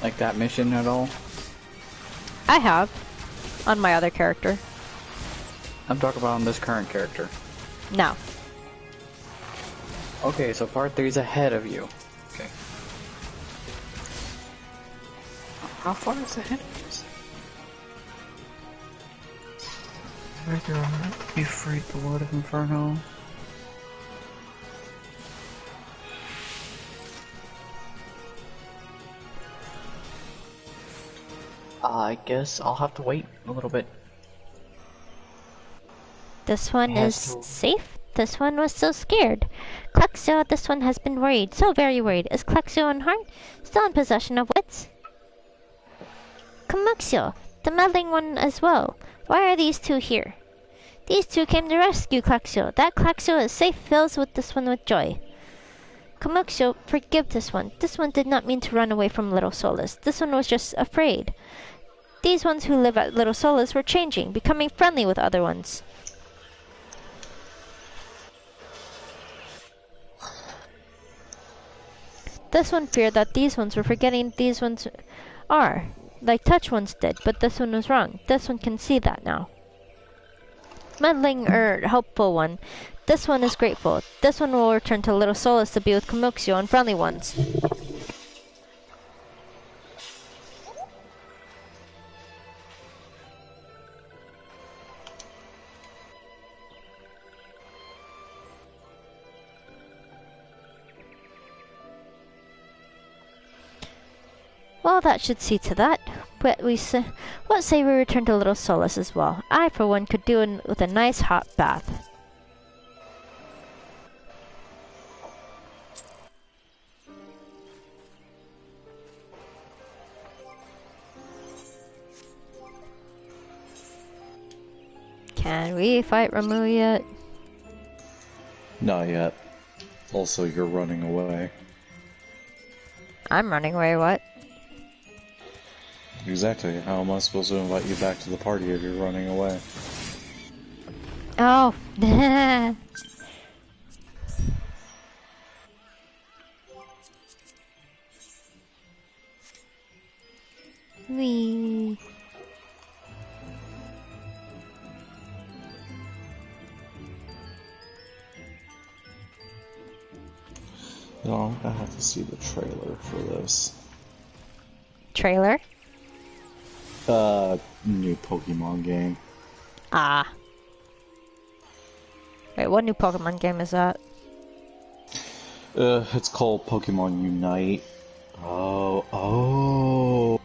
Like that mission at all? I have. On my other character. I'm talking about on this current character. No. Okay, so part 3 is ahead of you. Okay. How far is ahead of us? Right there on that. You freed the Lord of Inferno. I guess I'll have to wait a little bit. This one is safe. This one was so scared. Klexio, this one has been worried, so very worried. Is Klexio unharmed? Still in possession of wits? Kamuxio, the meddling one as well. Why are these two here? These two came to rescue Klexio. That Klexio is safe fills with this one with joy. Kamuxio, forgive this one. This one did not mean to run away from Little Solus. This one was just afraid. These ones who live at Little Solus were changing, becoming friendly with other ones. This one feared that these ones were forgetting these ones are, like Touch ones did, but this one was wrong. This one can see that now. Meddling helpful one. This one is grateful. This one will return to Little Solus to be with Kamuxio and friendly ones. Well, that should see to that. But what say we return to Little Solus as well? I, for one, could do with a nice hot bath. Can we fight Ramu yet? Not yet. Also, you're running away. I'm running away, what? Exactly. How am I supposed to invite you back to the party if you're running away? Oh. Wee. No, I have to see the trailer for this. Trailer? New Pokemon game. Ah. Wait, what new Pokemon game is that? It's called Pokemon Unite. Oh.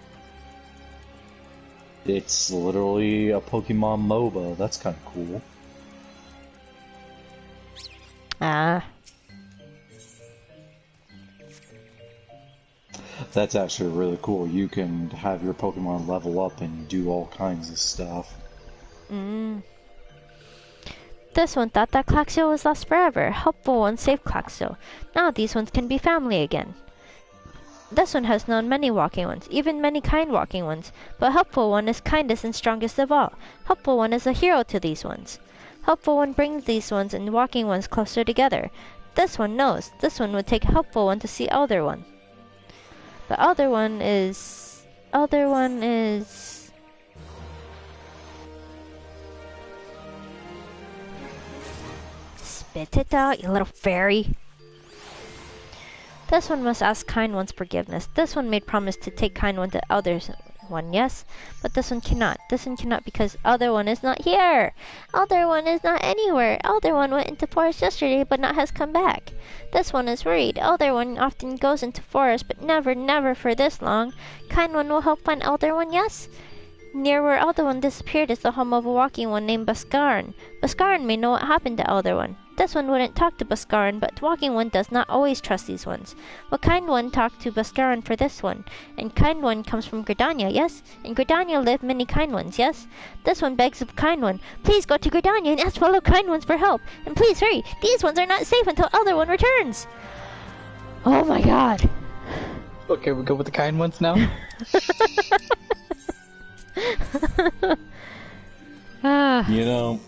It's literally a Pokemon MOBA. That's kind of cool. Ah. That's actually really cool. You can have your Pokemon level up and do all kinds of stuff. This one thought that Claxio was lost forever. Helpful one saved Claxio. Now these ones can be family again. This one has known many walking ones, even many kind walking ones, but Helpful One is kindest and strongest of all. Helpful One is a hero to these ones. Helpful One brings these ones and walking ones closer together. This one knows. This one would take Helpful One to see Elder One. The Elder One is... Spit it out, you little fairy. This one must ask Kind One's forgiveness. This one made promise to take Kind One to Elder One, yes? But this one cannot. This one cannot because Elder One is not here. Elder One is not anywhere. Elder One went into forest yesterday but not has come back. This one is worried. Elder One often goes into forest but never for this long. Kind One will help find Elder One, yes? Near where Elder One disappeared is the home of a walking one named Buscarin. Buscarin may know what happened to Elder One. This one wouldn't talk to Buscarin, but Walking One does not always trust these ones. Well, Kind One talked to Buscarin for this one. And Kind One comes from Gridania, yes? In Gridania live many Kind Ones, yes? This one begs of Kind One, please go to Gridania and ask fellow Kind Ones for help. And please hurry, these ones are not safe until Elder One returns. Oh my god. Okay, we go with the Kind Ones now? You know,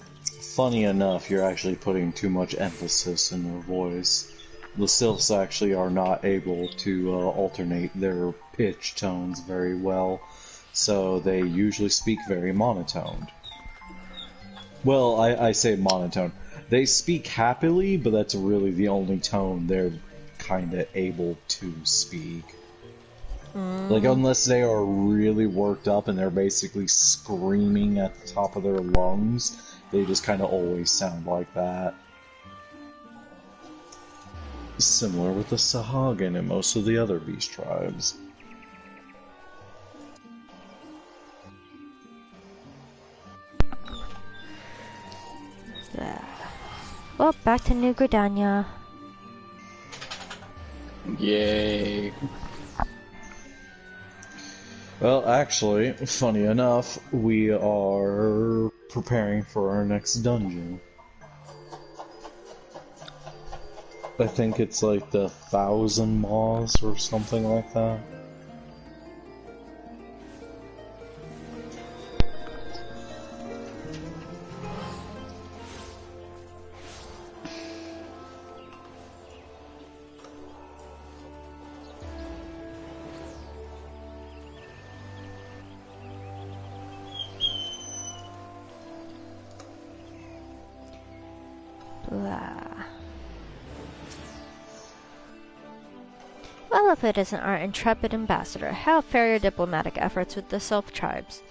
funny enough, you're actually putting too much emphasis in their voice. The Sylphs actually are not able to alternate their pitch tones very well, so they usually speak very monotoned. Well, I say monotone. They speak happily, but that's really the only tone they're kinda able to speak. Like, unless they are really worked up and they're basically screaming at the top of their lungs, they just kind of always sound like that. Similar with the Sahagin and most of the other beast tribes. Well, back to New Gridania. Yay. Well, actually, funny enough, we are preparing for our next dungeon. I think it's like the 1,000 Maws or something like that. Well, if it isn't our intrepid ambassador, how fare your diplomatic efforts with the Sylph tribes?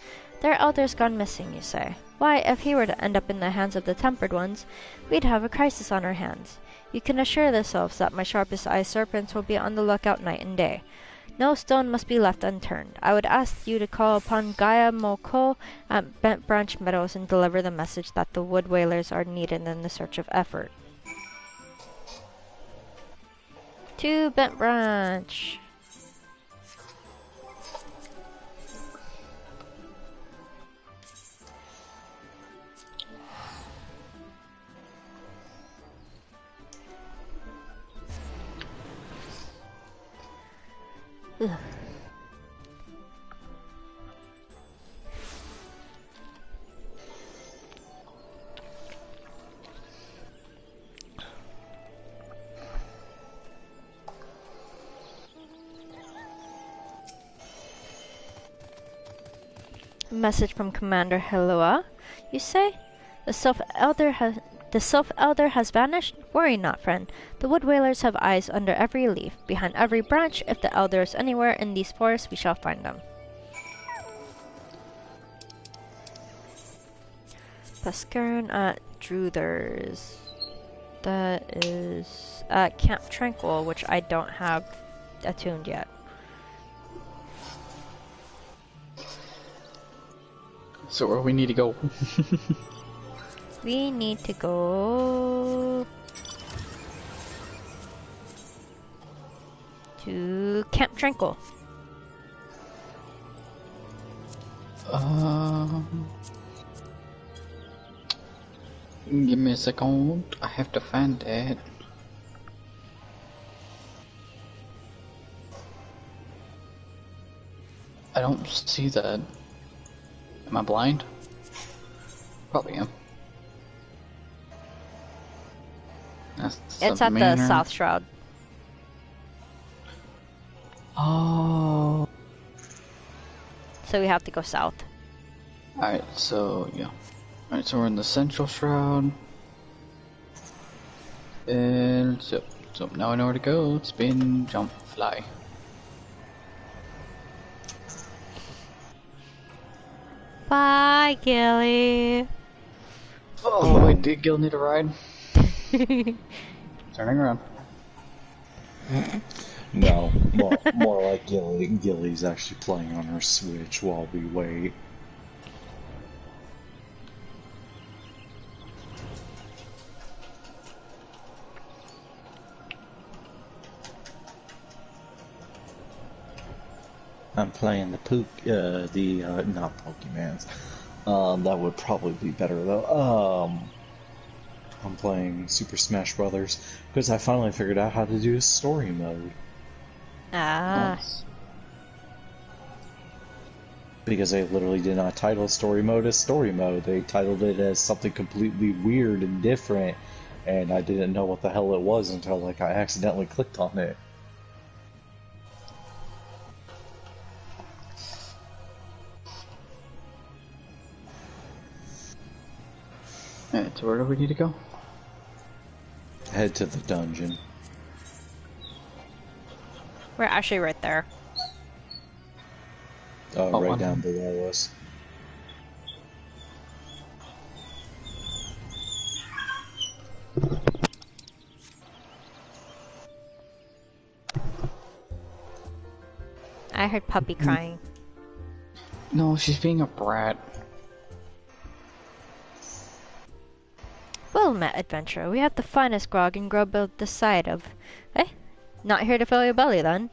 Their elders gone missing, you say. Why, if he were to end up in the hands of the Tempered Ones, we'd have a crisis on our hands. You can assure the Sylphs that my sharpest eye serpents will be on the lookout night and day. No stone must be left unturned. I would ask you to call upon Gaia Moko at Bent Branch Meadows and deliver the message that the Wood Whalers are needed in the search of effort. To Bent Branch. Ugh. Message from Commander Helua. You say? The Sylph Elder has vanished? Worry not, friend. The Wood Whalers have eyes under every leaf, behind every branch. If the Elder is anywhere in these forests, we shall find them. Buscarin at Druthers. That is at Camp Tranquil, which I don't have attuned yet. So where we need to go? We need to go to Camp Tranquil. Give me a second. I have to find it. I don't see that. Am I blind? Probably am. It's at the South Shroud. Oh. So we have to go south. Alright, so yeah. Alright, so we're in the Central Shroud. And so now I know where to go. Spin, jump, fly. Bye, Gilly. Oh, wait, did Gil need a ride? Turning around. No, more like Gilly's actually playing on her Switch while we wait. I'm playing not Pokemans. That would probably be better though. I'm playing Super Smash Brothers because I finally figured out how to do a story mode. Ah. Nice. Because they literally did not title story mode as story mode. They titled it as something completely weird and different, and I didn't know what the hell it was until like I accidentally clicked on it. Alright, so where do we need to go? Head to the dungeon. We're actually right there. Oh, right down below us. I heard puppy crying. No, she's being a brat. Well met, adventurer. We have the finest grog and grub built this side of... Eh? Not here to fill your belly, then?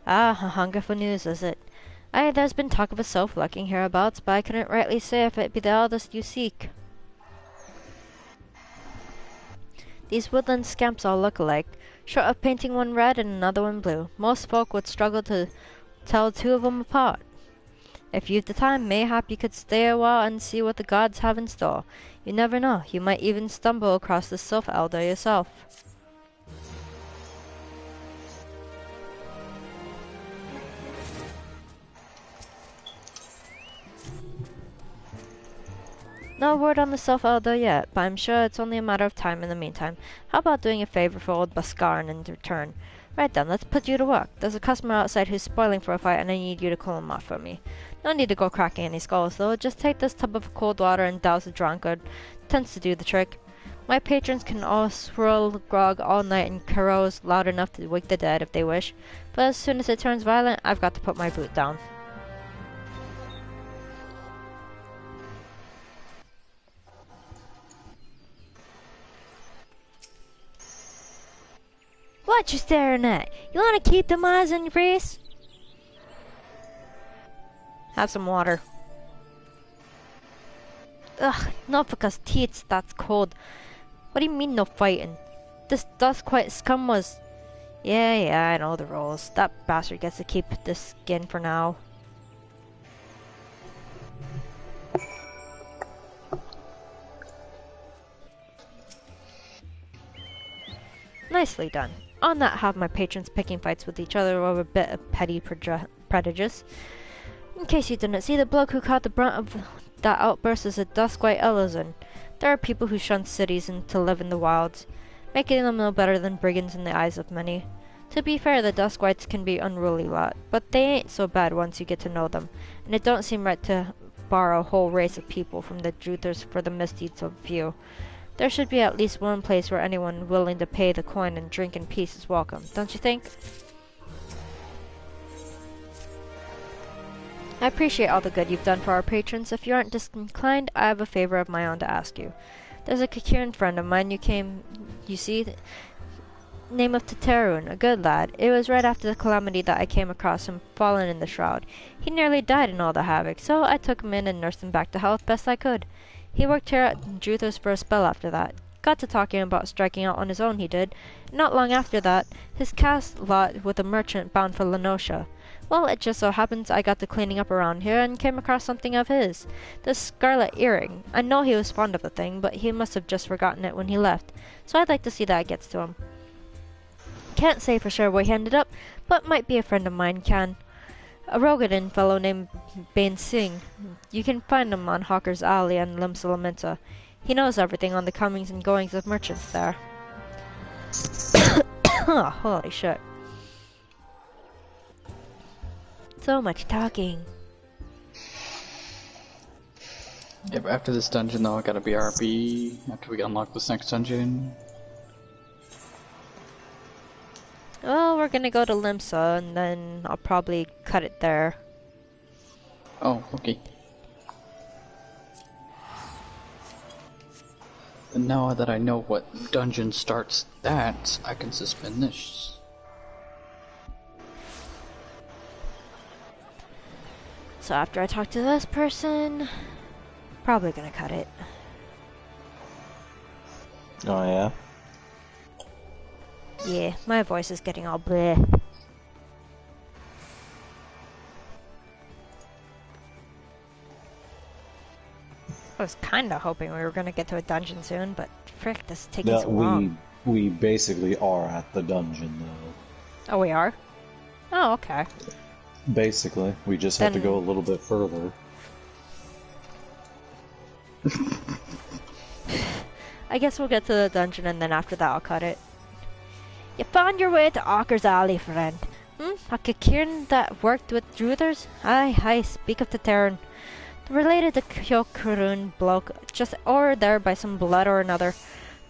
Ah, a hunger for news, is it? Aye, there's been talk of a sylph lurking hereabouts, but I couldn't rightly say if it be the eldest you seek. These woodland scamps all look alike, short of painting one red and another one blue. Most folk would struggle to tell two of them apart. If you've the time, mayhap you could stay a while and see what the gods have in store. You never know, you might even stumble across the sylph elder yourself. No word on the sylph elder yet, but I'm sure it's only a matter of time in the meantime. How about doing a favor for old Baskaran in return? Right then, let's put you to work. There's a customer outside who's spoiling for a fight and I need you to cool him off for me. No need to go cracking any skulls though, just take this tub of cold water and douse the drunkard. Tends to do the trick. My patrons can all swirl grog all night and carouse loud enough to wake the dead if they wish, but as soon as it turns violent, I've got to put my boot down. What you staring at? You wanna keep them eyes on your face? Have some water. Ugh, not because teats, that's cold. What do you mean no fighting? This Duskwight scum was... Yeah, I know the rules. That bastard gets to keep this skin for now. Nicely done. I'll not have my patrons picking fights with each other over a bit of petty prejudice. In case you didn't see, the bloke who caught the brunt of that outburst is a Duskwight Alisae. There are people who shun cities and to live in the wilds, making them no better than brigands in the eyes of many. To be fair, the Duskwights can be unruly lot, but they ain't so bad once you get to know them, and it don't seem right to borrow a whole race of people from the Druthers for the misdeeds of a few. There should be at least one place where anyone willing to pay the coin and drink in peace is welcome, don't you think? I appreciate all the good you've done for our patrons. If you aren't disinclined, I have a favor of my own to ask you. There's a Kakiran friend of mine you see, name of Teterun, a good lad. It was right after the calamity that I came across him fallen in the shroud. He nearly died in all the havoc, so I took him in and nursed him back to health best I could. He worked here at Juthos for a spell after that. Got to talking about striking out on his own, he did. Not long after that, his cast lot with a merchant bound for Lenosha. Well, it just so happens I got to cleaning up around here and came across something of his. The scarlet earring. I know he was fond of the thing, but he must have just forgotten it when he left. So I'd like to see that gets to him. Can't say for sure where he ended up, but might be a friend of mine can. A Rogadin fellow named Bain Singh. You can find him on Hawker's Alley and Limsa. He knows everything on the comings and goings of merchants there. Holy shit. So much talking. Yep, after this dungeon though, I gotta BRB after we unlock this next dungeon. Well, we're gonna go to Limsa and then I'll probably cut it there. Oh, okay. And now that I know what dungeon starts that, I can suspend this. So after I talk to this person, probably gonna cut it. Oh yeah? Yeah, my voice is getting all bleh. I was kinda hoping we were gonna get to a dungeon soon, but frick, this is taking so long. We basically are at the dungeon though. Oh, we are? Oh, okay. Basically, we just have to go a little bit further. I guess we'll get to the dungeon and then after that I'll cut it. You found your way to Hawker's Alley, friend. A Kikiran that worked with Druthers? Aye, speak of the Terran. Related to Kyokurun bloke, just over there by some blood or another.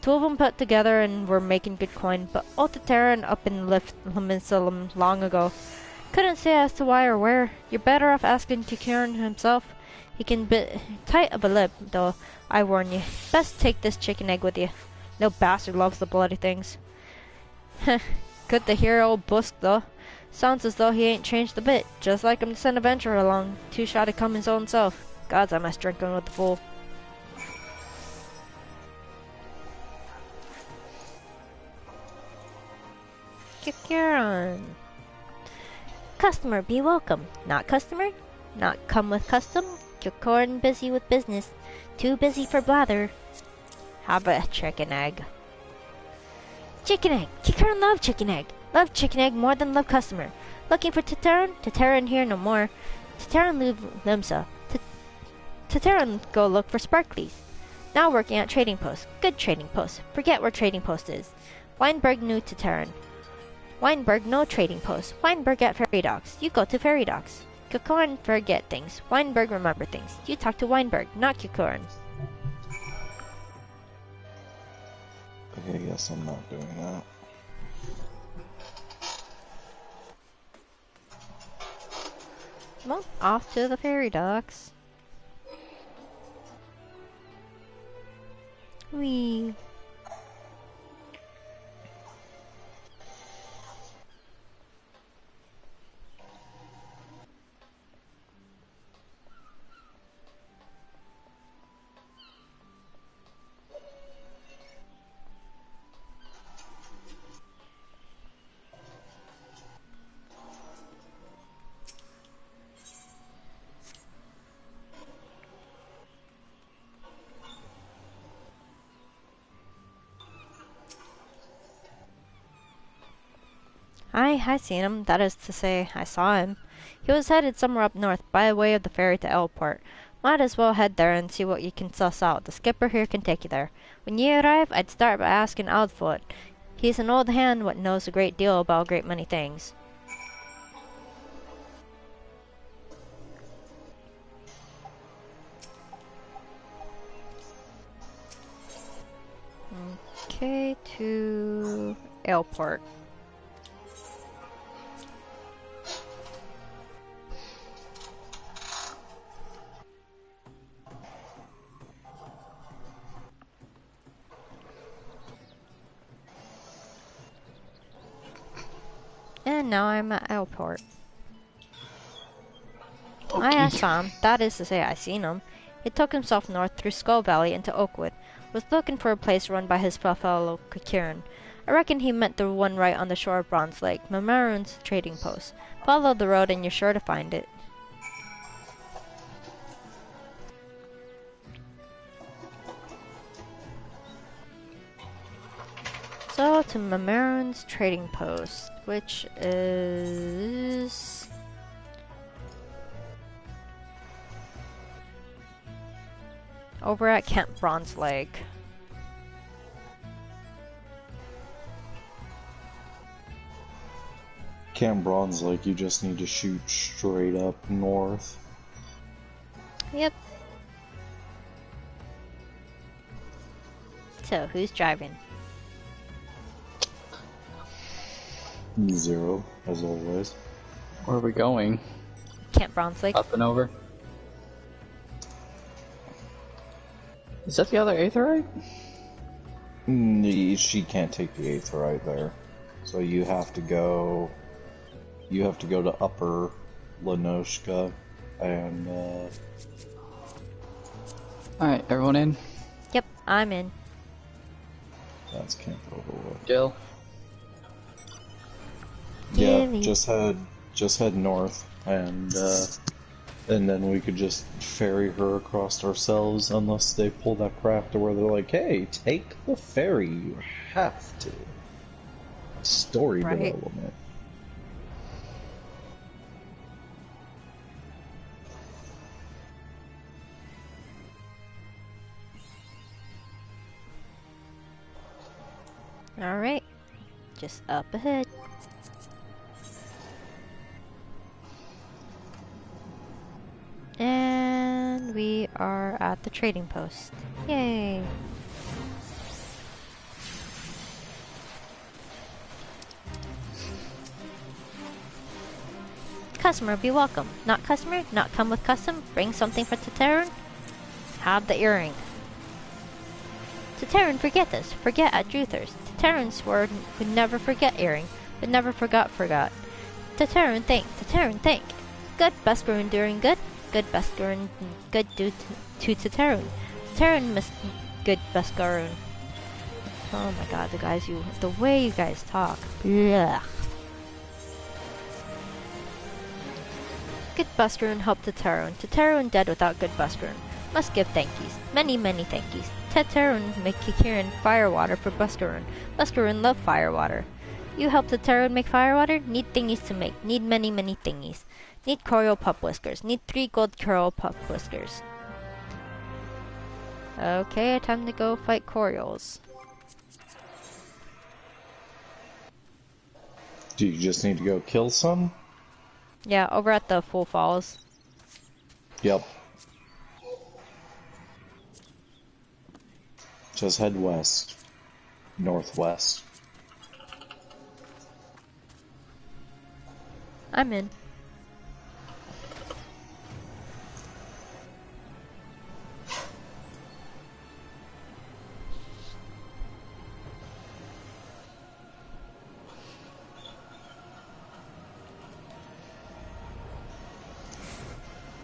Two of them put together and were making good coin, but old Terran up in Liminsalem long ago. Couldn't say as to why or where. You're better off asking Kikiran himself. He can bit tight of a lip, though, I warn you. Best take this chicken egg with you. No bastard loves the bloody things. Good to hear old Busk, though. Sounds as though he ain't changed a bit. Just like him to send a venture along. Too shy to come his own self. Gods, I must drinking with the fool. Kikiran. Customer, be welcome. Not customer? Not come with custom? Kikiran busy with business. Too busy for blather. Have a chicken egg. Chicken egg! Kikiran love chicken egg! Love chicken egg more than love customer. Looking for Teterun? Teterun here no more. Teterun leave Limsa. Teterun go look for Sparklies. Now working at trading post. Good trading post. Forget where trading post is. Weinberg new Teterun. Weinberg no trading post. Weinberg at ferry docks. You go to ferry docks. Kikiran forget things. Weinberg remember things. You talk to Weinberg, not Kikiran. Okay, I guess I'm not doing that. Well, off to the ferry docks. Whee! I seen him. That is to say, I saw him. He was headed somewhere up north, by way of the ferry to Elport. Might as well head there and see what you can suss out. The skipper here can take you there. When you arrive, I'd start by asking Aldfoot. He's an old hand what knows a great deal about a great many things. Okay, to Elport. And now I'm at airport. Okay. I saw him. That is to say, I seen him. He took himself north through Skull Valley into Oakwood. Was looking for a place run by his fellow Kieran. I reckon he meant the one right on the shore of Bronze Lake, Mamaron's trading post. Follow the road and you're sure to find it. So to Mamaron's trading post, which is over at Camp Bronze Lake. Camp Bronze Lake, you just need to shoot straight up north. Yep. So, who's driving? Zero, as always. Where are we going? Camp Bronze Lake. Up and over. Is that the other Aetherite? She can't take the Aetherite there. So you have to go... You have to go to Upper Lenoshka and, Alright, everyone in? Yep, I'm in. That's Camp Overwood. Jill? Yeah, just head north, and then we could just ferry her across ourselves, unless they pull that crap to where they're like, hey, take the ferry, you have to. Story development. Alright, just up ahead. And we are at the trading post. Yay! Customer, be welcome. Not customer, not come with custom. Bring something for Tateran. Have the earring. Tateran, forget this. Forget at Druther's. Tateran swore would never forget earring, but never forgot. Tateran, think. Tateran, think. Good Buscarun doing good. Good Buscarun, good do to Tateran. Tateran must good Buscarun. Oh my god, the way you guys talk. Blech. Good Buscarun helped Tateran. Tateran dead without good Buscarun. Must give thankies. Many, many thankies. Tateran make Kieran firewater for Buscarun. Buscarun love firewater. You help Tateran make firewater? Need thingies to make. Need many, many thingies. Need coral pup whiskers. Need 3 gold coral pup whiskers. Okay, time to go fight Corials. Do you just need to go kill some? Yeah, over at the Full Falls. Yep. Just head west. Northwest. I'm in.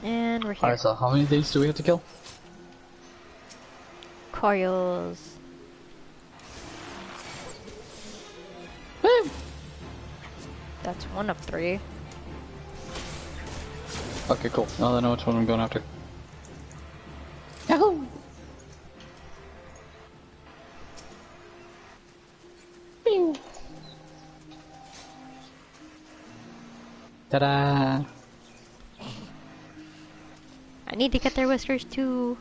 And we're here. Alright, so how many of these do we have to kill? Corials. That's 1 of 3. Okay, cool. Now I know which one I'm going after. Yahoo! Pew! Ta-da! I need to get their whiskers too.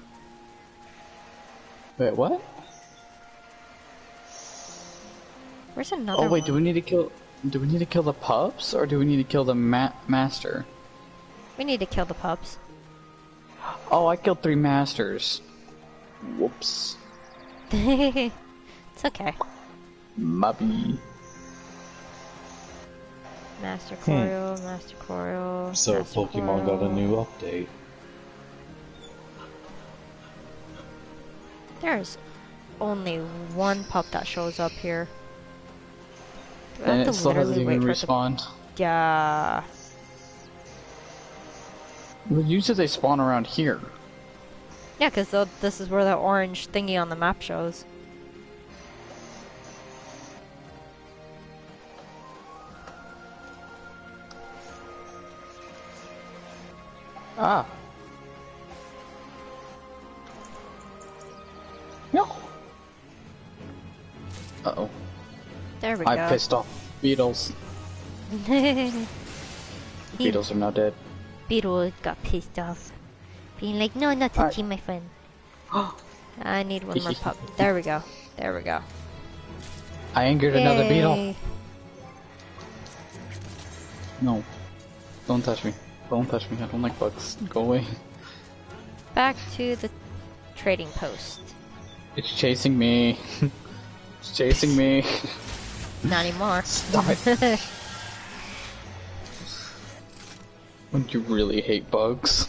Wait, what? Where's another one? Oh wait, do we need to kill the pups, or do we need to kill the master? We need to kill the pups. Oh, I killed 3 masters. Whoops. It's okay. Mubby. Master Corial, Master Corial. So Master Pokemon Corial. got a new update. There's only 1 pup that shows up here. Do I And have it to still hasn't literally even wait for respawned. Yeah. Well, usually they spawn around here. Yeah, because this is where the orange thingy on the map shows. Ah. No. Uh-oh. There we go. I pissed off beetles. Beetles are now dead. Beetle got pissed off. Being like, no, not touching my friend. I need one more pup. There we go. There we go. I angered another beetle. No. Don't touch me. Don't touch me. I don't like bugs. Go away. Back to the trading post. It's chasing me. It's chasing me. Not anymore. Stop it. When you really hate bugs.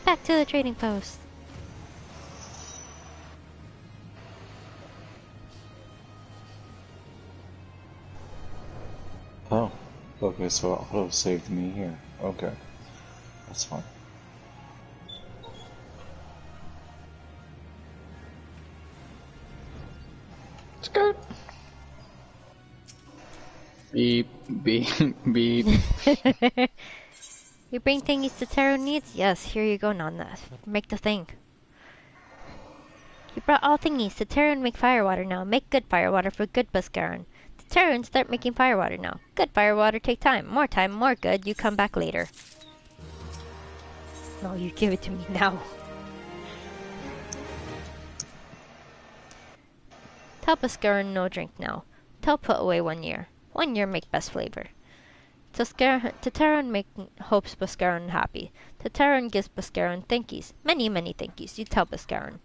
Back to the trading post. Oh, okay, so it auto saved me here. Okay, that's fine. Skirt. Beep, beep, beep. You bring thingies to Taro needs? Yes, here you go, Nana. Make the thing. You brought all thingies to Taro and make firewater now. Make good firewater for good Buscaron. To Taro and start making firewater now. Good firewater take time, more good. You come back later. No, you give it to me now. Tell Buscaron no drink now. Tell put away 1 year. 1 year make best flavor. Tateran make hopes Buscaron happy. Tateran gives Buscaron thankies. Many thankies. You tell Buscaron.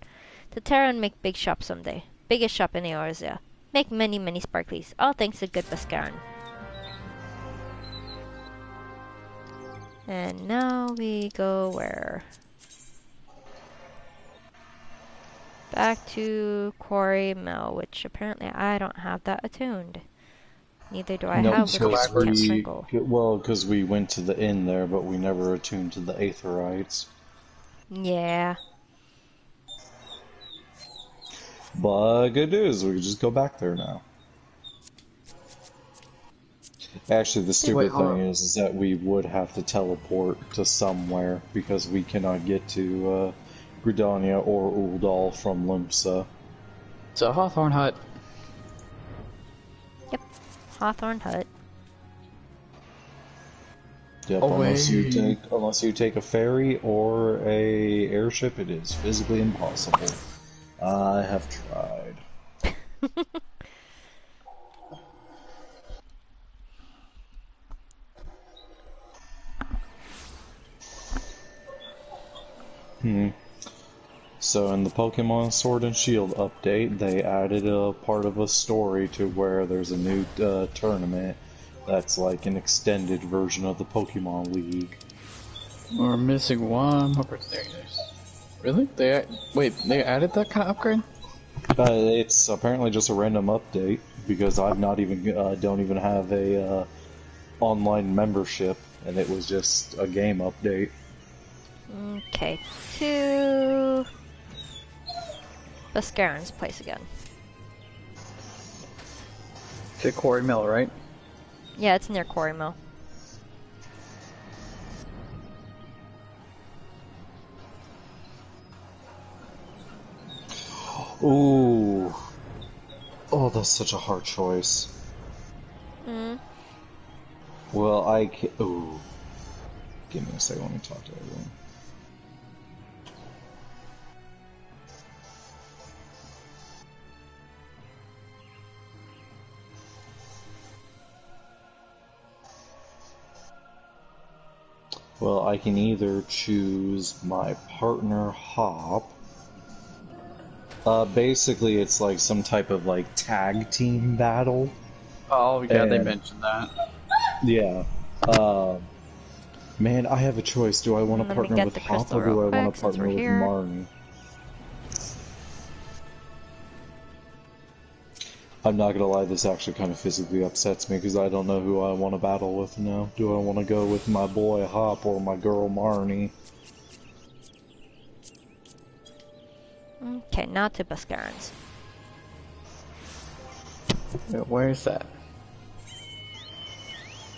Tateran make big shop someday. Biggest shop in Eorzea. Make many sparklies. All thanks to good Buscaron. And now we go where? Back to Quarry Mill, which apparently I don't have that attuned. Neither do I have with well, because we went to the inn there, but we never attuned to the Aetherites. Yeah. But good news, we can just go back there now. Actually, the stupid thing is that we would have to teleport to somewhere, because we cannot get to Gridania or Uldal from Limsa. It's a Hawthorne Hut. Yep. Hawthorne Hut. Yep, unless you take a ferry or a airship, it is physically impossible. I have tried. So in the Pokemon Sword and Shield update, they added a part of a story to where there's a new tournament that's like an extended version of the Pokemon League. We're missing one more person. There it is. Really? They added that kind of upgrade? It's apparently just a random update because I've not even don't even have a online membership, and it was just a game update. Okay, to Buscaron's place again. To Quarry Mill, right? Yeah, it's near Quarry Mill. Ooh. Oh, that's such a hard choice. Well, I can... Ooh. Give me a second, let me talk to everyone. Well, I can either choose my partner Hop. Basically, it's like some type of like tag team battle. Oh yeah, they mentioned that. Yeah. Man, I have a choice. Do I want to partner with Hop or do I want to partner with Marnie? I'm not gonna lie, this actually kind of physically upsets me because I don't know who I want to battle with now. Do I want to go with my boy Hop or my girl Marnie? Okay, now to Buscarans. Where is that?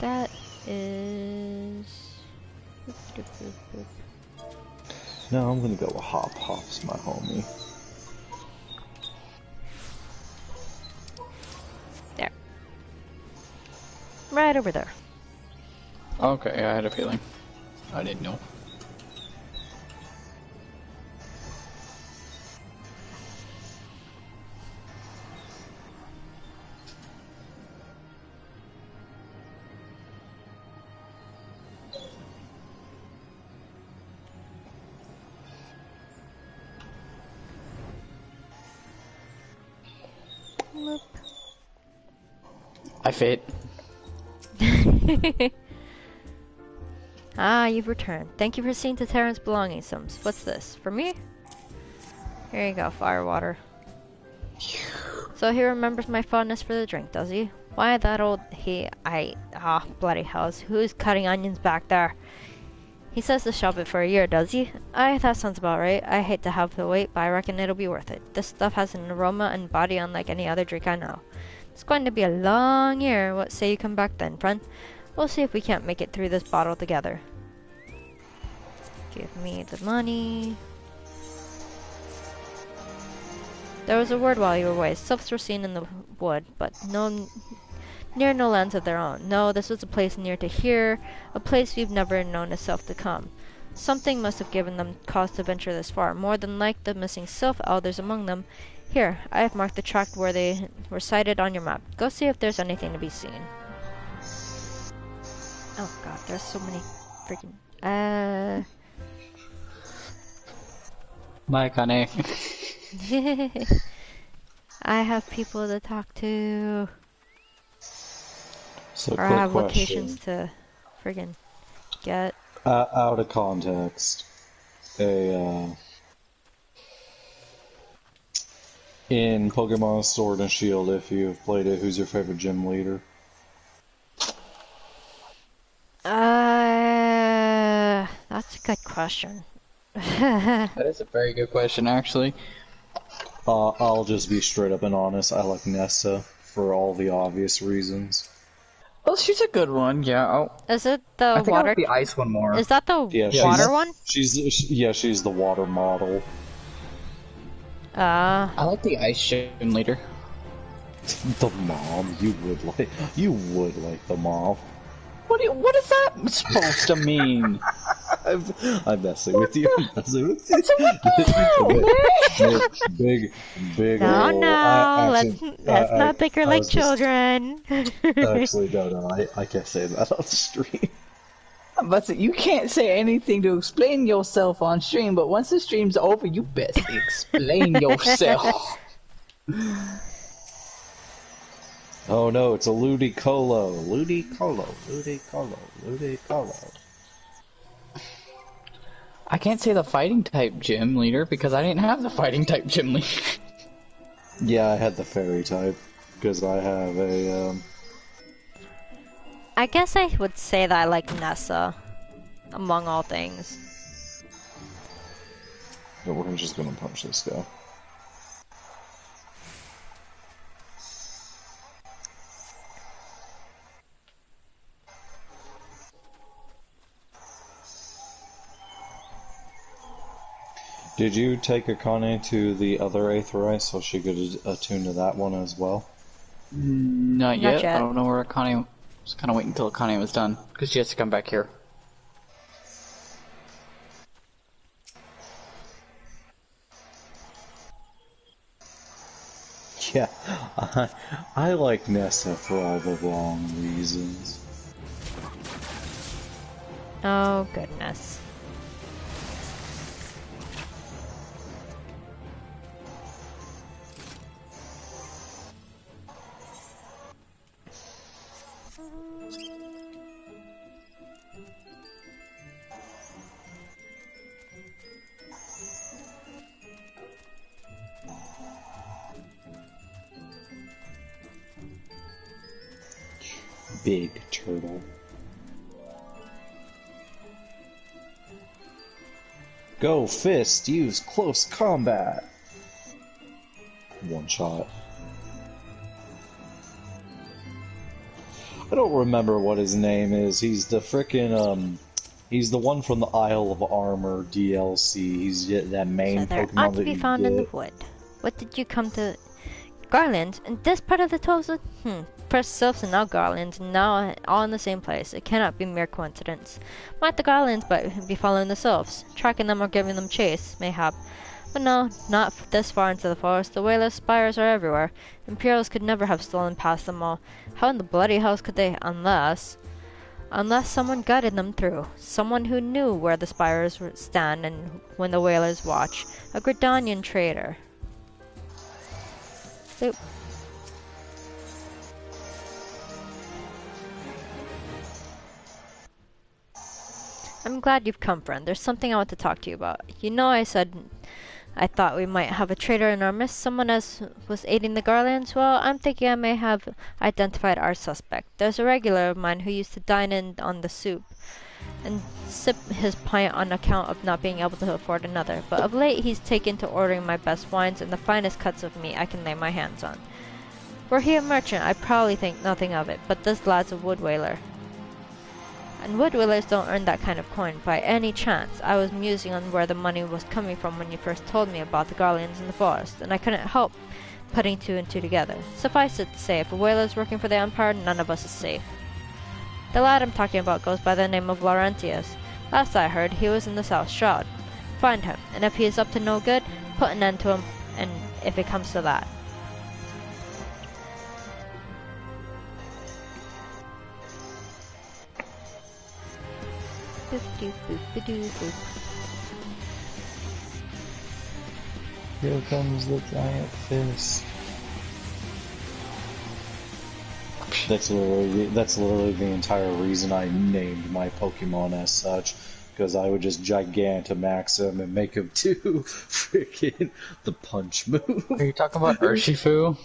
That is... No, I'm gonna go with Hop. Hop's my homie. There. Right over there. Okay, I had a feeling. I didn't know. I fit. Ah, you've returned. Thank you for seeing to Terran's belongings. What's this? For me? Here you go, firewater. So he remembers my fondness for the drink, does he? Why, that old bloody hells. Who's cutting onions back there? He says to shop it for a year, does he? That sounds about right. I hate to have to wait, but I reckon it'll be worth it. This stuff has an aroma and body unlike any other drink I know. It's going to be a long year. What say you come back then, friend? We'll see if we can't make it through this bottle together. Give me the money. There was a word while you were away. Sylphs were seen in the wood, but near no lands of their own. No, this was a place near to here, a place we've never known a sylph to come. Something must have given them cause to venture this far. More than like the missing sylph elders among them. Here, I have marked the tract where they were sighted on your map. Go see if there's anything to be seen. Oh god, there's so many freaking... Bye, Kane. I have people to talk to. So, or I have locations to friggin' get. Out of context, in Pokemon Sword and Shield, if you've played it, who's your favorite gym leader? That's a good question. That is a very good question, actually. I'll just be straight up and honest. I like Nessa for all the obvious reasons. Well, she's a good one, yeah. Is it the I think water? I like the ice one more. Is that the water one? She's the water model. I like the ice gym leader. The mom, you would like the mom. What is that supposed to mean? I'm messing with you. I'm messing with you. Big. No, let's not think we're like children. Actually, no, I can't say that on stream. But you can't say anything to explain yourself on stream, but once the stream's over, you best explain yourself. Oh no, it's a Ludicolo. I can't say the fighting type gym leader because I didn't have the fighting type gym leader. Yeah, I had the fairy type because I have a. I guess I would say that I like Nessa, among all things. But we're just gonna punch this guy. Did you take Akane to the other Aetherai so she could attune to that one as well? Not yet. I don't know where Akane... I was kind of waiting until Akane was done, because she has to come back here. Yeah, I like Nessa for all the wrong reasons. Oh, goodness. big turtle. Go fist, use close combat. One shot. I don't remember what his name is. He's the frickin' he's the one from the Isle of Armor DLC. He's that main so they're Pokemon not to that be you found get. in the wood. What did you come to? Garlands? In this part of the 12th? First sylphs and now garlands, and now all in the same place. It cannot be mere coincidence. Might the garlands but be following the sylphs, tracking them or giving them chase, mayhap. But no, not this far into the forest. The whaler's spires are everywhere. Imperials could never have stolen past them all. How in the bloody house could they, unless someone guided them through. Someone who knew where the spires stand and when the whalers watch. A Gridanian trader. So, I'm glad you've come, friend. There's something I want to talk to you about. You know I said I thought we might have a traitor in our midst, someone else was aiding the Garlands. Well, I'm thinking I may have identified our suspect. There's a regular of mine who used to dine in on the soup and sip his pint on account of not being able to afford another. But of late he's taken to ordering my best wines and the finest cuts of meat I can lay my hands on. Were he a merchant, I'd probably think nothing of it, but this lad's a wood whaler. And wood whalers don't earn that kind of coin by any chance. I was musing on where the money was coming from when you first told me about the Garlands in the forest, and I couldn't help putting two and two together. Suffice it to say, if a whaler's working for the Empire, none of us is safe. The lad I'm talking about goes by the name of Laurentius. Last I heard, he was in the South Shroud. Find him, and if he is up to no good, put an end to him, and if it comes to that. Here comes the giant fist. That's literally the entire reason I named my Pokemon as such, because I would just Gigantamax him and make him do freaking the punch move. Are you talking about Urshifu?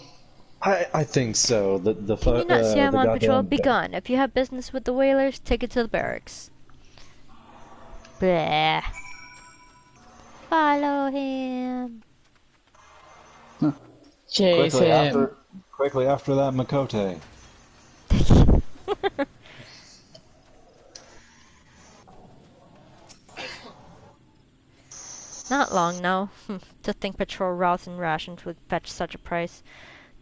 I think so. Can you not see I'm on patrol? Be gone. If you have business with the whalers, take it to the barracks. Blah. Follow him. Chase him. Quickly after that, Makote. Not long now. To think patrol routes and rations would fetch such a price.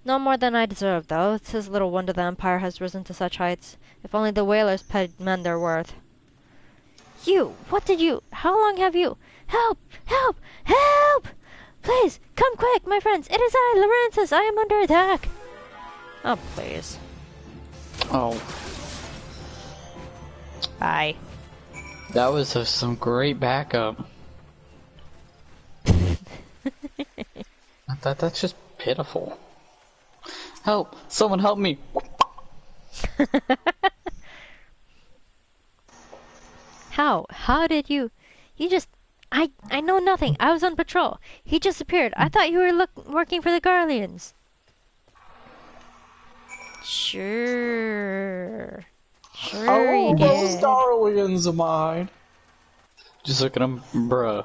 No more than I deserve, though. It's his little wonder the Empire has risen to such heights. If only the whalers paid men their worth. You! What did you... How long have you... Help! Help! Help! Please, come quick, my friends! It is I, Laurentis! I am under attack! Oh, please. Oh. Bye. That was some great backup. That's just pitiful. Help! Someone help me! How? How did you... You just... I know nothing. I was on patrol. He just appeared. I thought you were working for the Garlands. Sure. Sure Oh, you those did. darlings of mine. Just look at him, bruh.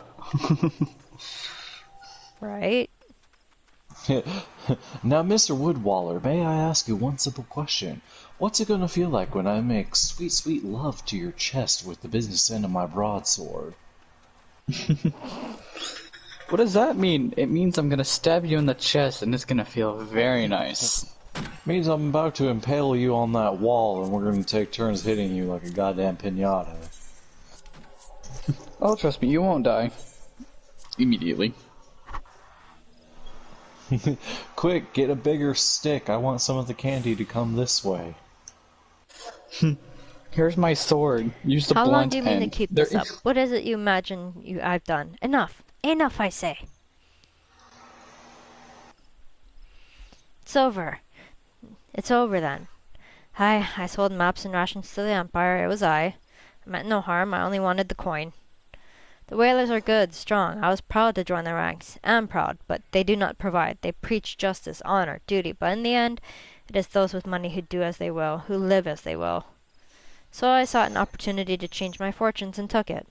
Right? Now, Mr. Woodwaller, may I ask you one simple question? What's it gonna feel like when I make sweet, sweet love to your chest with the business end of my broadsword? What does that mean? It means I'm gonna stab you in the chest and it's gonna feel very nice. Means I'm about to impale you on that wall and we're gonna take turns hitting you like a goddamn piñata. Oh, trust me, you won't die. Immediately. Quick, get a bigger stick. I want some of the candy to come this way. Here's my sword. Use the How long blunt do you mean to end. keep this up? What is it you imagine I've done? Enough. Enough, I say. It's over. It's over then. I sold maps and rations to the Empire. It was I meant no harm. I only wanted the coin. The whalers are good, strong. I was proud to join their ranks. Am proud, but they do not provide. They preach justice, honor, duty, but in the end, It is those with money who do as they will, who live as they will. So I sought an opportunity to change my fortunes and took it.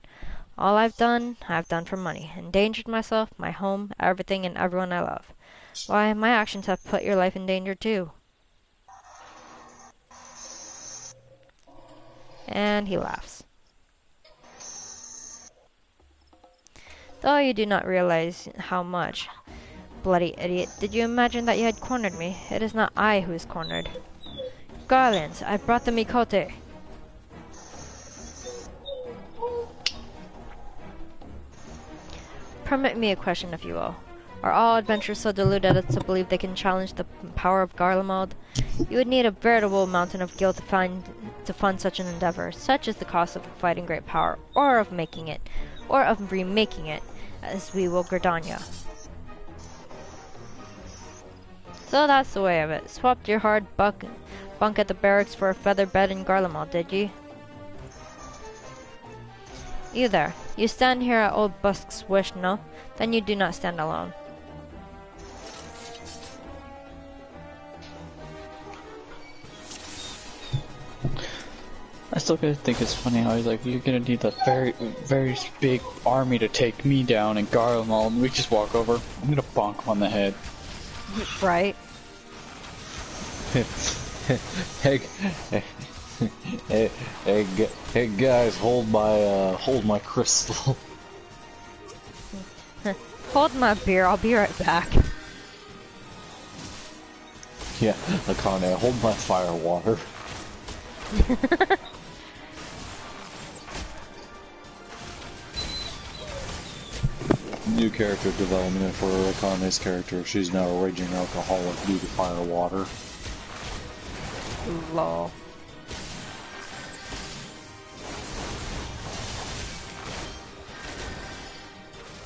All I've done for money. Endangered myself, my home, everything and everyone I love. Why, my actions have put your life in danger too. And he laughs. Though you do not realize how much, bloody idiot, did you imagine that you had cornered me? It is not I who is cornered. Garlands, I brought the Mikote. Permit me a question, if you will. Are all adventurers so deluded as to believe they can challenge the power of Garlemald? You would need a veritable mountain of guilt to fund such an endeavor. Such is the cost of fighting great power, or of making it, or of remaking it, as we will Gridania. So that's the way of it. Swapped your hard bunk at the barracks for a feather bed in Garlemald, did ye? You there. You stand here at old Busk's wish, no? Then you do not stand alone. I still gotta think it's funny how he's like, you're gonna need a very, very big army to take me down and Garlemald, and we just walk over. I'm gonna bonk him on the head. Right. Hey guys, hold my crystal. Hold my beer, I'll be right back. Yeah, Akane, hold my fire water. New character development for Akane's character. She's now a raging alcoholic due to fire water. Lol.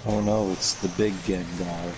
Oh no, it's the big Gengar.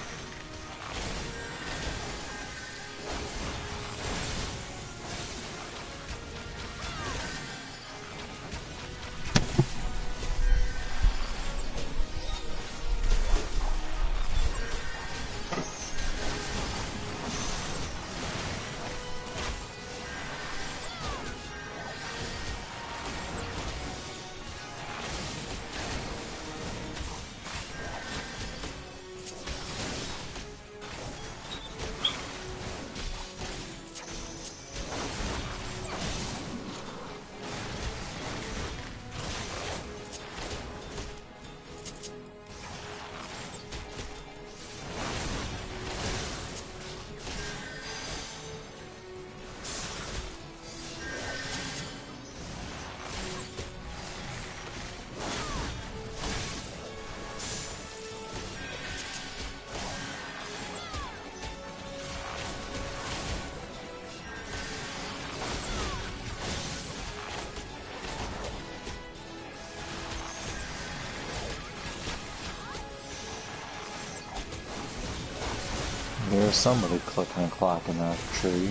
There's somebody clicking and clacking that tree.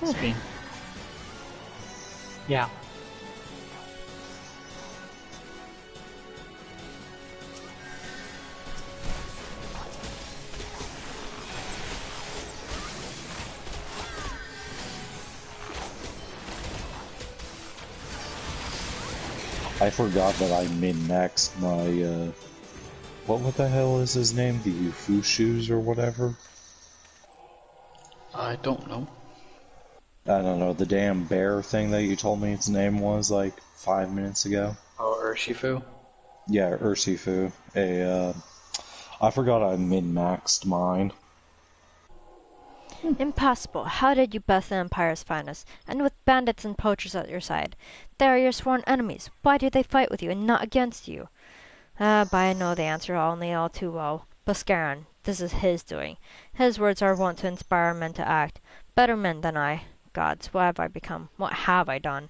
It's me. Yeah. I forgot that I min-maxed my, what the hell is his name? The Ufushu's or whatever? I don't know. I don't know, the damn bear thing that you told me its name was like 5 minutes ago. Oh, Urshifu? Yeah, Urshifu. I forgot I min-maxed mine. Impossible. How did you best the Empire's finest, and with bandits and poachers at your side? They are your sworn enemies. Why do they fight with you and not against you? But I know the answer only all too well. Buscaron, this is his doing. His words are wont to inspire men to act. Better men than I. Gods, what have I become? What have I done?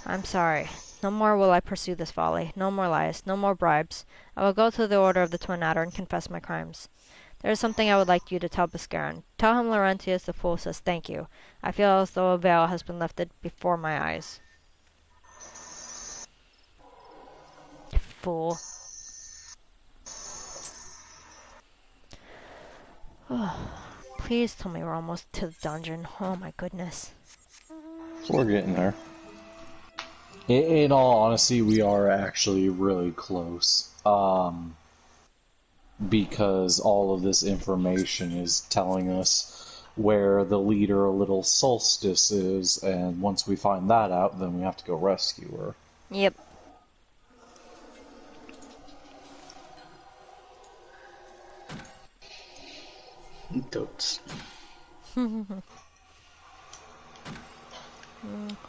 I'm sorry. No more will I pursue this folly. No more lies. No more bribes. I will go to the Order of the Twin Adder and confess my crimes. There is something I would like you to tell Buscaron. Tell him Laurentius the Fool says thank you. I feel as though a veil has been lifted before my eyes. Fool. Please tell me we're almost to the dungeon. Oh my goodness. We're getting there. In all honesty, we are actually really close. Because all of this information is telling us where the leader of Little Solstice is, and once we find that out, then we have to go rescue her. Yep. Totes.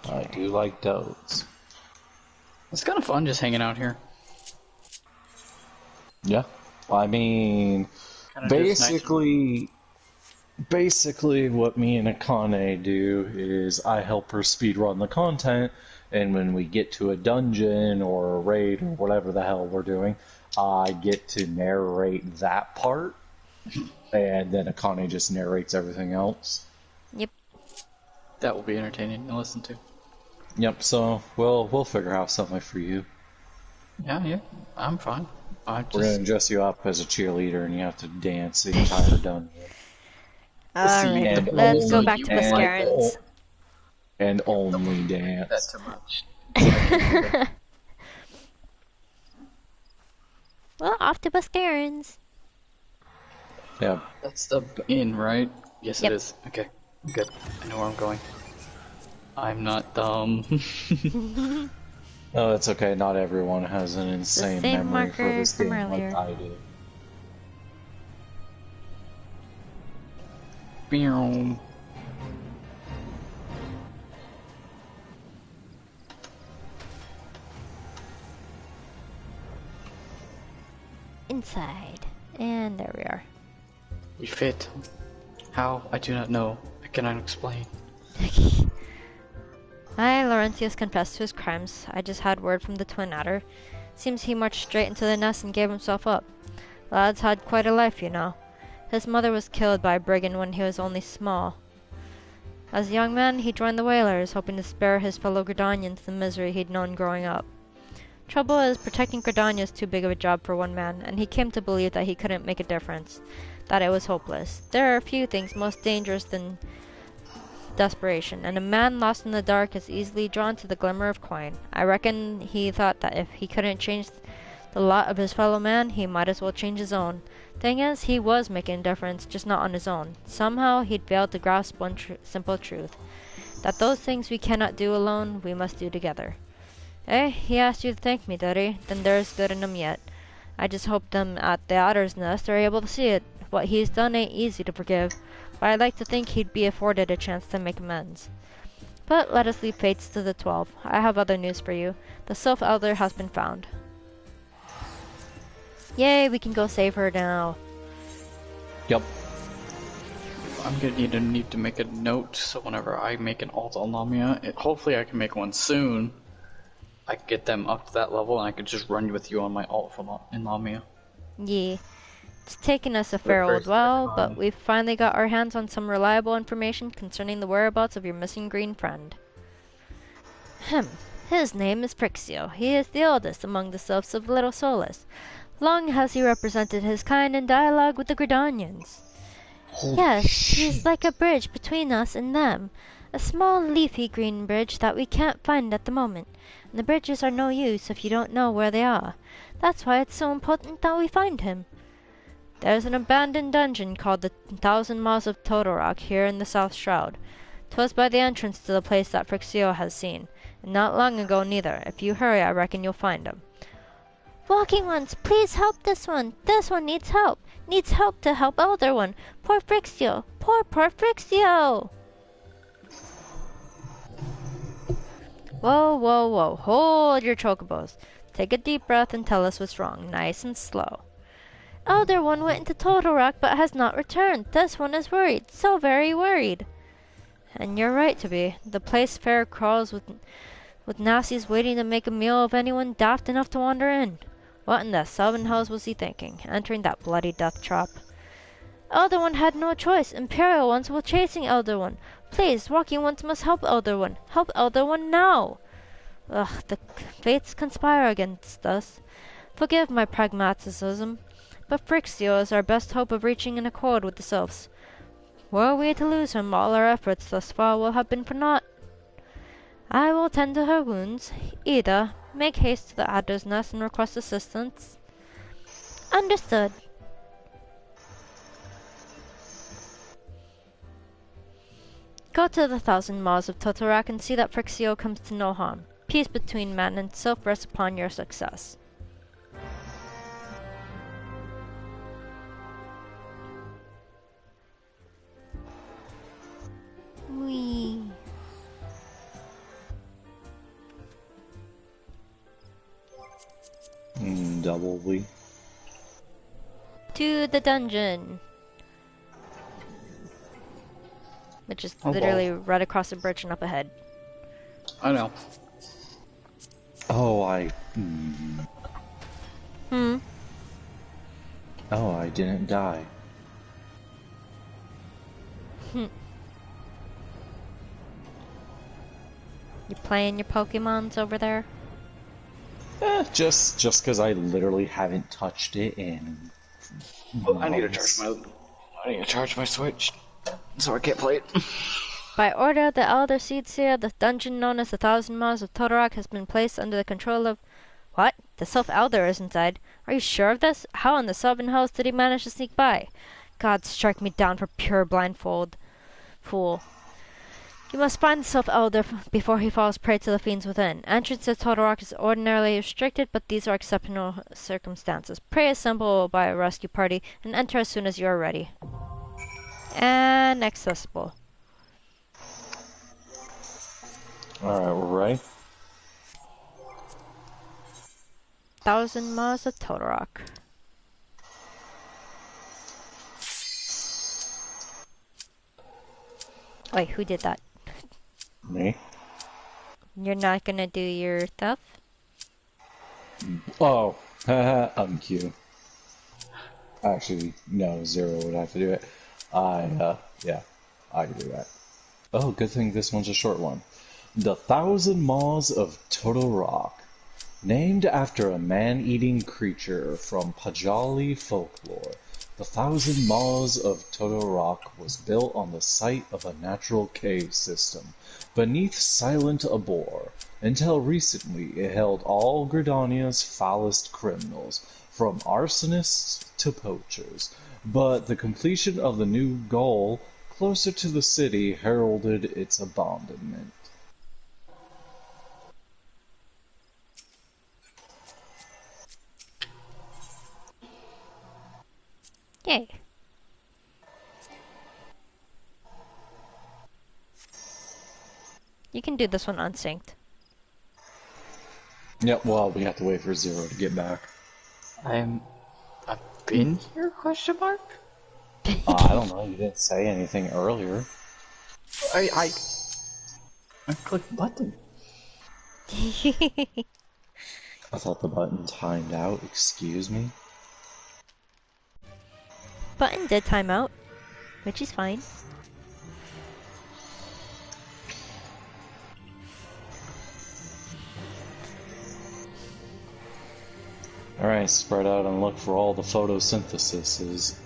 I do like toads. It's kind of fun just hanging out here. Yeah. I mean, basically what me and Akane do is I help her speedrun the content, and when we get to a dungeon or a raid or whatever the hell we're doing, I get to narrate that part, and then Akane just narrates everything else. Yep. That will be entertaining to listen to. Yep, so we'll figure out something for you. Yeah, I'm fine. We're gonna dress you up as a cheerleader, and you have to dance the entire dungeon. Alright, let's go back to Mascarons. And only dance. That's too much. Well, off to Mascarons. Yeah. That's the inn, right? Yes, Yep. it is. Okay, good. I know where I'm going. I'm not dumb. Oh, it's okay. Not everyone has an insane memory for this game like I do. Boom. Inside. And there we are. We fit. How? I do not know. I cannot explain. Laurentius confessed to his crimes. I just had word from the twin adder. Seems he marched straight into the nest and gave himself up. Lad's had quite a life, you know. His mother was killed by a brigand when he was only small. As a young man, he joined the Whalers, hoping to spare his fellow Gridanians the misery he'd known growing up. Trouble is, protecting Gridania is too big of a job for one man, and he came to believe that he couldn't make a difference, that it was hopeless. There are few things most dangerous than desperation, and a man lost in the dark is easily drawn to the glimmer of coin. I reckon he thought that if he couldn't change the lot of his fellow man, he might as well change his own. Thing is, he was making a difference, just not on his own. Somehow, he'd failed to grasp one simple truth, that those things we cannot do alone, we must do together. Eh, he asked you to thank me, did he? Then there's good in him yet. I just hope them at the Otter's Nest are able to see it. What he's done ain't easy to forgive, but I'd like to think he'd be afforded a chance to make amends. But let us leave fates to the 12. I have other news for you. The Sylph Elder has been found. Yay, we can go save her now. Yep. I'm gonna need to make a note, so whenever I make an alt on Lamia, hopefully I can make one soon. I can get them up to that level, and I could just run with you on my alt in Lamia. Yeah. It's taken us a fair old while, but we've finally got our hands on some reliable information concerning the whereabouts of your missing green friend. His name is Prixio. He is the oldest among the Sylphs of Little Solus. Long has he represented his kind in dialogue with the Gridanians. Yes, he's like a bridge between us and them. A small leafy green bridge that we can't find at the moment. And the bridges are no use if you don't know where they are. That's why it's so important that we find him. There's an abandoned dungeon called the 1,000 Maws of Totorock here in the South Shroud. 'Twas by the entrance to the place that Prixio has seen, and not long ago neither. If you hurry, I reckon you'll find him. Walking Ones, please help this one. This one needs help. Needs help to help Elder One. Poor Prixio. Poor Prixio. Whoa, whoa, whoa. Hold your chocobos. Take a deep breath and tell us what's wrong, nice and slow. Elder One went into Totorock but has not returned. This one is worried, so very worried. And you're right to be. The place fair crawls with Nassies waiting to make a meal of anyone daft enough to wander in. What in the seven hells was he thinking, entering that bloody death trap? Elder One had no choice. Imperial Ones were chasing Elder One. Please, Walking Ones must help Elder One. Help Elder One now. Ugh, the fates conspire against us. Forgive my pragmatism. But Phrixio is our best hope of reaching an accord with the sylphs. Were we to lose him, all our efforts thus far will have been for naught. I will tend to her wounds. Ida, make haste to the Adder's Nest and request assistance. Understood. Go to the Thousand Maws of Totorak and see that Phrixio comes to no harm. Peace between man and sylph rests upon your success. Wee. Double wee. To the dungeon. Which is literally right across the bridge and up ahead. I know. Oh, Oh, I didn't die. You playing your Pokemons over there? Just because I literally haven't touched it in months. I need to charge my Switch, so I can't play it. By order of the Elder Seedseer, the dungeon known as the Thousand Maws of Totorak has been placed under the control of... What? The Sylph Elder is inside. Are you sure of this? How in the seven hells did he manage to sneak by? God strike me down for pure blindfold. Fool. You must find the Sylph Elder before he falls prey to the fiends within. Entrance to Totorak is ordinarily restricted, but these are exceptional circumstances. Pray assemble by a rescue party and enter as soon as you are ready. And accessible. Alright, we're ready? Thousand Maws of Totorak. Wait, who did that? Me. You're not gonna do your stuff? Oh, haha, unqueue. Actually, no, Zero would have to do it. Yeah, I can do that. Oh, good thing this one's a short one. The Thousand Maws of Totorak. Named after a man-eating creature from Pajali folklore, the Thousand Maws of Totorak was built on the site of a natural cave system beneath Silent Abor. Until recently, it held all Gridania's foulest criminals, from arsonists to poachers. But the completion of the new goal, closer to the city, heralded its abandonment. Yay. You can do this one unsynced. Yep, well, we have to wait for Zero to get back. I've been here, question mark? I don't know, you didn't say anything earlier. I clicked the button. I thought the button timed out, excuse me? Button did time out, which is fine. Alright, spread out and look for all the photosyntheses.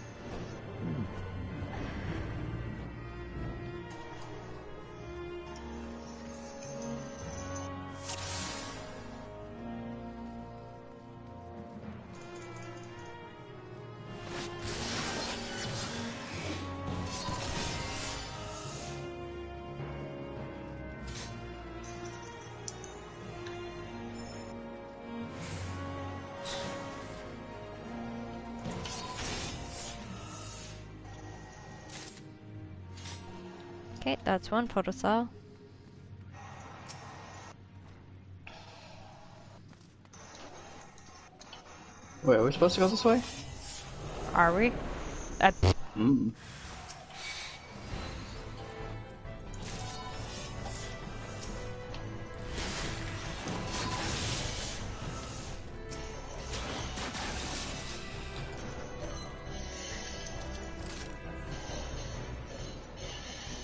Okay, that's one photocell. Wait, are we supposed to go this way? Are we?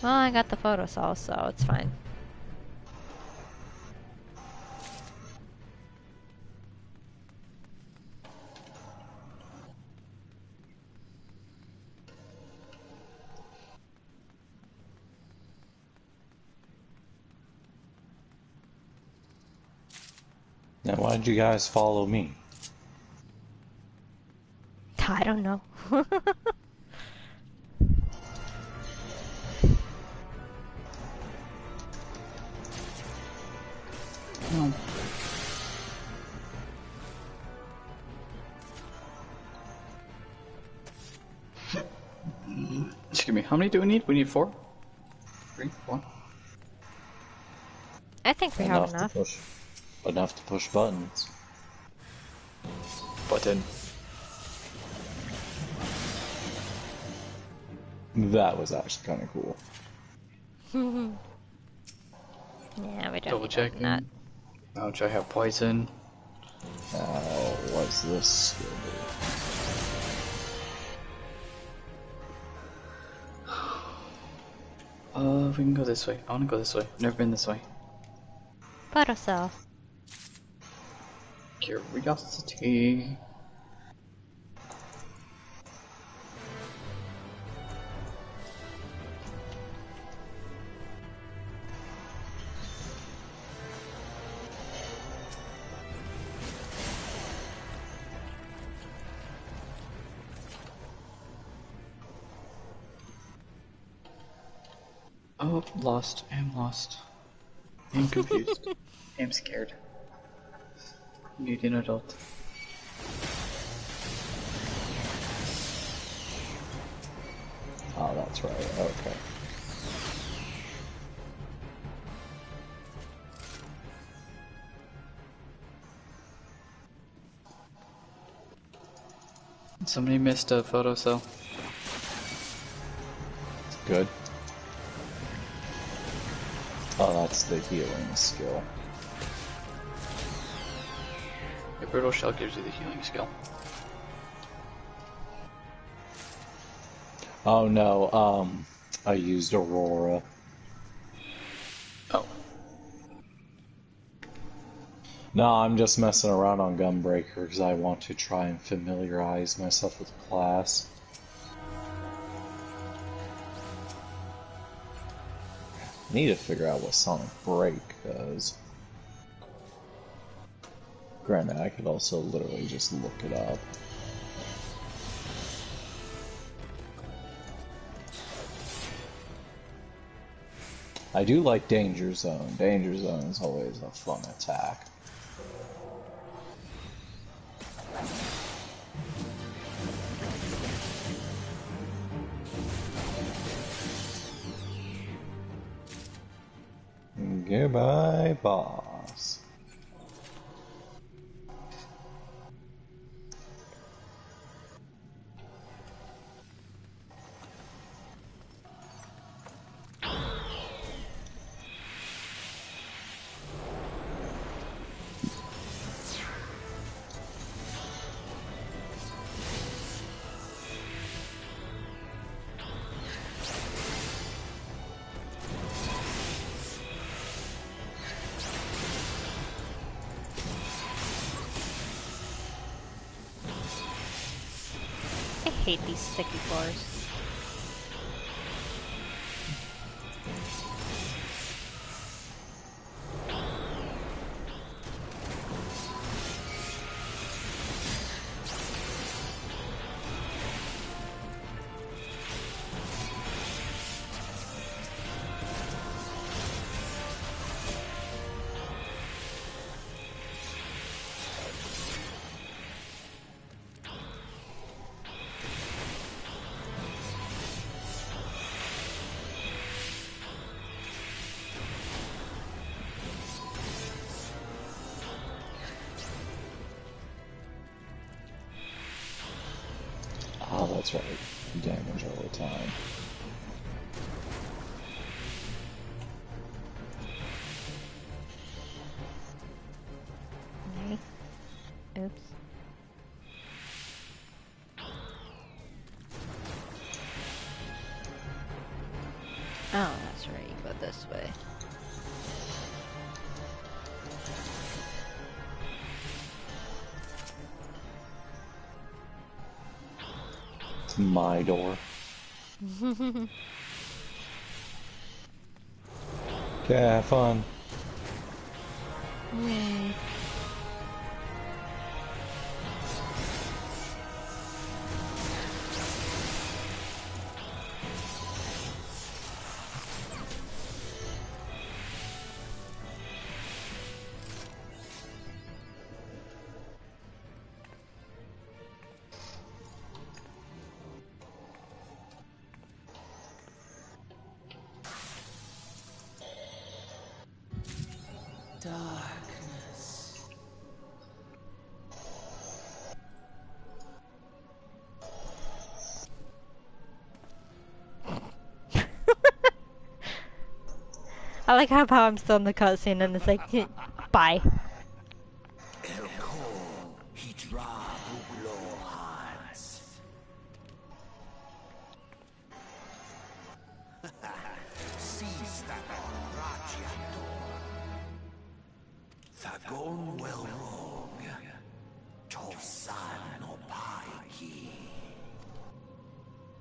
Well, I got the photocell, so it's fine. Now, why did you guys follow me? I don't know. No. Excuse me, how many do we need? We need 4? 3? 1? I think we have enough. Enough to push buttons. Button. That was actually kind of cool. Yeah, we don't Double checking. That. Ouch, I have poison. What's this? We can go this way. I wanna go this way. Never been this way. Paracel. Curiosity. Oh, lost. I'm lost. I'm confused. I'm scared. Need an adult. Oh, that's right. Okay. Somebody missed a photo cell. Good. Oh, that's the healing skill. The brutal shell gives you the healing skill. Oh no, I used Aurora. Oh. No, I'm just messing around on Gunbreaker because I want to try and familiarize myself with the class. I need to figure out what Sonic Break does. Granted, I could also literally just look it up. I do like Danger Zone. Danger Zone is always a fun attack. Goodbye, boss. I hate these sticky floors. Oh, that's right. Damage all the time. Okay. Oops. Oh, that's right. You go this way. It's my door. Okay, have fun. Yay. darkness. I like how I'm still in the cutscene and it's like, bye.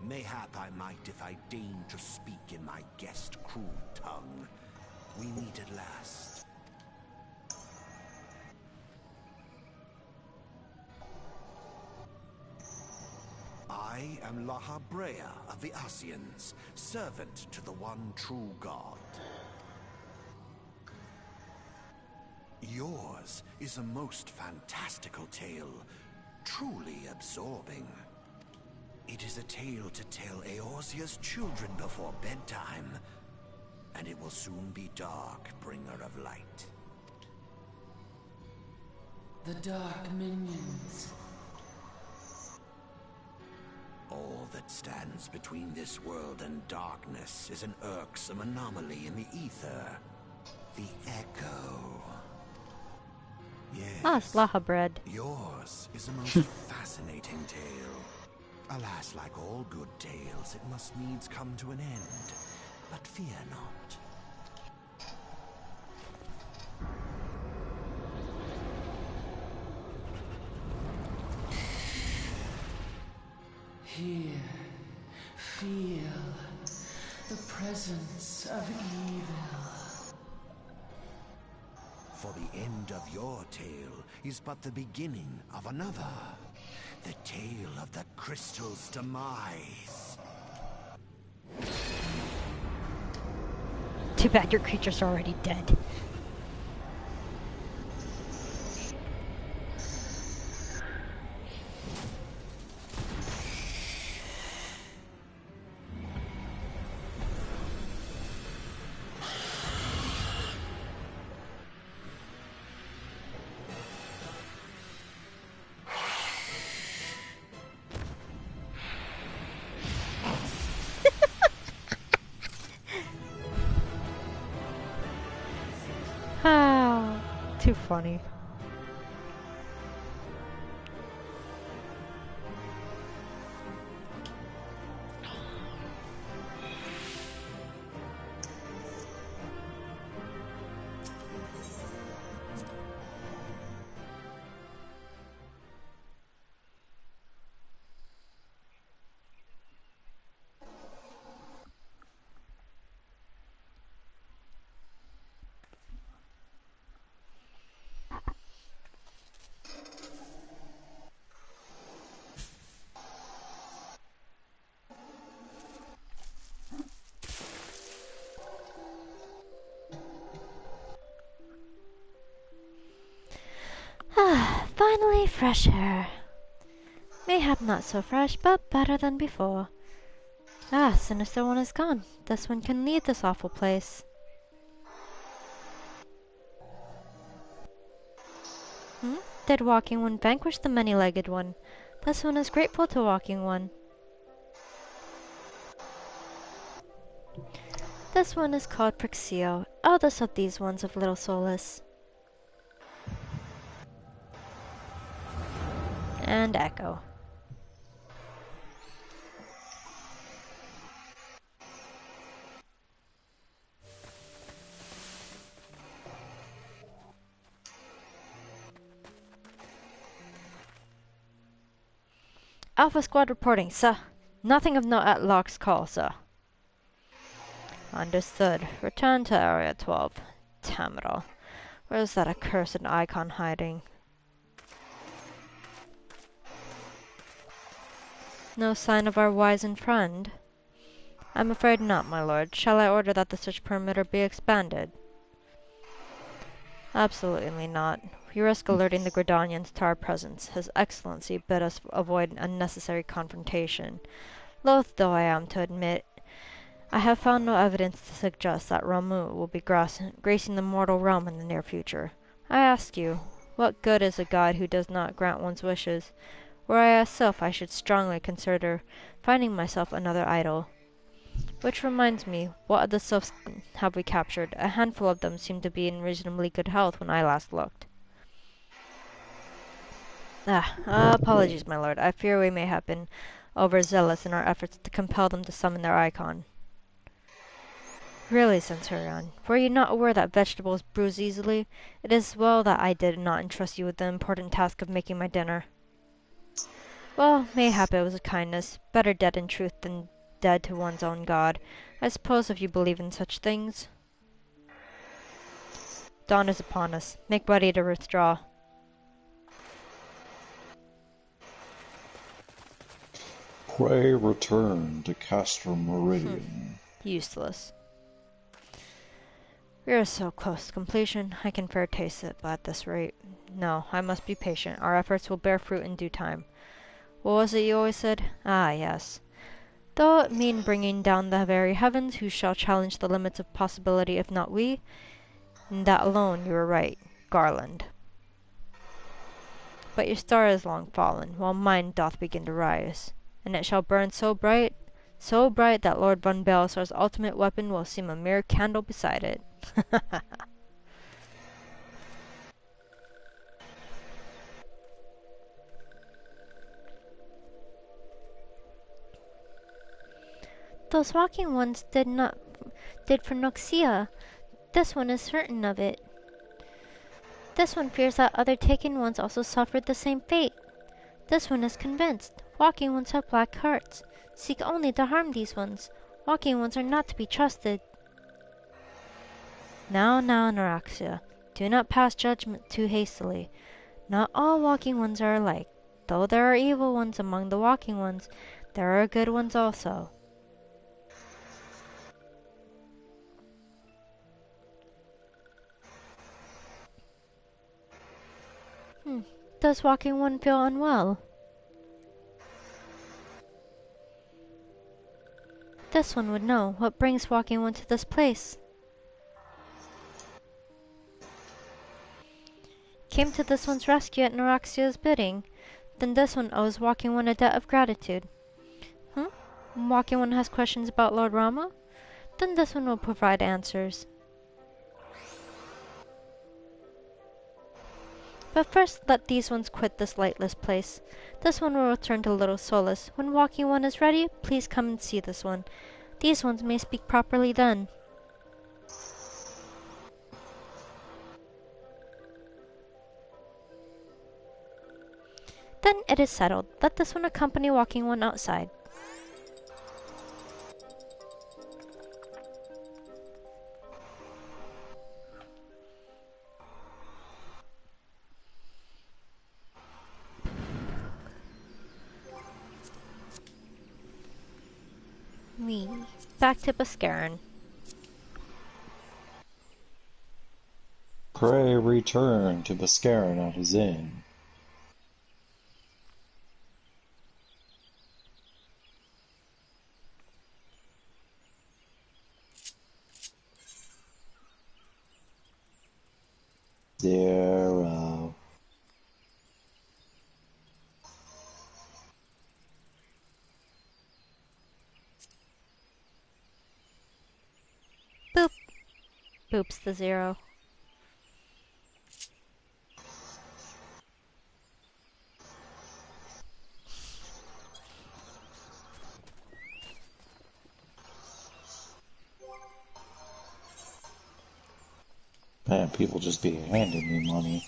Mayhap I might if I deign to speak in my guest crude tongue. We meet at last. I am Lahabrea of the Asians, servant to the one true God. Yours is a most fantastical tale, truly absorbing. It is a tale to tell Eorzea's children before bedtime, and it will soon be dark, bringer of light. The dark minions. All that stands between this world and darkness is an irksome anomaly in the ether. The Echo. Yes. Ah, Slaha bread. Yours is a most fascinating tale. Alas, like all good tales, it must needs come to an end. But fear not. Here, feel the presence of evil. For the end of your tale is but the beginning of another. The tale of the crystal's demise. Too bad your creature's already dead. Too funny. Finally, fresh air. Mayhap not so fresh, but better than before. Ah, Sinister One is gone. This one can leave this awful place. Dead Walking One vanquished the Many-Legged One. This one is grateful to Walking One. This one is called Prixio, eldest of these ones of Little Solace. And Echo. Alpha Squad reporting, sir. Nothing of note at Locke's call, sir. Understood. Return to Area 12. Damn it all. Where's that accursed icon hiding? No sign of our wizened friend? I'm afraid not, my lord. Shall I order that the search perimeter be expanded? Absolutely not. We risk alerting the Gridanians to our presence. His Excellency bid us avoid unnecessary confrontation. Loath though I am to admit, I have found no evidence to suggest that Ramuh will be gracing the mortal realm in the near future. I ask you, what good is a god who does not grant one's wishes? Were I a sylph, I should strongly consider finding myself another idol. Which reminds me, what of the sylphs have we captured? A handful of them seemed to be in reasonably good health when I last looked. Apologies, my lord. I fear we may have been overzealous in our efforts to compel them to summon their icon. Really, Centurion, were you not aware that vegetables bruise easily? It is well that I did not entrust you with the important task of making my dinner. Well, mayhap it was a kindness. Better dead in truth than dead to one's own god. I suppose if you believe in such things. Dawn is upon us. Make ready to withdraw. Pray return to Castor Meridian. Useless. We are so close to completion, I can fair taste it, but at this rate... No, I must be patient. Our efforts will bear fruit in due time. What was it you always said? Ah, yes. Though it mean bringing down the very heavens, who shall challenge the limits of possibility if not we? In that alone you were right, Garland. But your star is long fallen, while mine doth begin to rise. And it shall burn so bright that Lord von Baelsar's ultimate weapon will seem a mere candle beside it. Those walking ones did for Noxia. This one is certain of it. This one fears that other taken ones also suffered the same fate. This one is convinced. Walking ones have black hearts. Seek only to harm these ones. Walking ones are not to be trusted. Now, Neuraxia, do not pass judgment too hastily. Not all walking ones are alike. Though there are evil ones among the walking ones, there are good ones also. Does walking one feel unwell? This one would know what brings walking one to this place. Came to this one's rescue at Neuraxia's bidding. Then this one owes walking one a debt of gratitude. Walking one has questions about Lord Ramuh? Then this one will provide answers. But first let these ones quit this lightless place. This one will return to Little Solace. When walking one is ready, please come and see this one. These ones may speak properly then. Then it is settled. Let this one accompany walking one outside. Back to Boscarin. Pray return to Boscarin at his inn. Zero. Boop. Boops the 0. Man, people just be handing me money.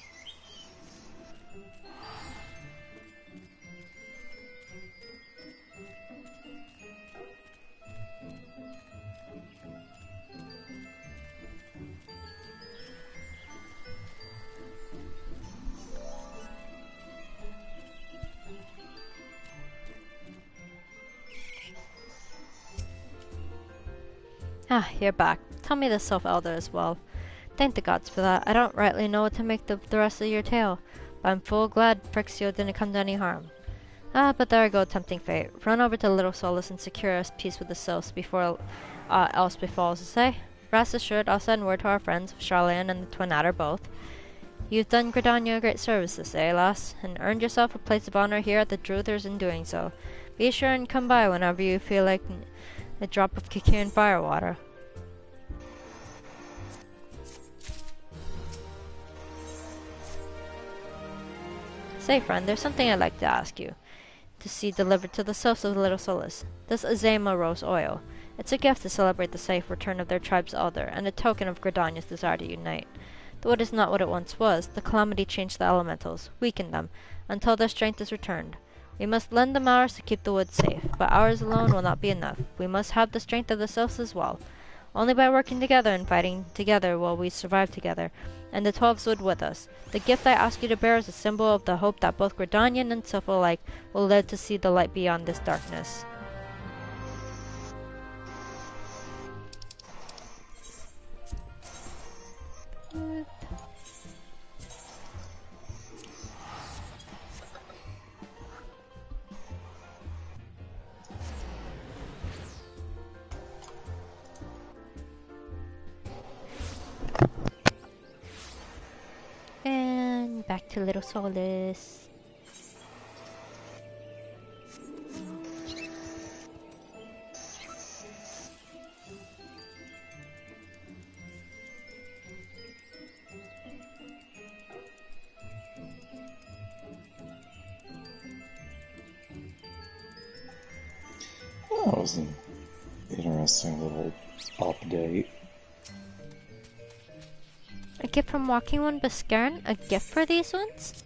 Ah, you're back. Tell me the Sylph Elder as well. Thank the gods for that. I don't rightly know what to make the rest of your tale, but I'm full glad Frixio didn't come to any harm. Ah, but there I go, tempting fate. Run over to Little Solace and secure us peace with the Sylphs before else befalls, say. Rest assured, I'll send word to our friends of Charlene and the Twin Adder both. You've done Gridania a great service this day, lass, and earned yourself a place of honor here at the Druthers in doing so. Be sure and come by whenever you feel like a drop of Kikian firewater. Say, friend, there's something I'd like to ask you to see delivered to the sylphs of Little Solace. This CharmieRose oil. It's a gift to celebrate the safe return of their tribe's elder, and a token of Gridania's desire to unite. Though it is not what it once was, the calamity changed the elementals, weakened them, until their strength is returned. We must lend them ours to keep the woods safe, but ours alone will not be enough. We must have the strength of the sylphs as well. Only by working together and fighting together will we survive together, and the 12s would with us. The gift I ask you to bear is a symbol of the hope that both Gridanian and sylph alike will live to see the light beyond this darkness. And back to Little Solace. That was an interesting little update. A gift from Walking One Biscaran? A gift for these ones?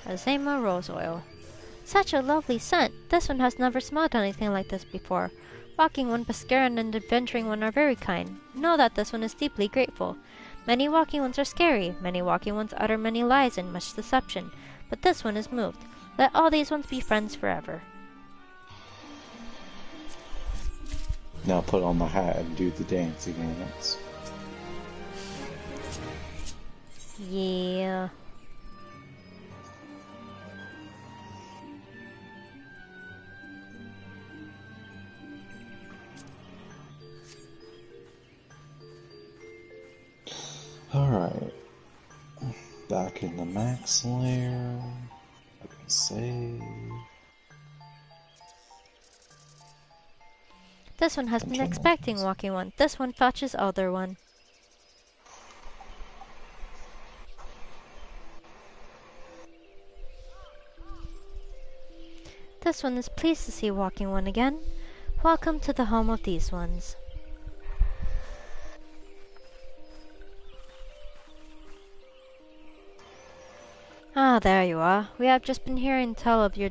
CharmieRose oil. Such a lovely scent! This one has never smelled anything like this before. Walking One Biscaran and Adventuring One are very kind. Know that this one is deeply grateful. Many Walking Ones are scary. Many Walking Ones utter many lies and much deception. But this one is moved. Let all these ones be friends forever. Now put on the hat and do the dancing dance. Yeah. Alright. Back in the max layer. I can save. This one has been expecting Walking One. This one fetches Elder One. This one is pleased to see Walking One again. Welcome to the home of these ones. Ah, there you are. We have just been hearing tell of your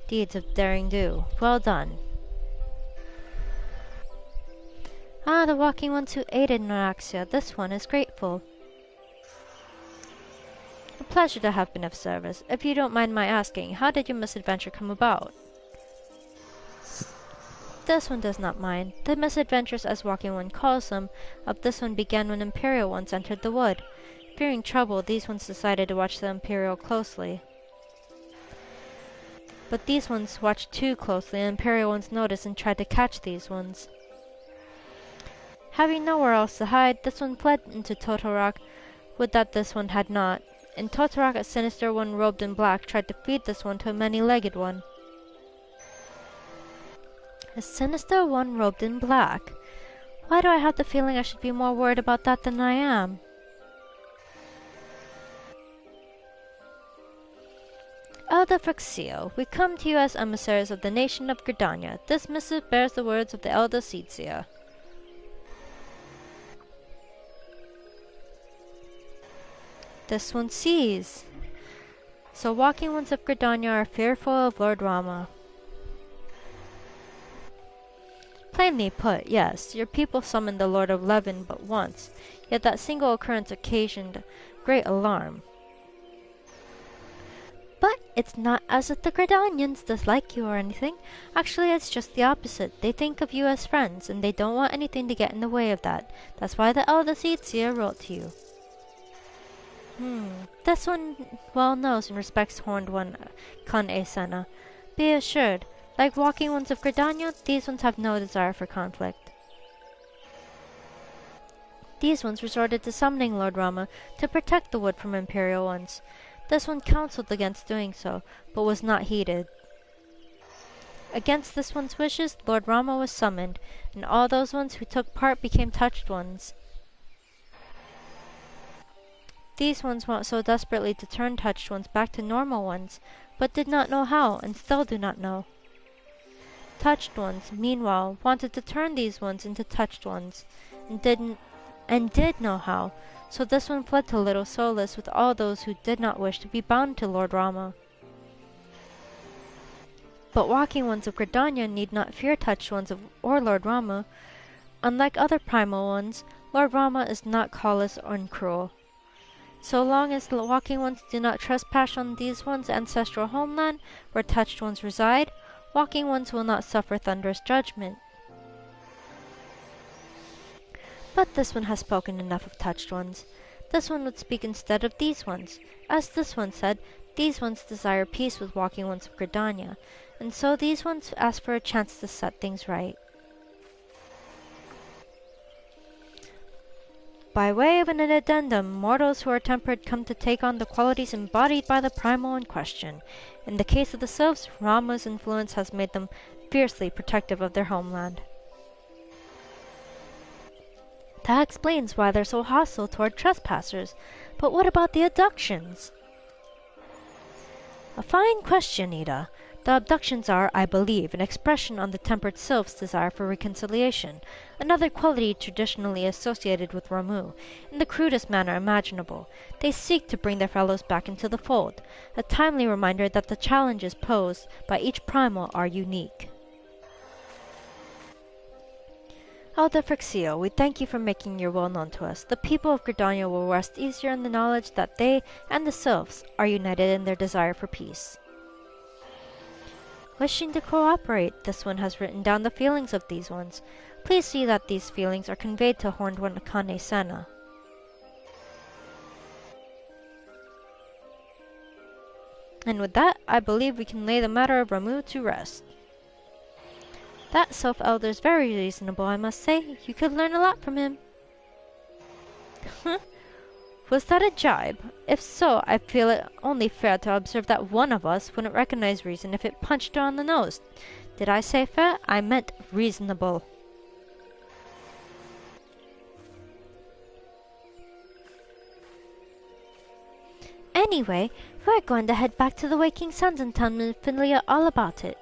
deeds of daring do. Well done. Ah, the Walking Ones who aided Noraxia. This one is grateful. A pleasure to have been of service. If you don't mind my asking, how did your misadventure come about? This one does not mind. The misadventures, as Walking One calls them, of this one began when Imperial ones entered the wood. Fearing trouble, these ones decided to watch the Imperial closely. But these ones watched too closely, and Imperial ones noticed and tried to catch these ones. Having nowhere else to hide, this one fled into Totorok, would that this one had not. In Totorok, a sinister one robed in black tried to feed this one to a many-legged one. A sinister one robed in black? Why do I have the feeling I should be more worried about that than I am? FFXIV, we come to you as emissaries of the nation of Gridania. This missive bears the words of the Alisae. This one sees. So Walking Ones of Gridania are fearful of Lord Rama. Plainly put, yes, your people summoned the Lord of Levin but once, yet that single occurrence occasioned great alarm. But it's not as if the Gridanians dislike you or anything. Actually, it's just the opposite. They think of you as friends, and they don't want anything to get in the way of that. That's why the Alisae wrote to you. This one well knows and respects Horned One, Kan Sena. Be assured, like Walking Ones of Gridania, these ones have no desire for conflict. These ones resorted to summoning Lord Rama to protect the wood from Imperial ones. This one counseled against doing so, but was not heeded. Against this one's wishes, Lord Rama was summoned, and all those ones who took part became touched ones. These ones want so desperately to turn touched ones back to normal ones, but did not know how, and still do not know. Touched ones, meanwhile, wanted to turn these ones into touched ones, and did know how, so this one fled to Little Solace with all those who did not wish to be bound to Lord Rama. But walking ones of Gridania need not fear touched ones or Lord Rama. Unlike other primal ones, Lord Rama is not callous or cruel. So long as the walking ones do not trespass on these ones' ancestral homeland, where touched ones reside, walking ones will not suffer thunderous judgment. But this one has spoken enough of touched ones. This one would speak instead of these ones. As this one said, these ones desire peace with walking ones of Gridania, and so these ones ask for a chance to set things right. By way of an addendum, mortals who are tempered come to take on the qualities embodied by the primal in question. In the case of the sylphs, Rama's influence has made them fiercely protective of their homeland. That explains why they're so hostile toward trespassers. But what about the abductions? A fine question, Ida. The abductions are, I believe, an expression on the tempered sylph's desire for reconciliation, another quality traditionally associated with Ramu, in the crudest manner imaginable. They seek to bring their fellows back into the fold, a timely reminder that the challenges posed by each primal are unique. Elder Frixio, we thank you for making your will known to us. The people of Gridania will rest easier in the knowledge that they and the sylphs are united in their desire for peace. Wishing to cooperate, this one has written down the feelings of these ones. Please see that these feelings are conveyed to Horned One Akane Sena. And with that, I believe we can lay the matter of Ramu to rest. That Sylph Elder is very reasonable, I must say. You could learn a lot from him. Was that a jibe? If so, I feel it only fair to observe that one of us wouldn't recognize reason if it punched her on the nose. Did I say fair? I meant reasonable. Anyway, we're going to head back to the Waking Suns and tell Filia all about it.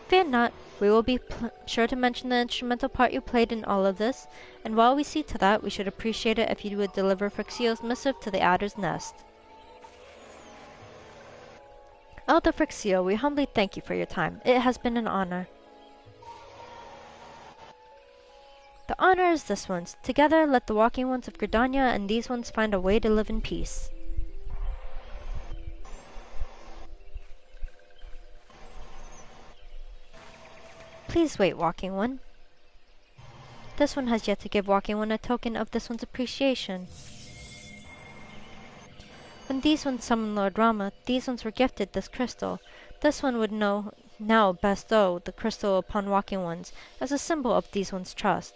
Fear not, we will be sure to mention the instrumental part you played in all of this, and while we see to that, we should appreciate it if you would deliver Frixio's missive to the Adder's Nest. Elder Frixio, we humbly thank you for your time. It has been an honor. The honor is this one's. Together, let the walking ones of Gridania and these ones find a way to live in peace. Please wait, Walking One. This one has yet to give Walking One a token of this one's appreciation. When these ones summoned Lord Rama, these ones were gifted this crystal. This one would now bestow the crystal upon Walking Ones as a symbol of these ones' trust.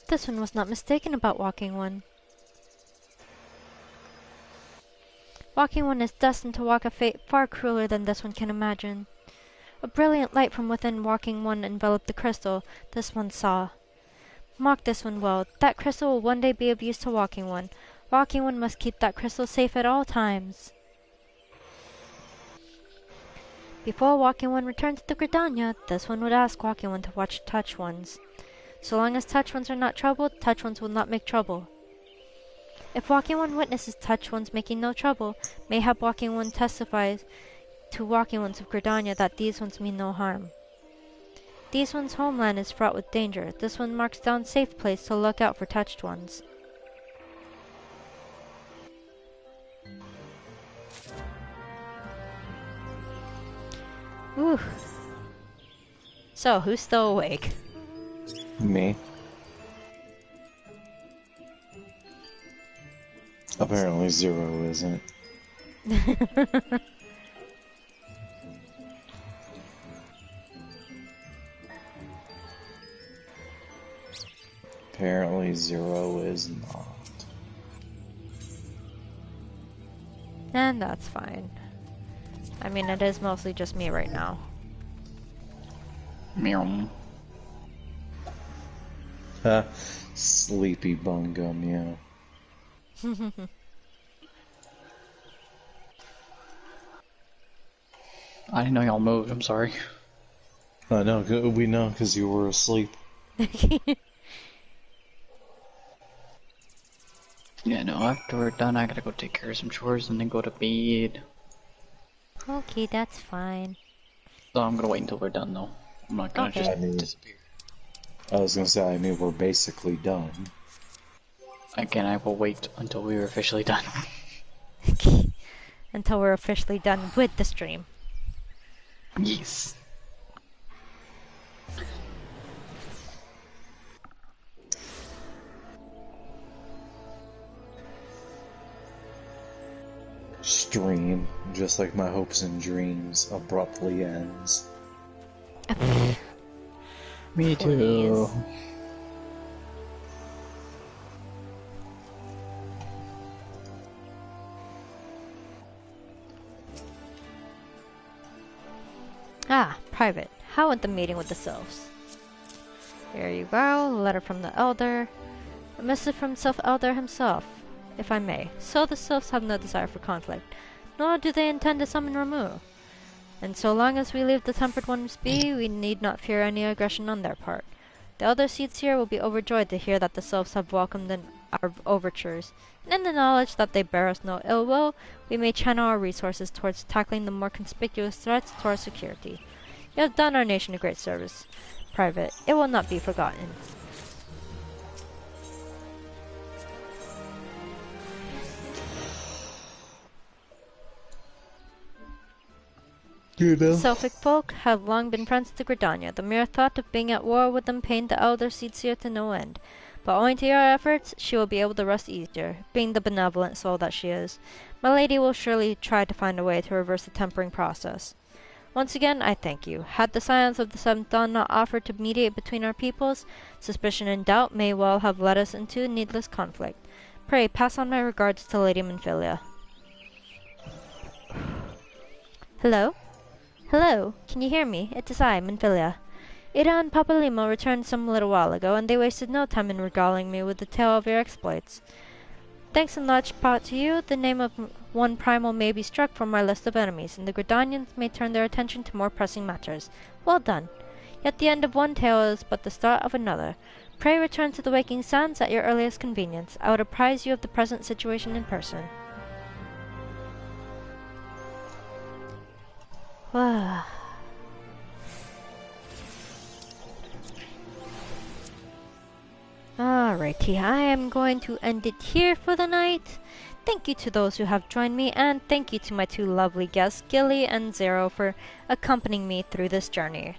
This one was not mistaken about Walking One. Walking One is destined to walk a fate far crueler than this one can imagine. A brilliant light from within Walking One enveloped the crystal this one saw. Mark this one well. That crystal will one day be of use to Walking One. Walking One must keep that crystal safe at all times. Before Walking One returned to the Gridania, this one would ask Walking One to watch Touch Ones. So long as touch ones are not troubled, touch ones will not make trouble. If Walking One witnesses Touched Ones making no trouble, mayhap Walking One testifies to Walking Ones of Gridania that these ones mean no harm. These ones' homeland is fraught with danger. This one marks down safe place to look out for Touched Ones. Whew. So, who's still awake? Me. Apparently Zero isn't. Apparently Zero is not. And that's fine. I mean, it is mostly just me right now. Meow. Sleepy bunga meow. I didn't know y'all moved, I'm sorry. I know, we know because you were asleep. Yeah, no, after we're done, I gotta go take care of some chores and then go to bed. Okay, that's fine. So I'm gonna wait until we're done, though. I'm not gonna just disappear. I was gonna say, I mean, we're basically done. Again, I will wait until we are officially done. Until we're officially done with the stream. Yes. Stream, just like my hopes and dreams, abruptly ends. Me too. Ah, private. How went the meeting with the sylphs? Here you go, a letter from the Elder. A missive from Sylph Elder himself, if I may. So the sylphs have no desire for conflict, nor do they intend to summon Ramu. And so long as we leave the Tempered Ones be, we need not fear any aggression on their part. The Elder Seeds here will be overjoyed to hear that the sylphs have welcomed our overtures, and in the knowledge that they bear us no ill will, we may channel our resources towards tackling the more conspicuous threats to our security. You have done our nation a great service, Private. It will not be forgotten. Sylphic folk have long been friends to Gridania. The mere thought of being at war with them pained the Elder Seedseer to no end. But owing to your efforts, she will be able to rest easier, being the benevolent soul that she is. My lady will surely try to find a way to reverse the tempering process. Once again, I thank you. Had the Scions of the Seventh Dawn not offered to mediate between our peoples, suspicion and doubt may well have led us into needless conflict. Pray, pass on my regards to Lady Minfilia. Hello? Hello, can you hear me? It is I, Minfilia. Ida and Papalimo returned some little while ago, and they wasted no time in regaling me with the tale of your exploits. Thanks in large part to you, the name of one primal may be struck from our list of enemies, and the Gridanians may turn their attention to more pressing matters. Well done. Yet the end of one tale is but the start of another. Pray return to the Waking Sands at your earliest convenience. I would apprise you of the present situation in person. Alrighty, I am going to end it here for the night. Thank you to those who have joined me, and thank you to my two lovely guests, Gilly and Zero, for accompanying me through this journey.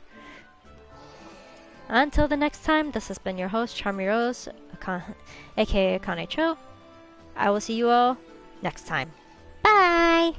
Until the next time, this has been your host, CharmieRose, aka Akane Cho. I will see you all next time. Bye!